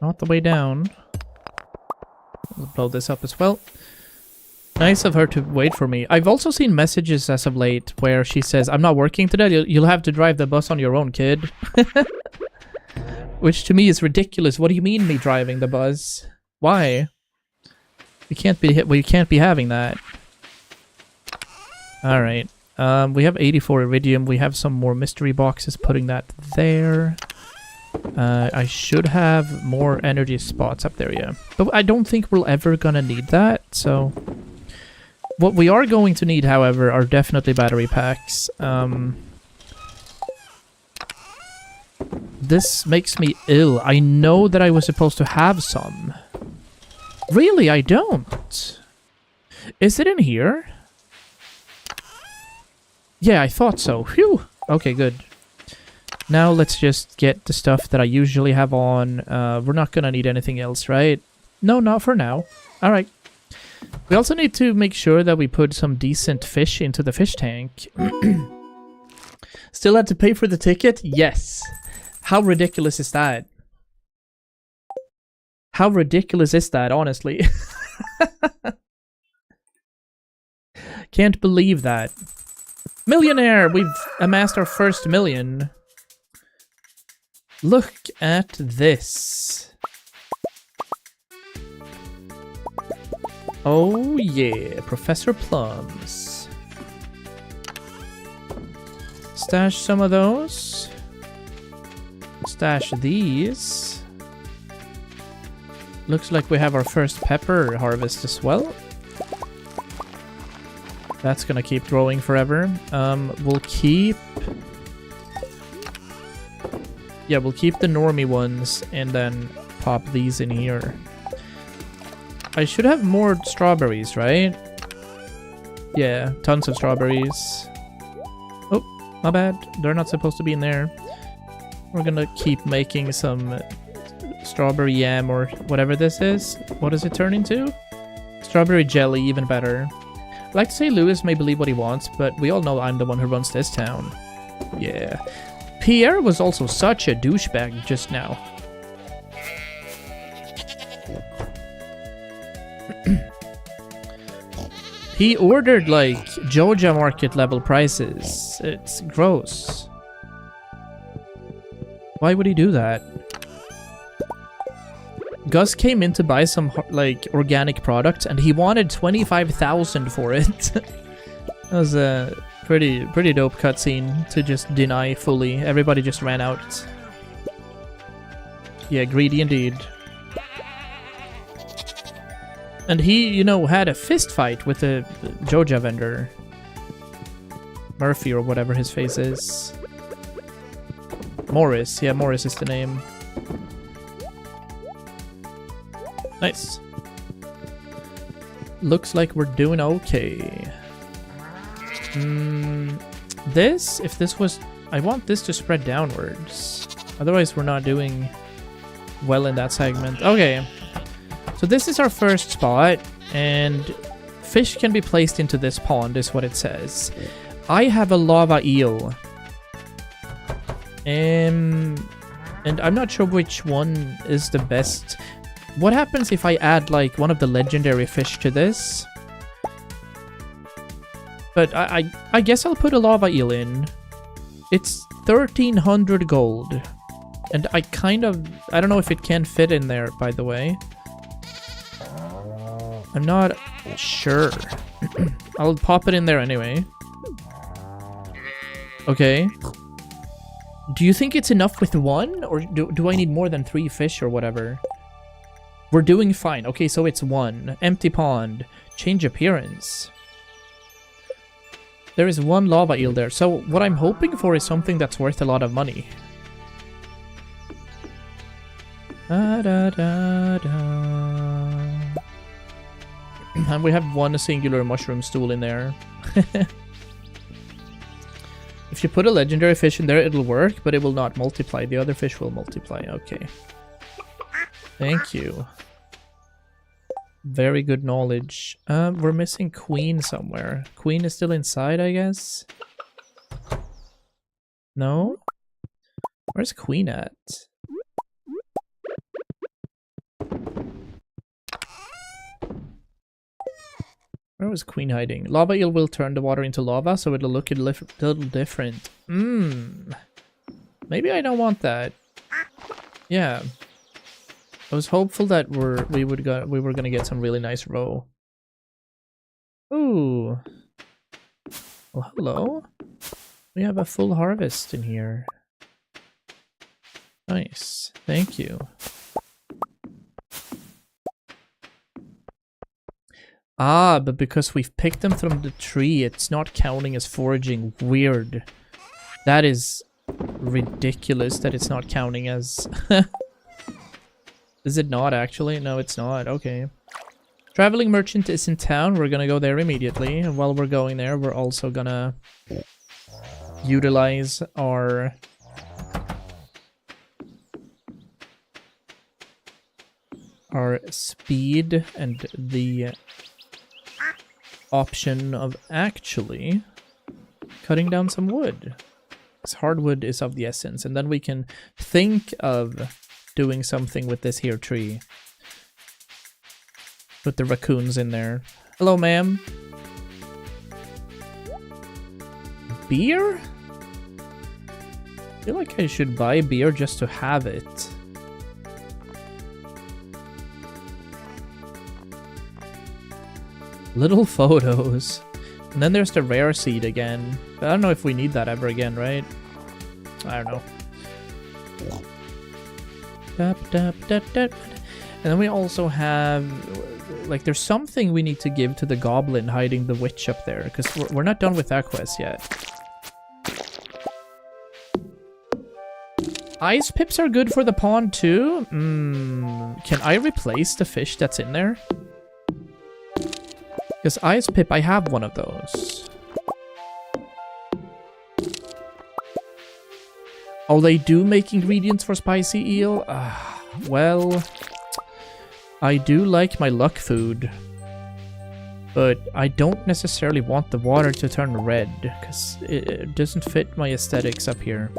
Not the way down. We'll blow this up as well. Nice of her to wait for me. I've also seen messages as of late where she says, I'm not working today, you'll have to drive the bus on your own, kid. Which to me is ridiculous. What do you mean me driving the bus? Why? We can't be hit. We can't be having that. All right. We have 84 iridium. We have some more mystery boxes. Putting that there. I should have more energy spots up there, yeah. But I don't think we're ever gonna need that. So, what we are going to need, however, are definitely battery packs. This makes me ill. I know that I was supposed to have some. Really, I don't. Is it in here? Yeah, I thought so. Phew. Okay, good. Now let's just get the stuff that I usually have on. We're not gonna need anything else, right? No, not for now. Alright. We also need to make sure that we put some decent fish into the fish tank. Still had to pay for the ticket? Yes. How ridiculous is that? How ridiculous is that, honestly? Can't believe that. Millionaire! We've amassed our first million. Look at this. Oh yeah, Professor Plums. Stash some of those. Stash these. Looks like we have our first pepper harvest as well. That's gonna keep growing forever. We'll keep... Yeah, we'll keep the normie ones and then pop these in here. I should have more strawberries, right? Yeah, tons of strawberries. Oh, my bad. They're not supposed to be in there. We're gonna keep making some strawberry yam or whatever this is. What does it turn into? Strawberry jelly, even better. I like to say Lewis may believe what he wants, but we all know I'm the one who runs this town. Yeah. Pierre was also such a douchebag just now. He ordered, like, Joja market level prices. It's gross. Why would he do that? Gus came in to buy some, like, organic products, and he wanted 25,000 for it. That was a pretty dope cutscene to just deny fully. Everybody just ran out. Yeah, greedy indeed. And he, you know, had a fist fight with the Joja vendor. Murphy or whatever his face is. Morris. Yeah, Morris is the name. Nice. Looks like we're doing okay. This, if this was... I want this to spread downwards. Otherwise, we're not doing well in that segment. Okay. So this is our first spot, and fish can be placed into this pond, is what it says. I have a lava eel. And I'm not sure which one is the best. What happens if I add, like, one of the legendary fish to this? But I guess I'll put a lava eel in. It's 1,300 gold. And I don't know if it can fit in there, by the way. I'm not sure. I'll pop it in there anyway. Okay. Do you think it's enough with one? Or do I need more than 3 fish or whatever? We're doing fine. Okay, so it's 1. Empty pond. Change appearance. There is 1 lava eel there. So what I'm hoping for is something that's worth a lot of money. And we have 1 singular mushroom stool in there. If you put a legendary fish in there, it'll work, but it will not multiply. The other fish will multiply. Okay. Thank you. Very good knowledge. We're missing Queen somewhere. Queen is still inside, I guess? No? Where's Queen at? Where was Queen hiding? Lava eel will turn the water into lava, so it'll look a little different. Maybe I don't want that. Yeah. I was hopeful that we were gonna get some really nice roe. Ooh. Well, hello. We have a full harvest in here. Nice. Thank you. Ah, but because we've picked them from the tree, it's not counting as foraging. Weird. That is ridiculous that it's not counting as... Is it not actually? No, it's not. Okay. Traveling merchant is in town. We're gonna go there immediately. And while we're going there, we're also gonna utilize our... speed and the option of actually cutting down some wood. This hardwood is of the essence, and then we can think of doing something with this here tree. Put the raccoons in there. Hello, ma'am. Beer? I feel like I should buy beer just to have it. Little photos. And then there's the rare seed again. But I don't know if we need that ever again, right? I don't know. And then we also have... Like, there's something we need to give to the goblin hiding the witch up there. Because we're not done with that quest yet. Ice pips are good for the pond too? Can I replace the fish that's in there? Because ice pip, I have one of those. Oh, they do make ingredients for spicy eel? Well, I do like my luck food. But I don't necessarily want the water to turn red, because it doesn't fit my aesthetics up here.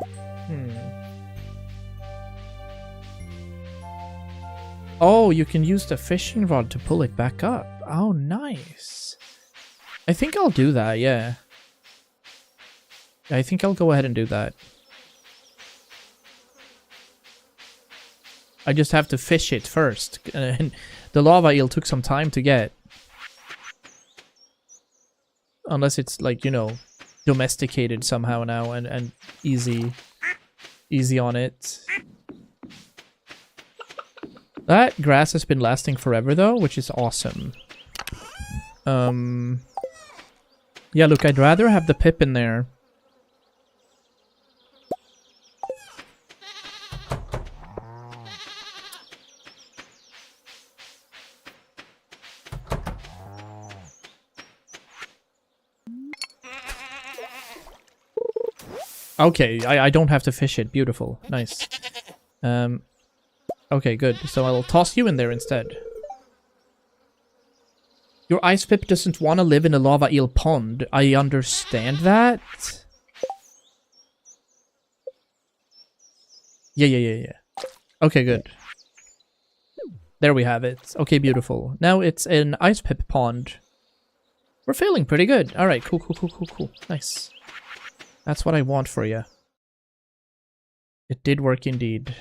Oh, you can use the fishing rod to pull it back up. Oh, nice. I think I'll do that, yeah. I think I'll go ahead and do that. I just have to fish it first. And the lava eel took some time to get. Unless it's like, you know, domesticated somehow now and easy on it. That grass has been lasting forever though, which is awesome. Yeah, look, I'd rather have the pip in there. Okay, I don't have to fish it. Beautiful. Nice. Okay, good. So I'll toss you in there instead. Your ice pip doesn't want to live in a lava eel pond. I understand that. Yeah. Okay, good. There we have it. Okay, beautiful. Now it's an ice pip pond. We're feeling pretty good. Alright, cool. Nice. That's what I want for you. It did work indeed.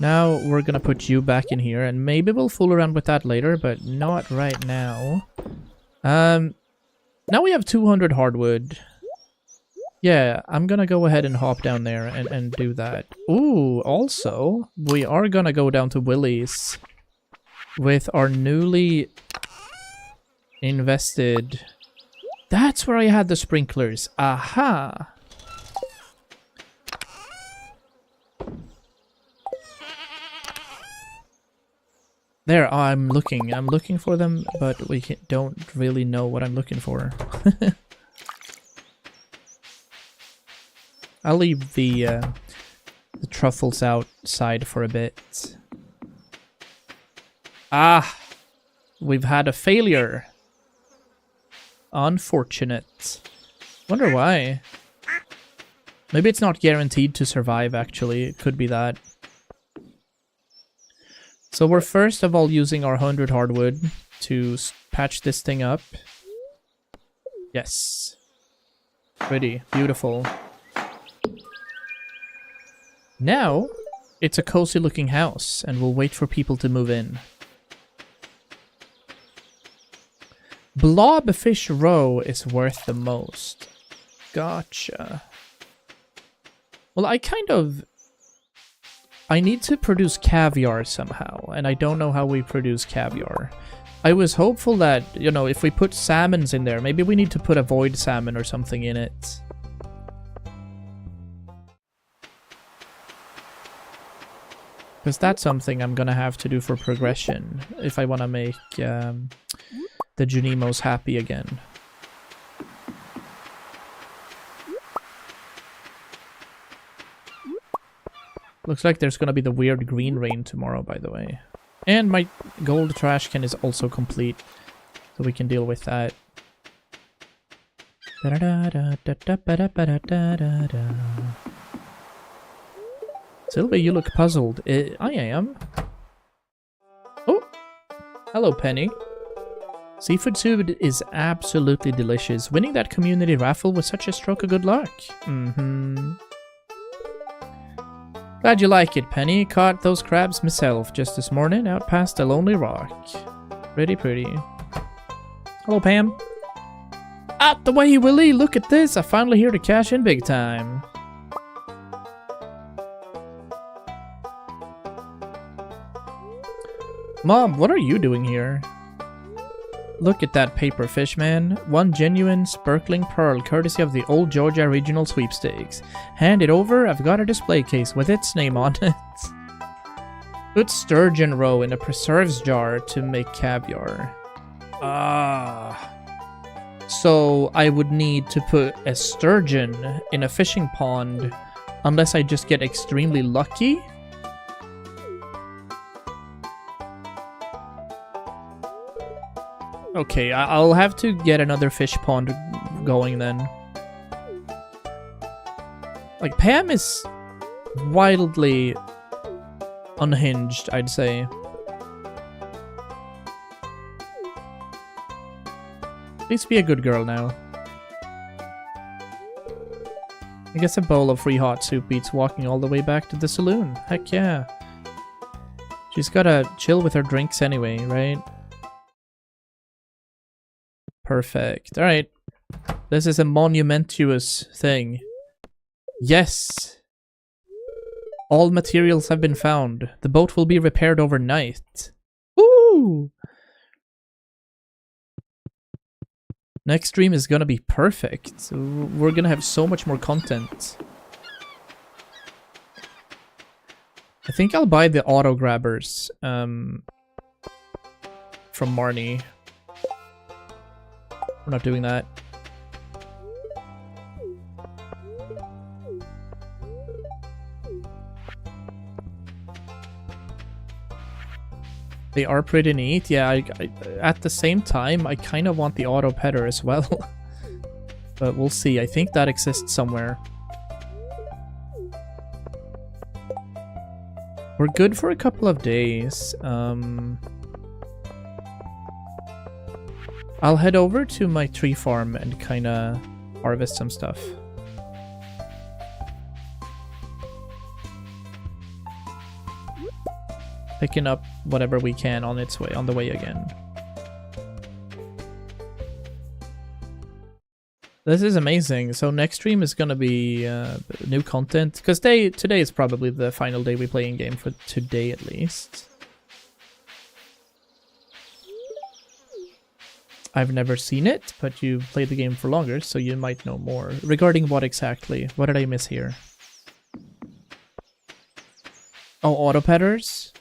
Now we're gonna put you back in here, and maybe we'll fool around with that later, but not right now. Now we have 200 hardwood. Yeah, I'm gonna go ahead and hop down there and do that. Ooh, also, we are gonna go down to Willie's with our newly invested... That's where I had the sprinklers. Aha! There, I'm looking for them, but we don't really know what I'm looking for. I'll leave the truffles outside for a bit. Ah! We've had a failure. Unfortunate. Wonder why. Maybe it's not guaranteed to survive, actually. It could be that. So we're first of all using our 100 hardwood to patch this thing up. Yes. Pretty. Beautiful. Now, it's a cozy looking house, and we'll wait for people to move in. Blobfish roe is worth the most. Gotcha. Well, I need to produce caviar somehow, and I don't know how we produce caviar. I was hopeful that, you know, if we put salmons in there, maybe we need to put a void salmon or something in it. Because that's something I'm gonna have to do for progression, if I want to make the Junimos happy again. Looks like there's gonna be the weird green rain tomorrow, by the way. And my gold trash can is also complete, so we can deal with that. Silvy, you look puzzled. I am. Oh! Hello, Penny. Seafood soup is absolutely delicious. Winning that community raffle was such a stroke of good luck. Glad you like it, Penny. Caught those crabs myself just this morning out past a lonely rock. Pretty. Hello, Pam. Out the way, Willie! Look at this! I'm finally here to cash in big time. Mom, what are you doing here? Look at that paper fish, man. One genuine, sparkling pearl courtesy of the Old Georgia Regional Sweepstakes. Hand it over, I've got a display case with its name on it. Put sturgeon roe in a preserves jar to make caviar. So I would need to put a sturgeon in a fishing pond unless I just get extremely lucky? Okay, I'll have to get another fish pond going then. Like, Pam is wildly unhinged, I'd say. Please be a good girl now. I guess a bowl of free hot soup beats walking all the way back to the saloon. Heck yeah. She's gotta chill with her drinks anyway, right? Perfect. Alright. This is a monumentous thing. Yes! All materials have been found. The boat will be repaired overnight. Woo! Next stream is gonna be perfect. We're gonna have so much more content. I think I'll buy the auto grabbers from Marnie. We're not doing that. They are pretty neat. Yeah, I at the same time, I kind of want the auto petter as well. But we'll see. I think that exists somewhere. We're good for a couple of days. I'll head over to my tree farm and kind of harvest some stuff. Picking up whatever we can on the way again. This is amazing. So next stream is gonna be new content, because today is probably the final day we play in game for today at least. I've never seen it, but you played the game for longer, so you might know more. Regarding what exactly? What did I miss here? Oh, auto petters?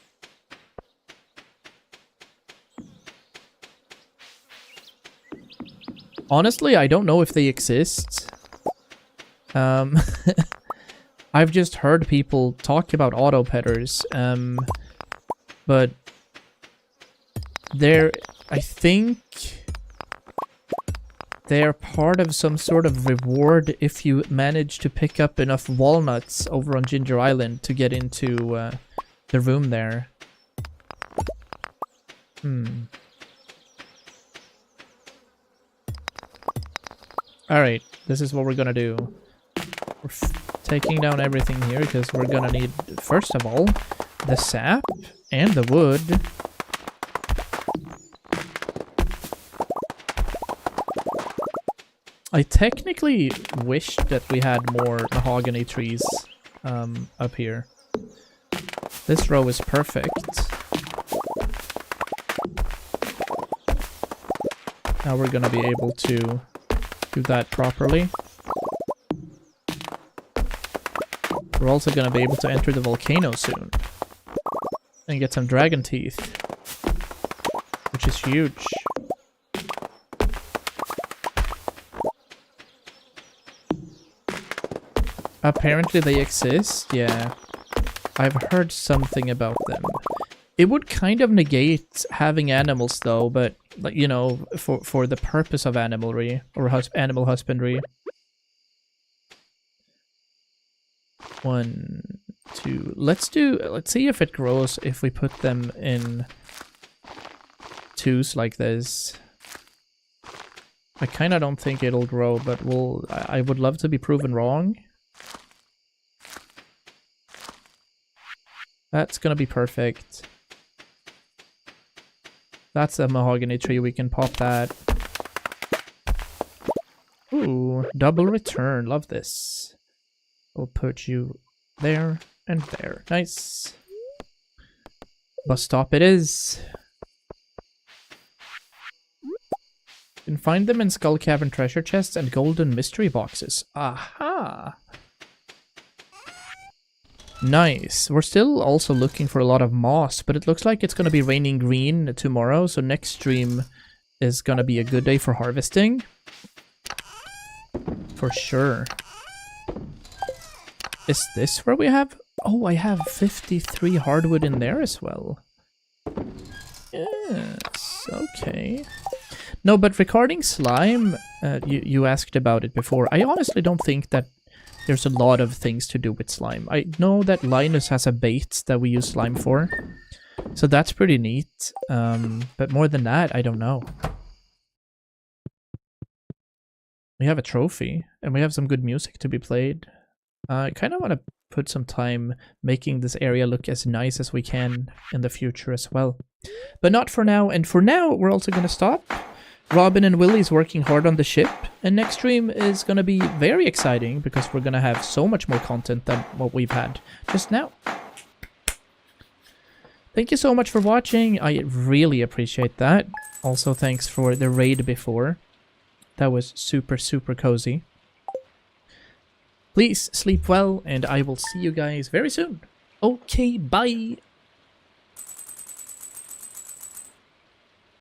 Honestly, I don't know if they exist. I've just heard people talk about auto petters, but I think they're part of some sort of reward if you manage to pick up enough walnuts over on Ginger Island to get into the room there. Alright, this is what we're gonna do. We're taking down everything here because we're gonna need, first of all, the sap and the wood. I technically wish that we had more mahogany trees up here. This row is perfect. Now we're gonna be able to do that properly. We're also gonna be able to enter the volcano soon. And get some dragon teeth. Which is huge. Apparently they exist, yeah. I've heard something about them. It would kind of negate having animals though, but like, you know, for the purpose of animalry or animal husbandry. 1, 2. Let's see if it grows if we put them in 2s like this. I kind of don't think it'll grow, but I would love to be proven wrong. That's gonna be perfect. That's a mahogany tree, we can pop that. Ooh, double return, love this. We'll put you there and there. Nice. Bus stop it is. You can find them in Skull Cavern treasure chests and golden mystery boxes. Aha! Nice. We're still also looking for a lot of moss, but it looks like it's going to be raining green tomorrow, so next stream is going to be a good day for harvesting. For sure. Is this where we have... Oh, I have 53 hardwood in there as well. Yes, okay. No, but regarding slime, you asked about it before. I honestly don't think that there's a lot of things to do with slime. I know that Linus has a bait that we use slime for. So that's pretty neat. But more than that, I don't know. We have a trophy, and we have some good music to be played. I kind of want to put some time making this area look as nice as we can in the future as well. But not for now, and for now, we're also going to stop. Robin and Willie's working hard on the ship, and next stream is going to be very exciting because we're going to have so much more content than what we've had just now. Thank you so much for watching. I really appreciate that. Also, thanks for the raid before. That was super, super cozy. Please sleep well, and I will see you guys very soon. Okay, bye!